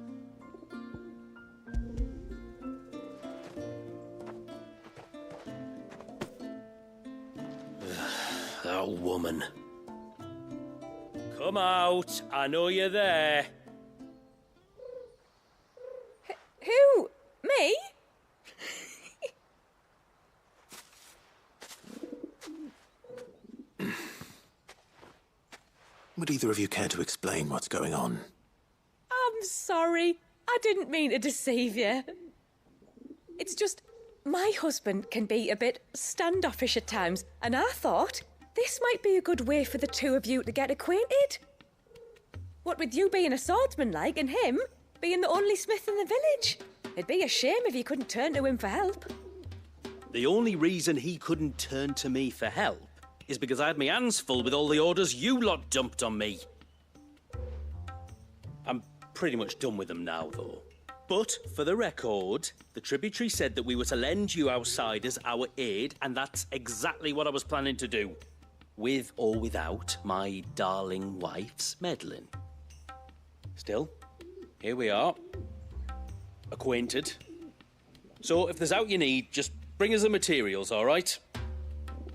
That woman. Come out. I know you're there. Who? Me? Would either of you care to explain what's going on? I'm sorry. I didn't mean to deceive you. It's just, my husband can be a bit standoffish at times, and I thought this might be a good way for the 2 of you to get acquainted. What with you being a swordsman like, and him being the only smith in the village. It'd be a shame if you couldn't turn to him for help. The only reason he couldn't turn to me for help is because I had my hands full with all the orders you lot dumped on me. I'm pretty much done with them now, though. But, for the record, the tributary said that we were to lend you outsiders our aid, and that's exactly what I was planning to do. With or without my darling wife's meddling. Still, here we are. Acquainted. So, if there's out you need, just bring us the materials, all right?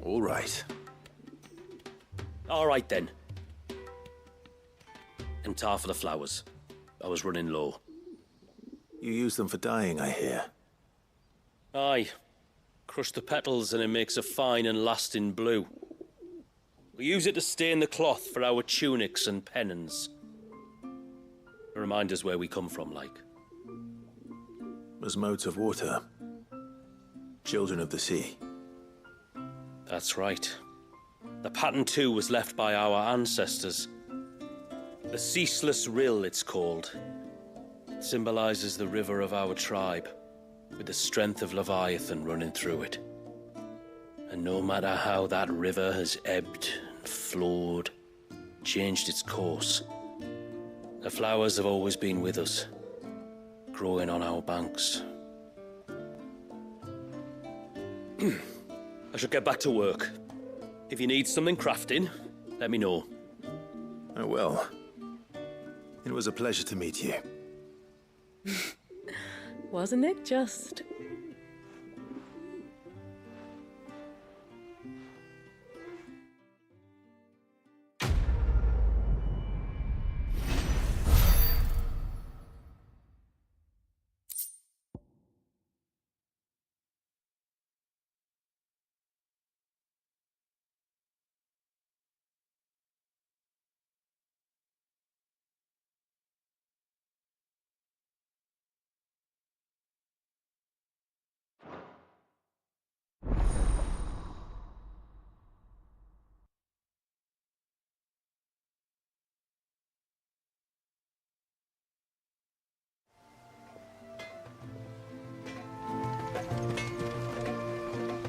All right. All right, then. And tar for the flowers. I was running low. You use them for dyeing, I hear. Aye. Crush the petals and it makes a fine and lasting blue. We use it to stain the cloth for our tunics and pennons. To remind us where we come from, like. As modes of water. Children of the sea. That's right. The pattern, too, was left by our ancestors. The Ceaseless Rill, it's called. It symbolizes the river of our tribe, with the strength of Leviathan running through it. And no matter how that river has ebbed and flowed, changed its course, the flowers have always been with us, growing on our banks. I should get back to work. If you need something crafting, let me know. I will. It was a pleasure to meet you. Wasn't it just?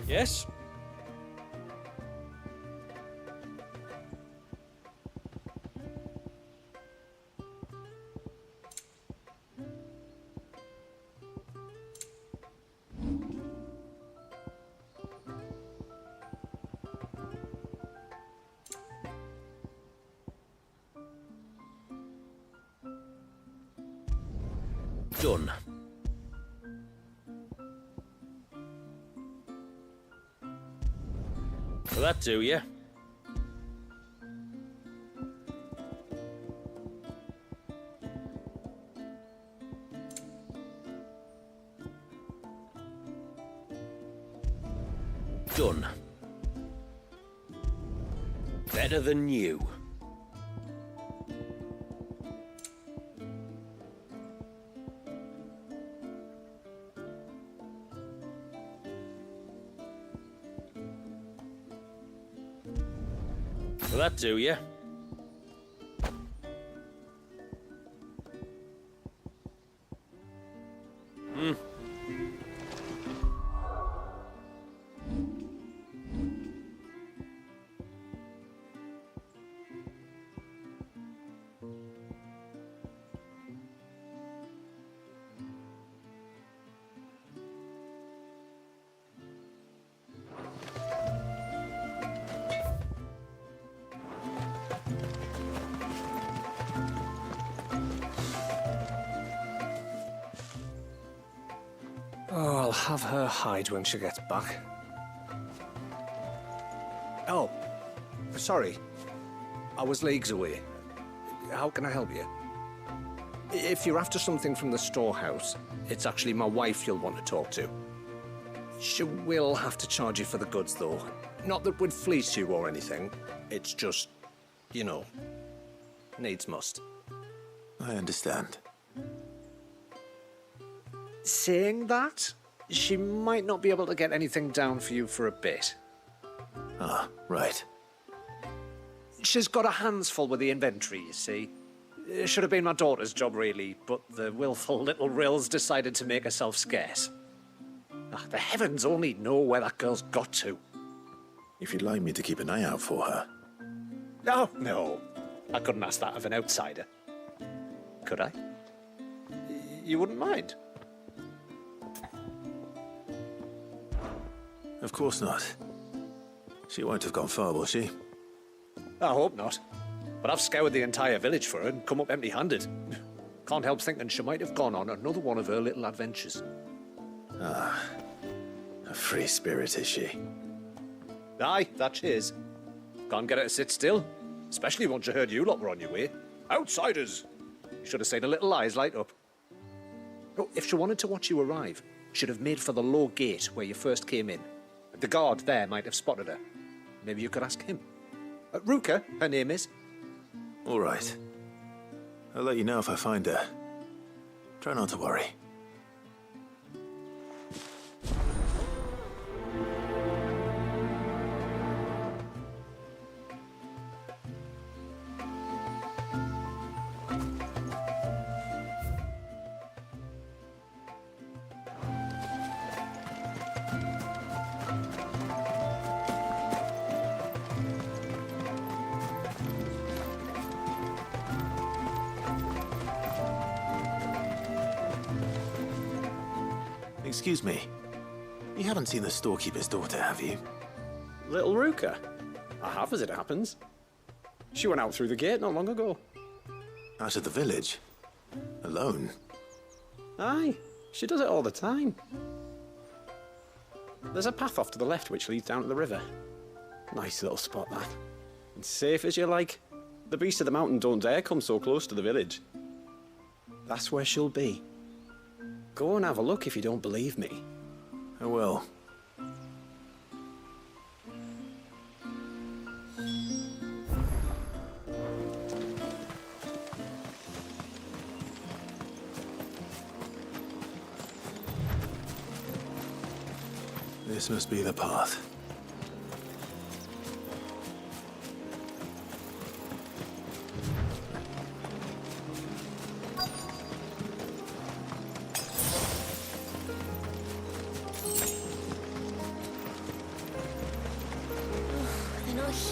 Yes? Done. Will that do you? Done. Better than you. Will that do you? Oh, I'll have her hide when she gets back. Oh, sorry. I was leagues away. How can I help you? If you're after something from the storehouse, it's actually my wife you'll want to talk to. She will have to charge you for the goods, though. Not that we'd fleece you or anything. It's just, you know, needs must. I understand. Saying that, she might not be able to get anything down for you for a bit. Ah, right. She's got her hands full with the inventory, you see. It should have been my daughter's job, really, but the willful little Rills decided to make herself scarce. Ah, the heavens only know where that girl's got to. If you'd like me to keep an eye out for her. Oh, no. I couldn't ask that of an outsider. Could I? You wouldn't mind? Of course not. She won't have gone far, will she? I hope not. But I've scoured the entire village for her and come up empty-handed. Can't help thinking she might have gone on another one of her little adventures. Ah, a free spirit is she? Aye, that she is. Can't get her to sit still, especially once she heard you lot were on your way. Outsiders! You should have seen her little eyes light up. Oh, if she wanted to watch you arrive, she'd have made for the low gate where you first came in. The guard there might have spotted her. Maybe you could ask him. Ruka, her name is. All right. I'll let you know if I find her. Try not to worry. Excuse me. You haven't seen the storekeeper's daughter, have you? Little Ruka? I have, as it happens. She went out through the gate not long ago. Out of the village? Alone? Aye, she does it all the time. There's a path off to the left which leads down to the river. Nice little spot, that. And safe as you like. The beasts of the mountain don't dare come so close to the village. That's where she'll be. Go and have a look if you don't believe me. I will. This must be the path.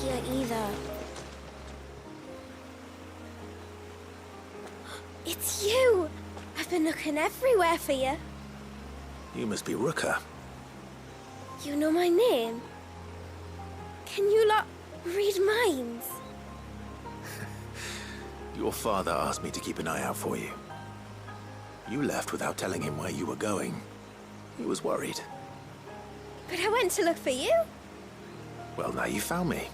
Here either. It's you! I've been looking everywhere for you. You must be Ruka. You know my name? Can you lot read minds? Your father asked me to keep an eye out for you. You left without telling him where you were going. He was worried. But I went to look for you. Well, now you found me.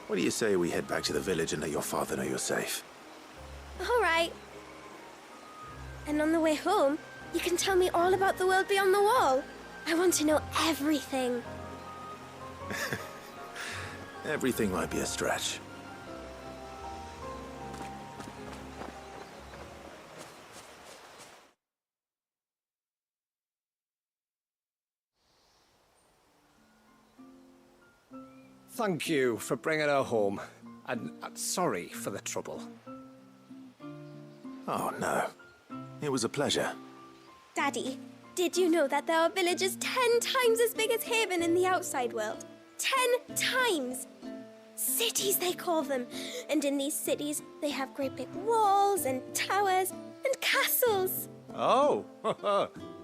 What do you say we head back to the village and let your father know you're safe? All right. And on the way home, you can tell me all about the world beyond the wall. I want to know everything. Everything might be a stretch. Thank you for bringing her home. And sorry for the trouble. Oh, no. It was a pleasure. Daddy, did you know that there are villages 10 times as big as Haven in the outside world? 10 times! Cities, they call them. And in these cities, they have great big walls and towers and castles. Oh,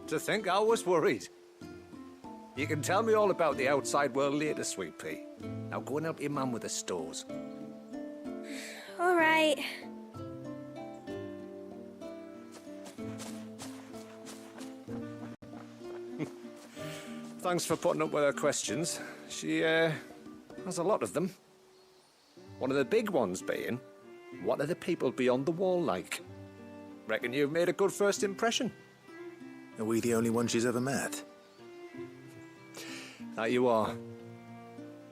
to think I was worried. You can tell me all about the outside world later, Sweet Pea. Now go and help your mum with the stores. All right. Thanks for putting up with her questions. She, has a lot of them. One of the big ones being, what are the people beyond the wall like? Reckon you've made a good first impression. Are we the only one she's ever met? That you are.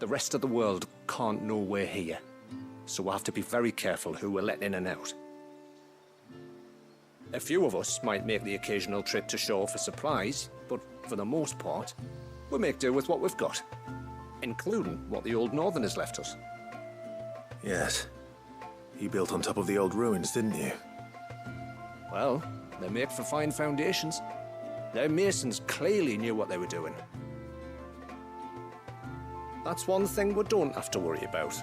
The rest of the world can't know we're here, so we'll have to be very careful who we're letting in and out. A few of us might make the occasional trip to shore for supplies, but for the most part, we'll make do with what we've got, including what the old Northerners left us. Yes. You built on top of the old ruins, didn't you? Well, they make for fine foundations. Their masons clearly knew what they were doing. That's one thing we don't have to worry about.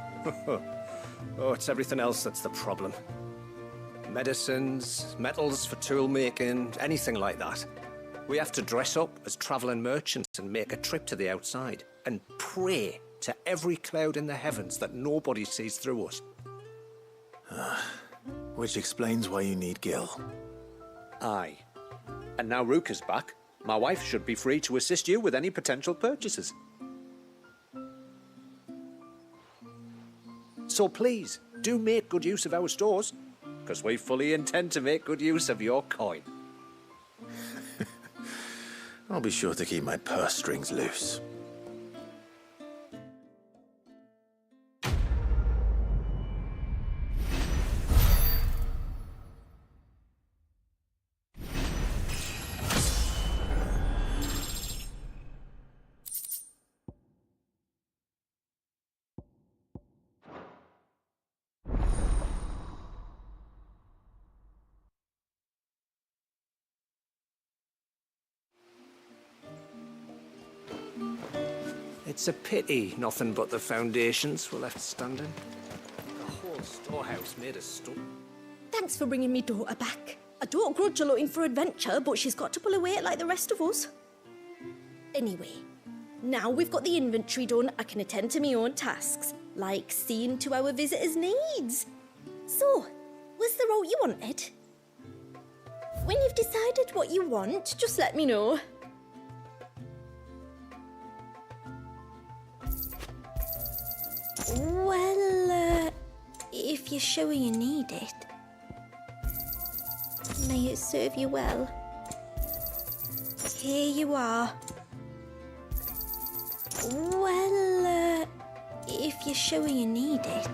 Oh, it's everything else that's the problem. Medicines, metals for tool making, anything like that. We have to dress up as travelling merchants and make a trip to the outside and pray to every cloud in the heavens that nobody sees through us. Which explains why you need Gil. Aye. And now Rook is back, my wife should be free to assist you with any potential purchases. So please, do make good use of our stores, because we fully intend to make good use of your coin. I'll be sure to keep my purse strings loose. It's a pity nothing but the foundations were left standing. The whole storehouse made of stone. Thanks for bringing me daughter back. I don't grudge her looking for adventure, but she's got to pull her weight like the rest of us. Anyway, now we've got the inventory done, I can attend to my own tasks, like seeing to our visitors' needs. So, was the route you wanted? When you've decided what you want, just let me know. Well, if you're sure you need it, may it serve you well. Here you are. Well, if you're sure you need it.